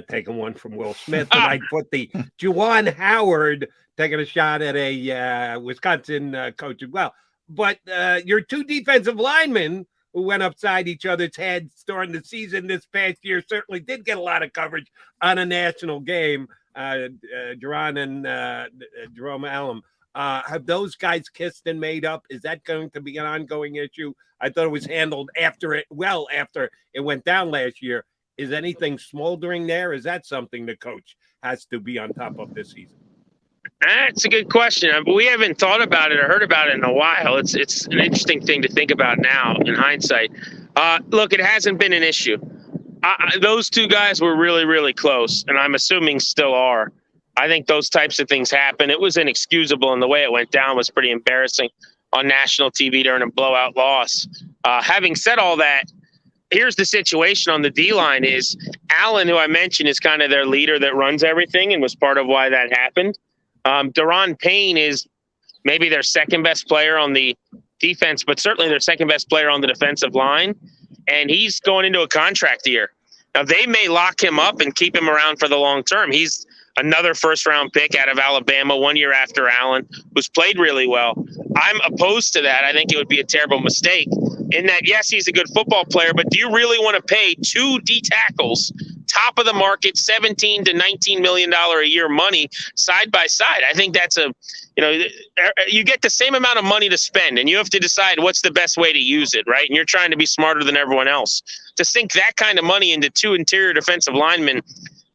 S1: taking one from Will Smith. And I put the Juwan Howard taking a shot at a Wisconsin coach as well. But your two defensive linemen who went upside each other's heads during the season this past year certainly did get a lot of coverage on a national game. Jerron and Jerome Allen. Have those guys kissed and made up? Is that going to be an ongoing issue? I thought it was handled after it went down last year. Is anything smoldering there? Is that something the coach has to be on top of this season?
S11: That's a good question. We haven't thought about it or heard about it in a while. It's an interesting thing to think about now in hindsight. Look, it hasn't been an issue. Those two guys were really, really close, and I'm assuming still are. I think those types of things happen. It was inexcusable, and the way it went down was pretty embarrassing on national TV during a blowout loss. Having said all that, here's the situation on the D-line is Allen, who I mentioned, is kind of their leader that runs everything and was part of why that happened. Daron Payne is maybe their second best player on the defense, but certainly their second best player on the defensive line. And he's going into a contract year. Now, they may lock him up and keep him around for the long term. He's another first-round pick out of Alabama 1 year after Allen, who's played really well. I'm opposed to that. I think it would be a terrible mistake in that, yes, he's a good football player, but do you really want to pay two D tackles, top of the market, $17 to $19 million a year money side by side? I think that's you get the same amount of money to spend, and you have to decide what's the best way to use it, right? And you're trying to be smarter than everyone else. To sink that kind of money into two interior defensive linemen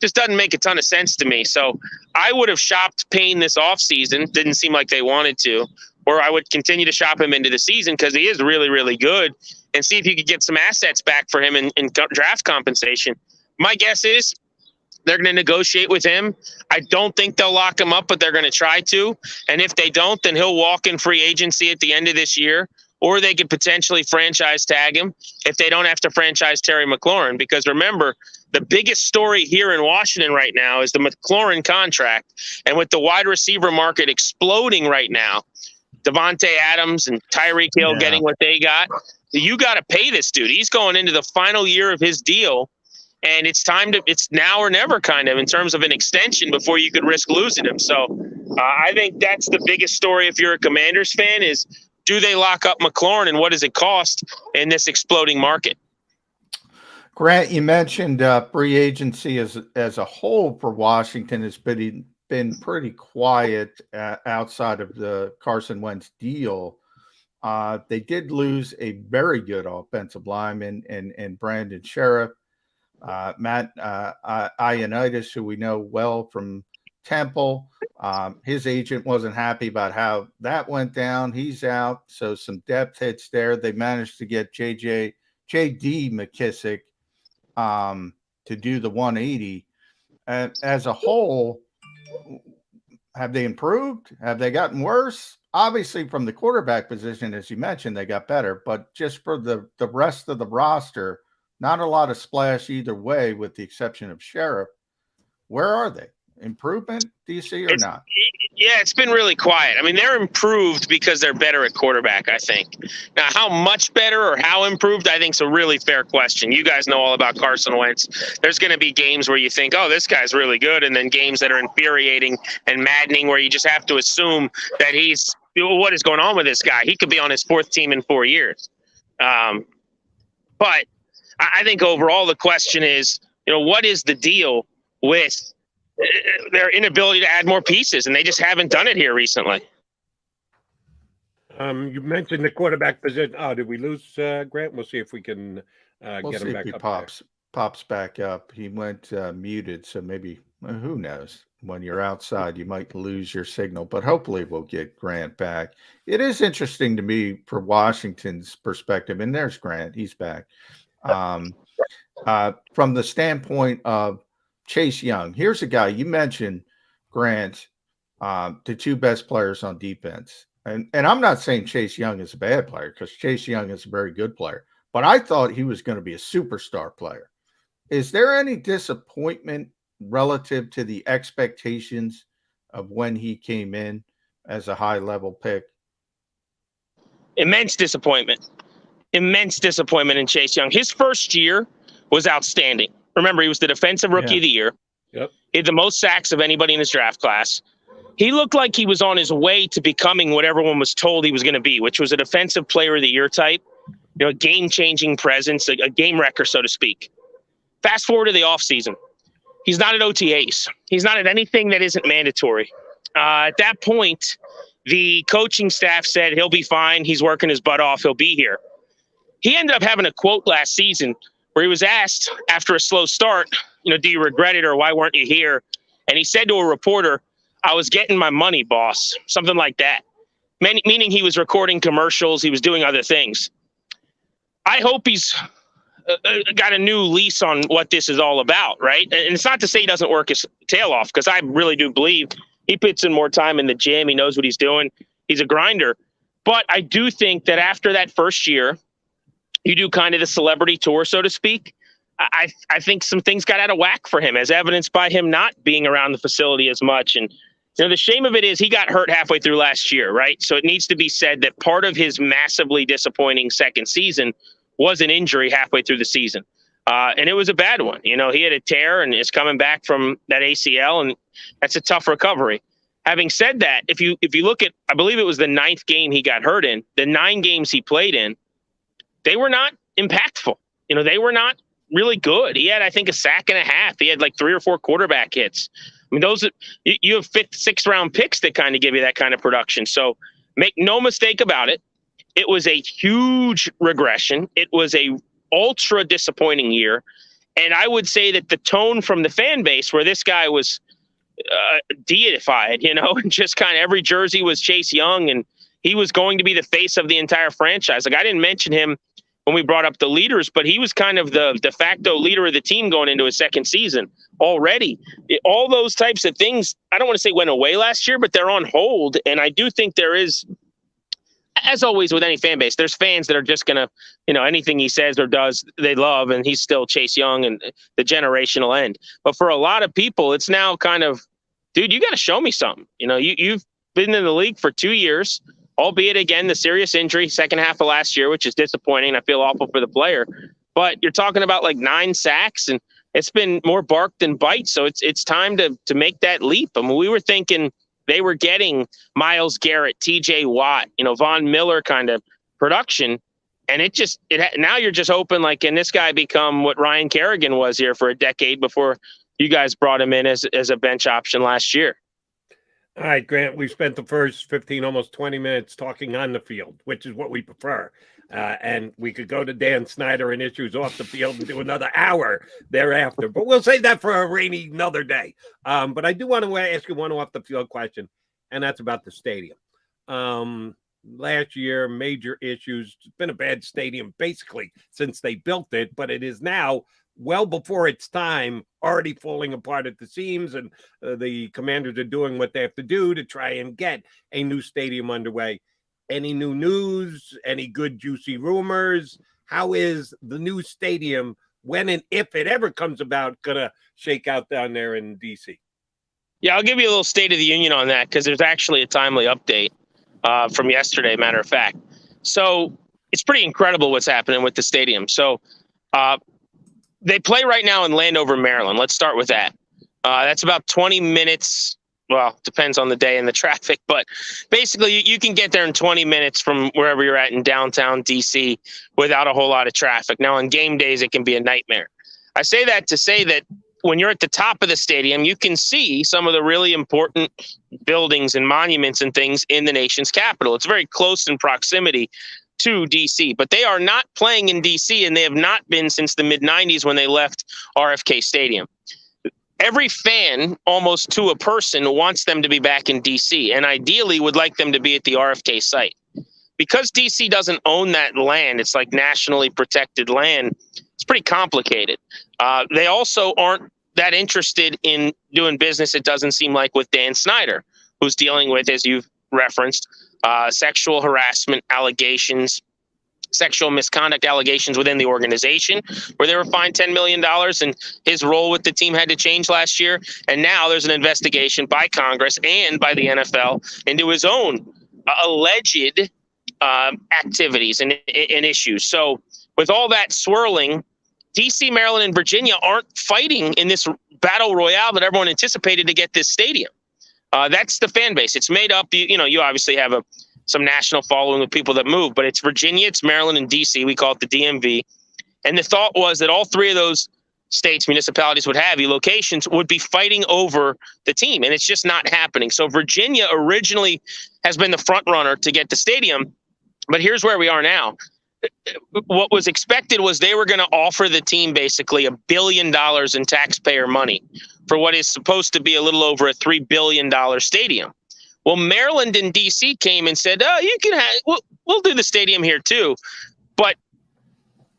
S11: just doesn't make a ton of sense to me. So I would have shopped Payne this offseason. Didn't seem like they wanted to. Or I would continue to shop him into the season because he is really, really good, and see if you could get some assets back for him in draft compensation. My guess is they're going to negotiate with him. I don't think they'll lock him up, but they're going to try to. And if they don't, then he'll walk in free agency at the end of this year, or they could potentially franchise tag him if they don't have to franchise Terry McLaurin. Because remember, the biggest story here in Washington right now is the McLaurin contract. And with the wide receiver market exploding right now, Devontae Adams and Tyreek Hill getting what they got, you got to pay this dude. He's going into the final year of his deal, and it's now or never kind of in terms of an extension before you could risk losing him. So I think that's the biggest story if you're a Commanders fan is, do they lock up McLaurin, and what does it cost in this exploding market?
S2: Grant, you mentioned free agency as a whole for Washington has been pretty quiet outside of the Carson Wentz deal. They did lose a very good offensive lineman in Brandon Sheriff. Matt Ioannidis, who we know well from Temple. His agent wasn't happy about how that went down. He's out, so some depth hits there. They managed to get J.D. McKissick to do the 180. As a whole, have they improved? Have they gotten worse? Obviously, from the quarterback position, as you mentioned, they got better. But just for the rest of the roster, not a lot of splash either way, with the exception of Sheriff. Where are they? Improvement, do you see, or not?
S11: Yeah, it's been really quiet. I mean, they're improved because they're better at quarterback, I think. Now, how much better or how improved, I think is a really fair question. You guys know all about Carson Wentz. There's going to be games where you think, oh, this guy's really good, and then games that are infuriating and maddening where you just have to assume that what is going on with this guy? He could be on his fourth team in 4 years. But I think overall the question is, what is the deal with their inability to add more pieces, and they just haven't done it here recently.
S1: You mentioned the quarterback position. Oh, did we lose Grant? We'll see if we can get him back up.
S2: Pops back up. He went muted, so maybe who knows? When you're outside, you might lose your signal, but hopefully we'll get Grant back. It is interesting to me for Washington's perspective, and there's Grant. He's back. From the standpoint of Chase Young, here's a guy you mentioned, Grant, the two best players on defense. And I'm not saying Chase Young is a bad player, because Chase Young is a very good player, but I thought he was going to be a superstar player. Is there any disappointment relative to the expectations of when he came in as a high-level pick?
S11: Immense disappointment in Chase Young. His first year was outstanding. Remember, he was the defensive rookie of the year.
S1: Yep.
S11: He had the most sacks of anybody in his draft class. He looked like he was on his way to becoming what everyone was told he was going to be, which was a defensive player of the year type, a game-changing presence, a game wrecker, so to speak. Fast forward to the offseason. He's not at OTAs. He's not at anything that isn't mandatory. At that point, the coaching staff said he'll be fine. He's working his butt off. He'll be here. He ended up having a quote last season where he was asked after a slow start, do you regret it or why weren't you here? And he said to a reporter, I was getting my money, boss, something like that. Meaning he was recording commercials. He was doing other things. I hope he's got a new lease on what this is all about, right? And it's not to say he doesn't work his tail off, because I really do believe he puts in more time in the gym. He knows what he's doing. He's a grinder. But I do think that after that first year, you do kind of the celebrity tour, so to speak. I think some things got out of whack for him, as evidenced by him not being around the facility as much. And the shame of it is he got hurt halfway through last year, right? So it needs to be said that part of his massively disappointing second season was an injury halfway through the season. And it was a bad one. He had a tear and is coming back from that ACL, and that's a tough recovery. Having said that, if you look at, I believe it was the 9th game he got hurt in, the 9 games he played in, they were not impactful. They were not really good. He had, I think, a sack and a half. He had like 3 or 4 quarterback hits. I mean, those, you have 5th, 6th round picks that kind of give you that kind of production. So make no mistake about it. It was a huge regression. It was a ultra disappointing year. And I would say that the tone from the fan base, where this guy was deified, and just kind of every jersey was Chase Young, and he was going to be the face of the entire franchise. Like, I didn't mention him when we brought up the leaders, but he was kind of the de facto leader of the team going into his second season already. All those types of things, I don't want to say went away last year, but they're on hold. And I do think there is, as always with any fan base, there's fans that are just going to, anything he says or does, they love, and he's still Chase Young and the generational end. But for a lot of people, it's now kind of, dude, you got to show me something. You've been in the league for 2 years, albeit, again, the serious injury second half of last year, which is disappointing. I feel awful for the player. But you're talking about like 9 sacks, and it's been more bark than bite. So it's time to make that leap. I mean, we were thinking they were getting Myles Garrett, TJ Watt, Von Miller kind of production. And now you're just hoping, like, can this guy become what Ryan Kerrigan was here for a decade before you guys brought him in as a bench option last year?
S1: All right, Grant, we spent the first 15, almost 20 minutes talking on the field, which is what we prefer. And we could go to Dan Snyder and issues off the field and do another hour thereafter. But we'll save that for a rainy another day. But I do want to ask you one off-the-field question, and that's about the stadium. Last year, major issues. It's been a bad stadium basically since they built it, but it is now well before its time, already falling apart at the seams, and the Commanders are doing what they have to do to try and get a new stadium underway. Any new news? Any good juicy rumors? How is the new stadium, when and if it ever comes about, gonna shake out down there in DC?
S11: Yeah, I'll give you a little State of the Union on that, because there's actually a timely update from yesterday, matter of fact. So it's pretty incredible what's happening with the stadium. So they play right now in Landover, Maryland. Let's start with that. That's about 20 minutes. Well, depends on the day and the traffic, but basically you can get there in 20 minutes from wherever you're at in downtown DC without a whole lot of traffic. Now, on game days, it can be a nightmare. I say that to say that when you're at the top of the stadium, you can see some of the really important buildings and monuments and things in the nation's capital. It's very close in proximity to DC, but they are not playing in DC, and they have not been since the mid-90s when they left RFK Stadium. Every fan, almost to a person, wants them to be back in DC, and ideally would like them to be at the RFK site. Because DC doesn't own that land, it's like nationally protected land, it's pretty complicated. They also aren't that interested in doing business, it doesn't seem like, with Dan Snyder, who's dealing with, as you've referenced, sexual harassment allegations, sexual misconduct allegations within the organization, where they were fined $10 million and his role with the team had to change last year. And now there's an investigation by Congress and by the NFL into his own alleged activities and issues. So with all that swirling, DC, Maryland, and Virginia aren't fighting in this battle royale that everyone anticipated to get this stadium. That's the fan base. It's made up. You obviously have some national following with people that move, but it's Virginia, it's Maryland, and DC. We call it the DMV. And the thought was that all three of those states, municipalities, what have you, locations would be fighting over the team. And it's just not happening. So Virginia originally has been the front runner to get the stadium. But here's where we are now. What was expected was they were going to offer the team basically $1 billion in taxpayer money for what is supposed to be a little over a $3 billion stadium. Well, Maryland and DC came and said, "Oh, you can have. We'll do the stadium here too, but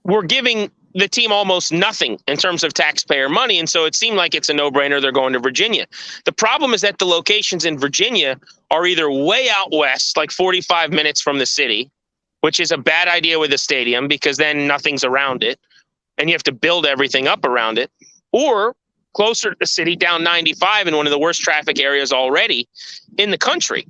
S11: we're giving the team almost nothing in terms of taxpayer money." And so it seemed like it's a no-brainer. They're going to Virginia. The problem is that the locations in Virginia are either way out west, like 45 minutes from the city, which is a bad idea with a stadium because then nothing's around it, and you have to build everything up around it, or closer to the city, down 95 in one of the worst traffic areas already in the country.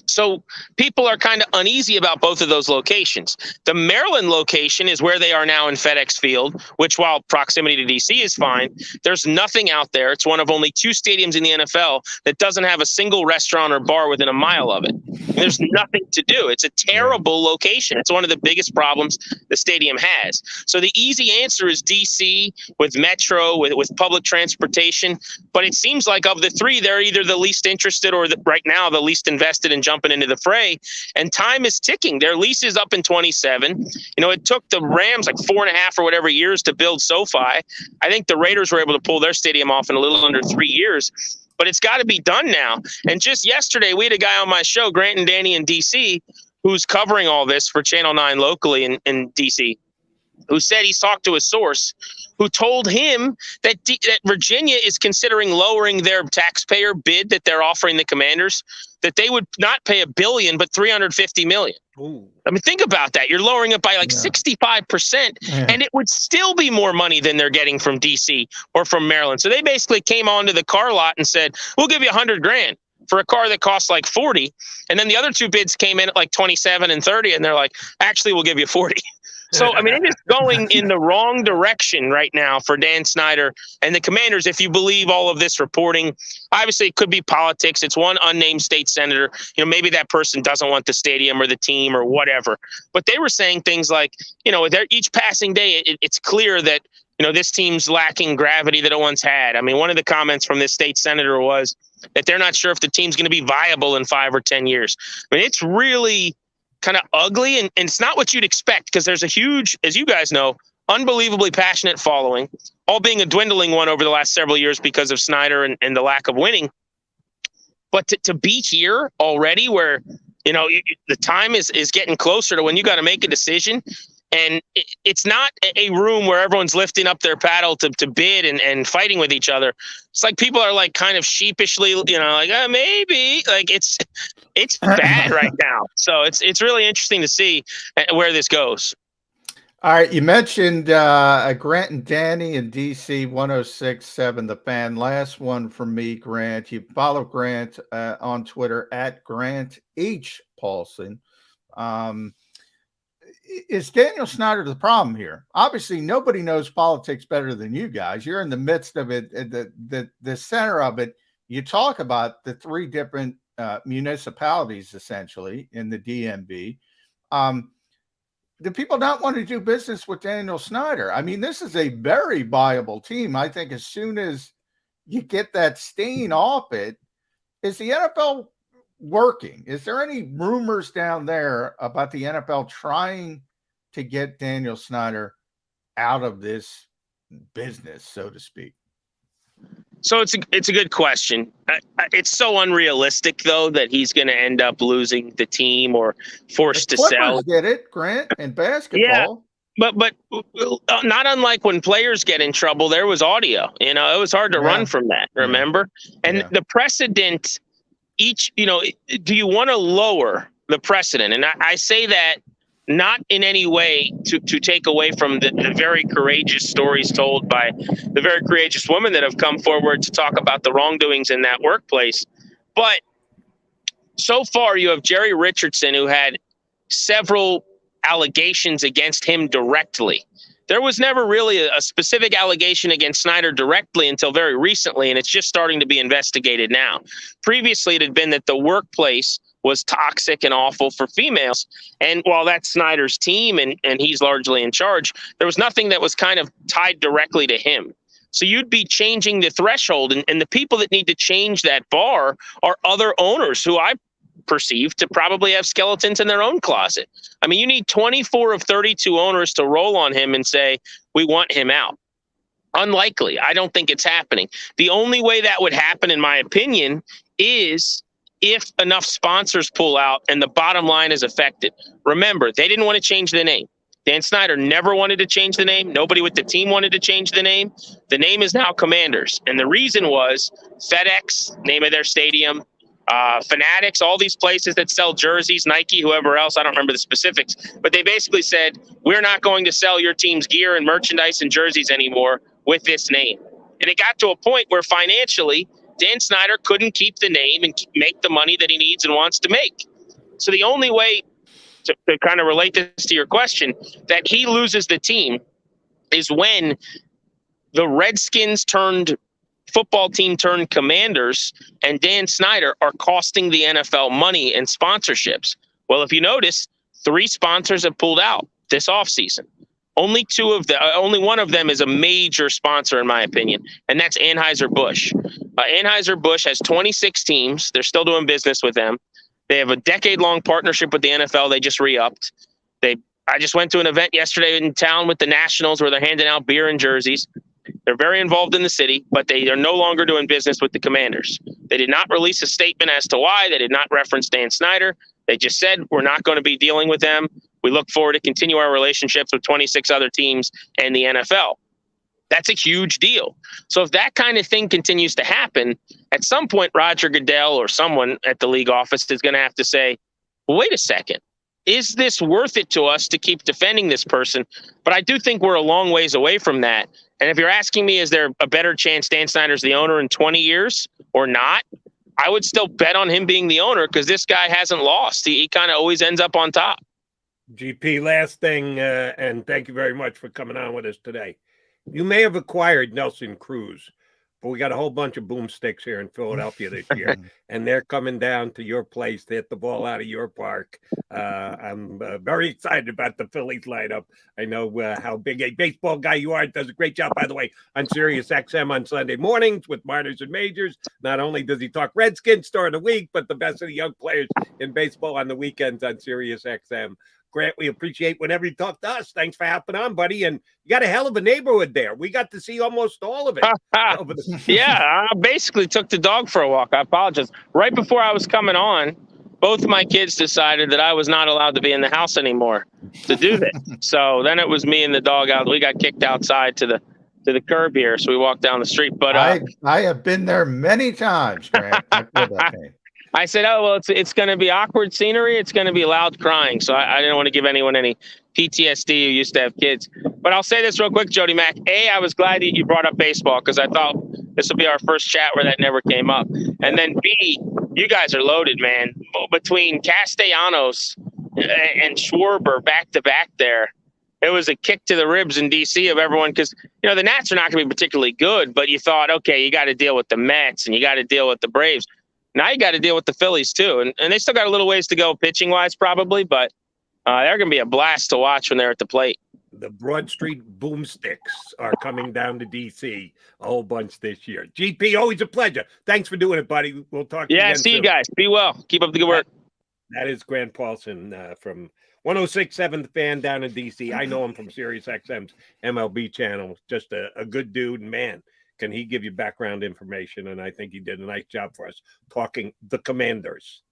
S11: So people are kind of uneasy about both of those locations. The Maryland location is where they are now in FedEx Field, which, while proximity to DC is fine, there's nothing out there. It's one of only 2 stadiums in the NFL that doesn't have a single restaurant or bar within a mile of it. There's nothing to do. It's a terrible location. It's one of the biggest problems the stadium has. So the easy answer is DC with Metro, with public transportation. But it seems like of the 3, they're either the least interested or right now the least invested in jumping into the fray. And time is ticking. Their lease is up in 27. It took the Rams like 4.5 or whatever years to build SoFi. I think the Raiders were able to pull their stadium off in a little under 3 years. But it's got to be done now. And just yesterday, we had a guy on my show, Grant and Danny in D.C., who's covering all this for Channel 9 locally in D.C., who said he's talked to a source who told him that Virginia is considering lowering their taxpayer bid that they're offering the Commanders, that they would not pay $1 billion, but $350 million.
S1: Ooh.
S11: I mean, think about that. You're lowering it by like 65%, and it would still be more money than they're getting from DC or from Maryland. So they basically came onto the car lot and said, "We'll give you $100,000 for a car that costs like 40." And then the other 2 bids came in at like 27 and 30, and they're like, "Actually, we'll give you 40." So, I mean, it is going in the wrong direction right now for Dan Snyder and the Commanders, if you believe all of this reporting. Obviously, it could be politics. It's one unnamed state senator. Maybe that person doesn't want the stadium or the team or whatever. But they were saying things like, with each passing day, it's clear that, this team's lacking gravity that it once had. I mean, one of the comments from this state senator was that they're not sure if the team's going to be viable in 5 or 10 years. I mean, it's really kind of ugly, and it's not what you'd expect because there's a huge, as you guys know, unbelievably passionate following, all being a dwindling one over the last several years because of Snyder and the lack of winning. But to be here already where, the time is getting closer to when you got to make a decision, and it's not a room where everyone's lifting up their paddle to bid and fighting with each other. It's like people are like kind of sheepishly, maybe, like it's bad right now. So it's really interesting to see where this goes.
S2: All right, you mentioned Grant and Danny in DC 106.7 The Fan. Last one from me, Grant. You follow Grant on Twitter at Grant H. Paulson. Is Daniel Snyder the problem here? Obviously, nobody knows politics better than you guys. You're in the midst of it, the center of it. You talk about the 3 different municipalities, essentially, in the DMV. do people not want to do business with Daniel Snyder? I mean, this is a very viable team. I think as soon as you get that stain off it, is the NFL working? Is there any rumors down there about the NFL trying to get Daniel Snyder out of this business, so to speak?
S11: So it's a good question. It's so unrealistic, though, that he's going to end up losing the team or forced to sell.
S2: Did it, Grant, in basketball?
S11: Yeah, but not unlike when players get in trouble, there was audio. You know, it was hard to run from that. Remember, and the precedent. Do you want to lower the precedent? And I say that not in any way to take away from the very courageous stories told by the very courageous women that have come forward to talk about the wrongdoings in that workplace. But so far, you have Jerry Richardson, who had several allegations against him directly. There was never really a specific allegation against Snyder directly until very recently, and it's just starting to be investigated now. Previously, it had been that the workplace was toxic and awful for females. And while that's Snyder's team and he's largely in charge, there was nothing that was kind of tied directly to him. So you'd be changing the threshold. And the people that need to change that bar are other owners who I perceive to probably have skeletons in their own closet. I mean, you need 24 of 32 owners to roll on him and say, we want him out. Unlikely. I don't think it's happening. The only way that would happen, in my opinion, is if enough sponsors pull out and the bottom line is affected. Remember, they didn't want to change the name. Dan Snyder never wanted to change the name. Nobody with the team wanted to change the name. The name is now Commanders. And the reason was FedEx, name of their stadium, Fanatics, all these places that sell jerseys, Nike, whoever else, I don't remember the specifics, but they basically said, we're not going to sell your team's gear and merchandise and jerseys anymore with this name. And it got to a point where financially, Dan Snyder couldn't keep the name and make the money that he needs and wants to make. So the only way to kind of relate this to your question, that he loses the team is when the Redskins turned football team turned Commanders and Dan Snyder are costing the NFL money and sponsorships. Well, if you notice, 3 sponsors have pulled out this offseason. Only one of them is a major sponsor, in my opinion, and that's Anheuser-Busch. Anheuser-Busch has 26 teams. They're still doing business with them. They have a decade-long partnership with the NFL. They just re-upped. I just went to an event yesterday in town with the Nationals where they're handing out beer and jerseys. They're very involved in the city, but they are no longer doing business with the Commanders. They did not release a statement as to why. They did not reference Dan Snyder. They just said, we're not going to be dealing with them. We look forward to continue our relationships with 26 other teams and the NFL. That's a huge deal. So if that kind of thing continues to happen, at some point, Roger Goodell or someone at the league office is going to have to say, well, wait a second. Is this worth it to us to keep defending this person? But I do think we're a long ways away from that. And if you're asking me, is there a better chance Dan Snyder's the owner in 20 years or not? I would still bet on him being the owner because this guy hasn't lost. He kind of always ends up on top.
S1: GP, last thing, and thank you very much for coming on with us today. You may have acquired Nelson Cruz, but we got a whole bunch of boomsticks here in Philadelphia this year, and they're coming down to your place to hit the ball out of your park. I'm very excited about the Phillies lineup. I know how big a baseball guy you are. It does a great job, by the way, on Sirius XM on Sunday mornings with minors and majors. Not only does he talk Redskins start of the week, but the best of the young players in baseball on the weekends on Sirius XM. Grant, we appreciate whenever you talk to us. Thanks for hopping on, buddy. And you got a hell of a neighborhood there. We got to see almost all of it.
S11: Yeah, I basically took the dog for a walk. I apologize. Right before I was coming on, both of my kids decided that I was not allowed to be in the house anymore to do this. So then it was me and the dog out. We got kicked outside to the curb here, so we walked down the street. But
S2: I have been there many times, Grant.
S11: I said, oh, well, it's going to be awkward scenery. It's going to be loud crying. So I didn't want to give anyone any PTSD who used to have kids. But I'll say this real quick, Jody Mack. A, I was glad that you brought up baseball because I thought this will be our first chat where that never came up. And then B, you guys are loaded, man. Between Castellanos and Schwarber back-to-back there, it was a kick to the ribs in D.C. of everyone because, you know, the Nats are not going to be particularly good, but you thought, okay, you got to deal with the Mets and you got to deal with the Braves. Now you got to deal with the Phillies too. And they still got a little ways to go pitching wise probably, but They're going to be a blast to watch when they're at the plate.
S1: The Broad Street Boomsticks are coming down to D.C. a whole bunch this year. GP, always a pleasure. Thanks for doing it, buddy. We'll talk to you again
S11: see
S1: soon.
S11: you guys. Be well. Keep up the good work.
S1: That is Grant Paulson from 106.7 The Fan down in D.C. I know him from SiriusXM's MLB channel. Just a good dude. And, man, can he give you background information? And I think he did a nice job for us talking the Commanders.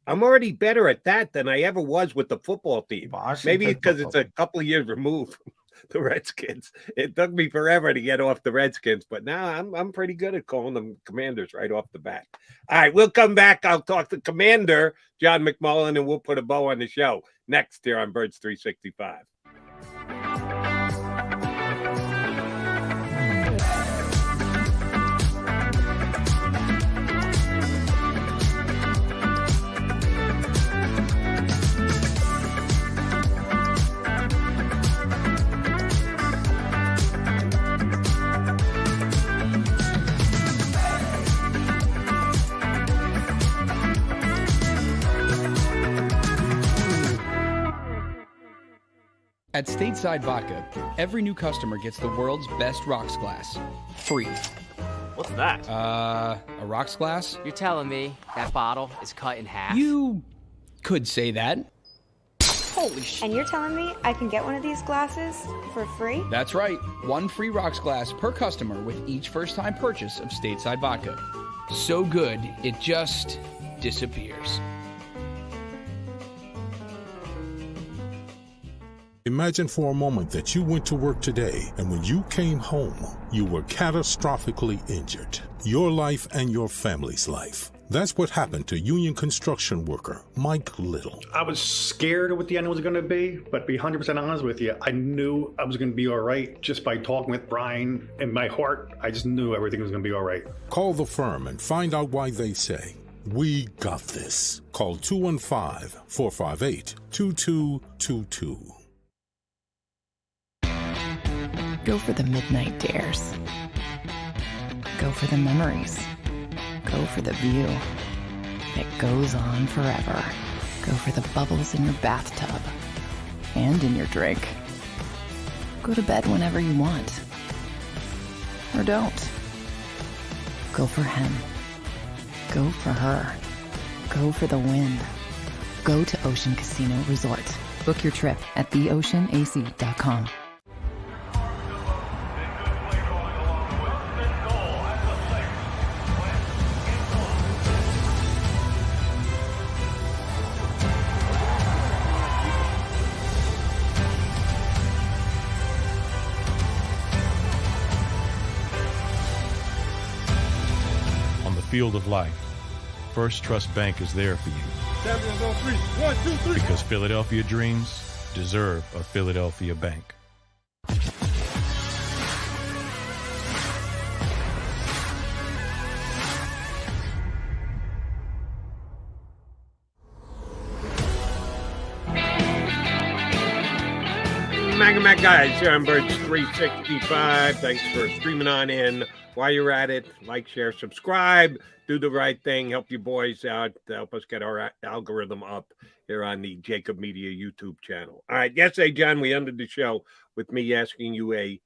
S1: I'm already better at that than I ever was with the football team. Maybe because it's a couple of years removed from the Redskins. It took me forever to get off the Redskins, but now I'm pretty good at calling them Commanders right off the bat. All right, we'll come back. I'll talk to Commander John McMullen, and we'll put a bow on the show next here on Birds 365.
S3: At Stateside Vodka, every new customer gets the world's best rocks glass, free.
S4: What's that?
S3: A rocks glass?
S4: You're telling me that bottle is cut in half?
S3: You could say that.
S4: Holy shit.
S5: And you're telling me I can get one of these glasses for free?
S3: That's right. One free rocks glass per customer with each first-time purchase of Stateside Vodka. So good, it just disappears.
S6: Imagine for a moment that you went to work today and when you came home, you were catastrophically injured. Your life and your family's life. That's what happened to union construction worker Mike Little.
S7: I was scared of what the end was going to be, but to be 100% honest with you, I knew I was going to be all right just by talking with Brian. In my heart, I just knew everything was going to be all right.
S6: Call the firm and find out why they say, "We got this." Call 215-458-2222.
S8: Go for the midnight dares. Go for the memories. Go for the view. It goes on forever. Go for the bubbles in your bathtub and in your drink. Go to bed whenever you want. Or don't. Go for him. Go for her. Go for the win. Go to Ocean Casino Resort. Book your trip at theoceanac.com.
S9: Field of life, First Trust Bank is there for you.
S1: 7 on 3. 1, 2, 3.
S9: Because Philadelphia dreams deserve a Philadelphia bank.
S1: Mac guys here on Birds 365. Thanks for streaming on in. While you're at it, like, share, subscribe, do the right thing, help you boys out, help us get our algorithm up here on the JAKIB Media YouTube channel. All right, yesterday, John, we ended the show with me asking you a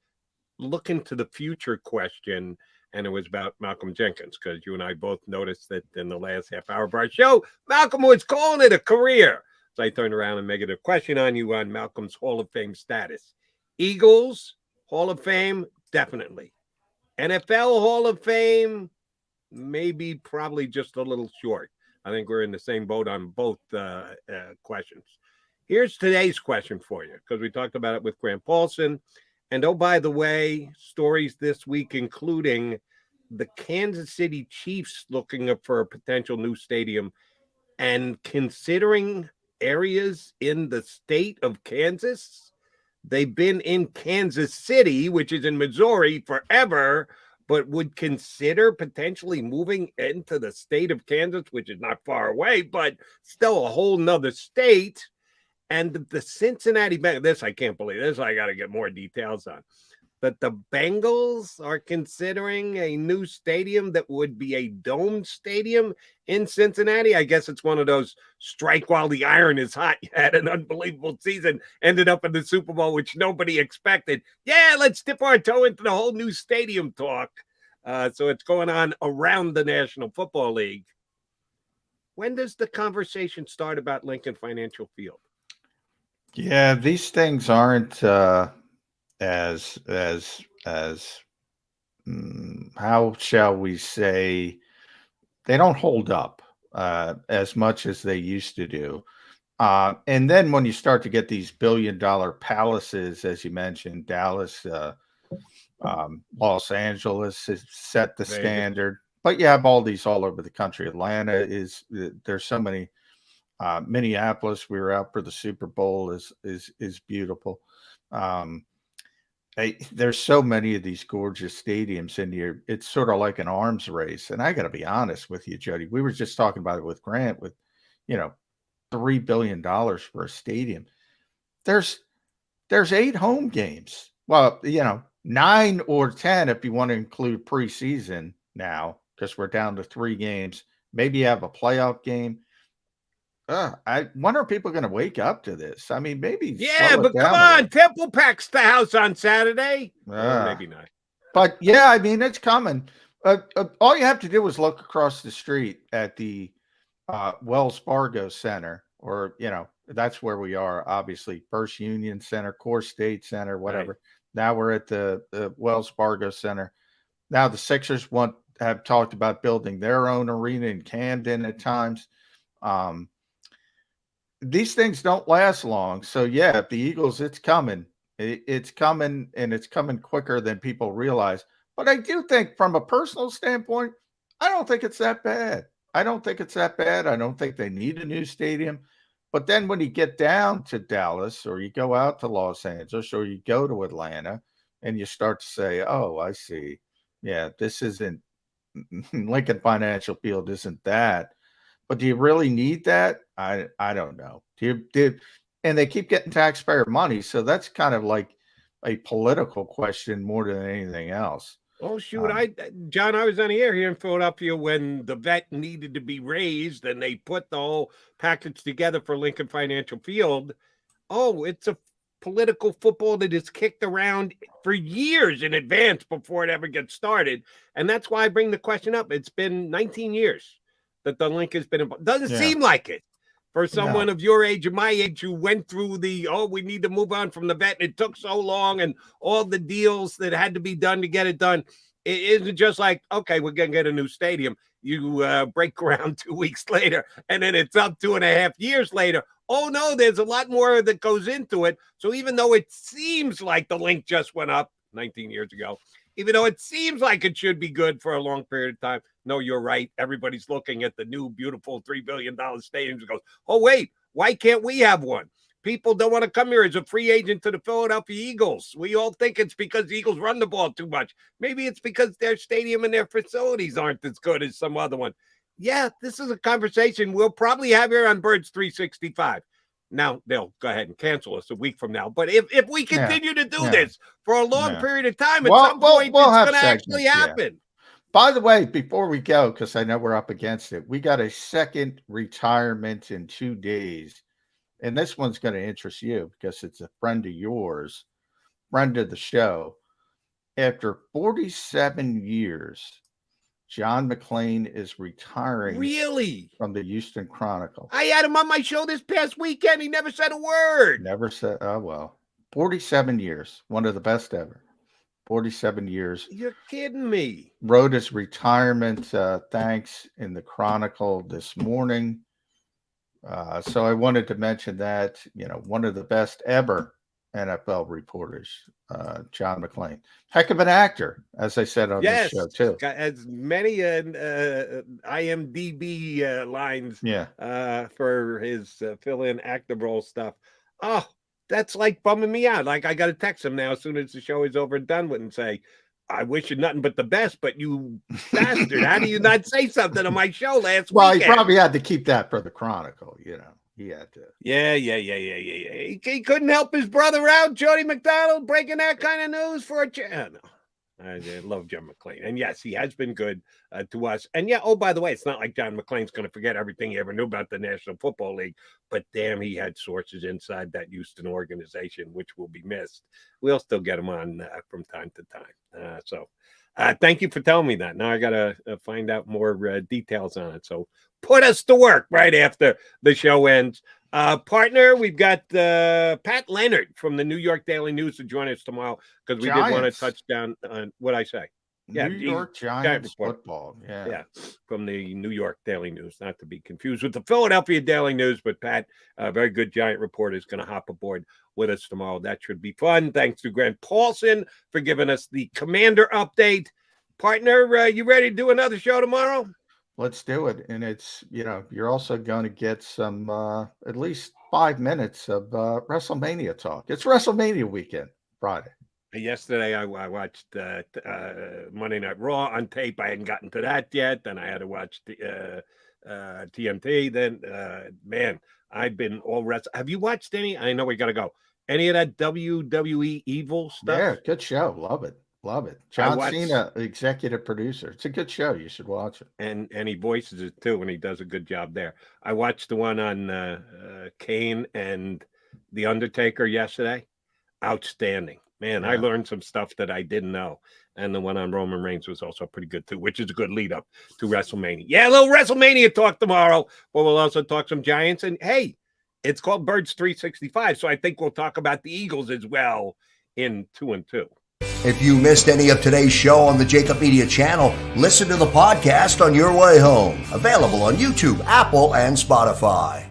S1: look into the future question, and it was about Malcolm Jenkins, because you and I both noticed that in the last half hour of our show, Malcolm was calling it a career. So I turned around and made it a question on you on Malcolm's Hall of Fame status. Eagles, Hall of Fame, definitely. NFL Hall of Fame, maybe probably just a little short. I think we're in the same boat on both questions. Here's today's question for you, because we talked about it with Grant Paulson. And oh, by the way, stories this week, including the Kansas City Chiefs looking up for a potential new stadium and considering areas in the state of Kansas. They've been in Kansas City, which is in Missouri, forever, but would consider potentially moving into the state of Kansas, which is not far away, but still a whole nother state. And the Cincinnati Bengals, this I can't believe. This I got to get more details on. that the Bengals are considering a new stadium that would be a domed stadium in Cincinnati. I guess it's one of those strike while the iron is hot. You had an unbelievable season, ended up in the Super Bowl, which nobody expected. Yeah, let's dip our toe into the whole new stadium talk. So it's going on around the National Football League. When does the conversation start about Lincoln Financial Field?
S2: Yeah, these things aren't as how shall we say, they don't hold up as much as they used to do. And then when you start to get these billion-dollar palaces, as you mentioned, Dallas, Los Angeles has set the standard, but you have all these all over the country. Atlanta is, there's so many. Minneapolis, we were out for the Super Bowl, is beautiful. There's so many of these gorgeous stadiums in here. It's sort of like an arms race. And I got to be honest with you, Jody. We were just talking about it with Grant, with, $3 billion for a stadium. There's 8 home games. Well, 9 or 10 if you want to include preseason now, because we're down to 3 games. Maybe you have a playoff game. When are people going to wake up to this? I mean, maybe.
S1: Yeah, but come on. Temple packs the house on Saturday. Maybe not.
S2: But yeah, I mean, it's coming. All you have to do is look across the street at the Wells Fargo Center, or, that's where we are, obviously. First Union Center, Core State Center, whatever. Right. Now we're at the Wells Fargo Center. Now the Sixers have talked about building their own arena in Camden at times. These things don't last long. So, yeah, the Eagles, it's coming. It's coming, and it's coming quicker than people realize. But I do think from a personal standpoint, I don't think it's that bad. I don't think they need a new stadium. But then when you get down to Dallas, or you go out to Los Angeles, or you go to Atlanta, and you start to say, oh, I see. Yeah, this isn't Lincoln Financial Field, isn't that. But do you really need that? I don't know. And they keep getting taxpayer money, so that's kind of like a political question more than anything else.
S1: Oh, shoot. John, I was on the air here in Philadelphia when the vet needed to be raised, and they put the whole package together for Lincoln Financial Field. Oh, it's a political football that is kicked around for years in advance before it ever gets started. And that's why I bring the question up. It's been 19 years that the link has been involved. Doesn't seem like it for someone of your age or my age who went through we need to move on from the vet. It took so long, and all the deals that had to be done to get it done. It isn't just like, okay, we're going to get a new stadium. You break ground 2 weeks later, and then it's up 2.5 years later. Oh, no, there's a lot more that goes into it. So even though it seems like the link just went up 19 years ago, even though it seems like it should be good for a long period of time, no, you're right. Everybody's looking at the new, beautiful $3 billion stadium and goes, oh, wait, why can't we have one? People don't want to come here as a free agent to the Philadelphia Eagles. We all think it's because the Eagles run the ball too much. Maybe it's because their stadium and their facilities aren't as good as some other one. Yeah, this is a conversation we'll probably have here on Birds 365. Now, they'll go ahead and cancel us a week from now. But if we continue to do this for a long period of time, at some point, it's going to actually happen.
S2: By the way, before we go, because I know we're up against it, we got a second retirement in 2 days. And this one's going to interest you because it's a friend of yours, friend of the show. After 47 years, John McMullen is retiring.
S1: Really?
S2: From the Houston Chronicle.
S1: I had him on my show this past weekend. He never said a word.
S2: Never said, oh, well. 47 years. One of the best ever. 47 years.
S1: You're kidding me.
S2: Wrote his retirement thanks in the Chronicle this morning. So I wanted to mention that, one of the best ever NFL reporters, John McMullen. Heck of an actor, as I said on this show, too.
S1: Got as many IMDb lines for his fill-in actor role stuff. Oh, that's like bumming me out. Like, I got to text him now as soon as the show is over and done with and say, I wish you nothing but the best, but you bastard, how do you not say something on my show last weekend?
S2: Well, he probably had to keep that for the Chronicle, He had to.
S1: Yeah. He couldn't help his brother out, Jody McDonald, breaking that kind of news for a channel. I love John McClain. And yes, he has been good to us. And yeah, oh, by the way, it's not like John McClain's going to forget everything he ever knew about the National Football League, but damn, he had sources inside that Houston organization, which will be missed. We'll still get him on from time to time. So thank you for telling me that. Now I got to find out more details on it. So put us to work right after the show ends. Partner, we've got Pat Leonard from the New York Daily News to join us tomorrow because we did want to touch down on what I say. Yeah,
S2: New York Giants football.
S1: Yeah, from the New York Daily News, not to be confused with the Philadelphia Daily News, but Pat, a very good Giant reporter, is going to hop aboard with us tomorrow. That should be fun. Thanks to Grant Paulson for giving us the Commander update. Partner, you ready to do another show tomorrow?
S2: Let's do it. And it's, you're also going to get some, at least 5 minutes of WrestleMania talk. It's WrestleMania weekend, Friday.
S1: Yesterday, I watched Monday Night Raw on tape. I hadn't gotten to that yet. Then I had to watch the TNT. Then, man, I've been all wrestling. Have you watched any? I know we got to go. Any of that WWE Evil stuff?
S2: Yeah, good show. Love it. Love it. John Cena, executive producer. It's a good show. You should watch it.
S1: And he voices it too, and he does a good job there. I watched the one on Kane and The Undertaker yesterday. Outstanding. Man, yeah. I learned some stuff that I didn't know. And the one on Roman Reigns was also pretty good too, which is a good lead up to WrestleMania. Yeah, a little WrestleMania talk tomorrow, but we'll also talk some Giants. And hey, it's called Birds 365, so I think we'll talk about the Eagles as well in 2 and 2.
S12: If you missed any of today's show on the JAKIB Media channel, listen to the podcast on your way home. Available on YouTube, Apple, and Spotify.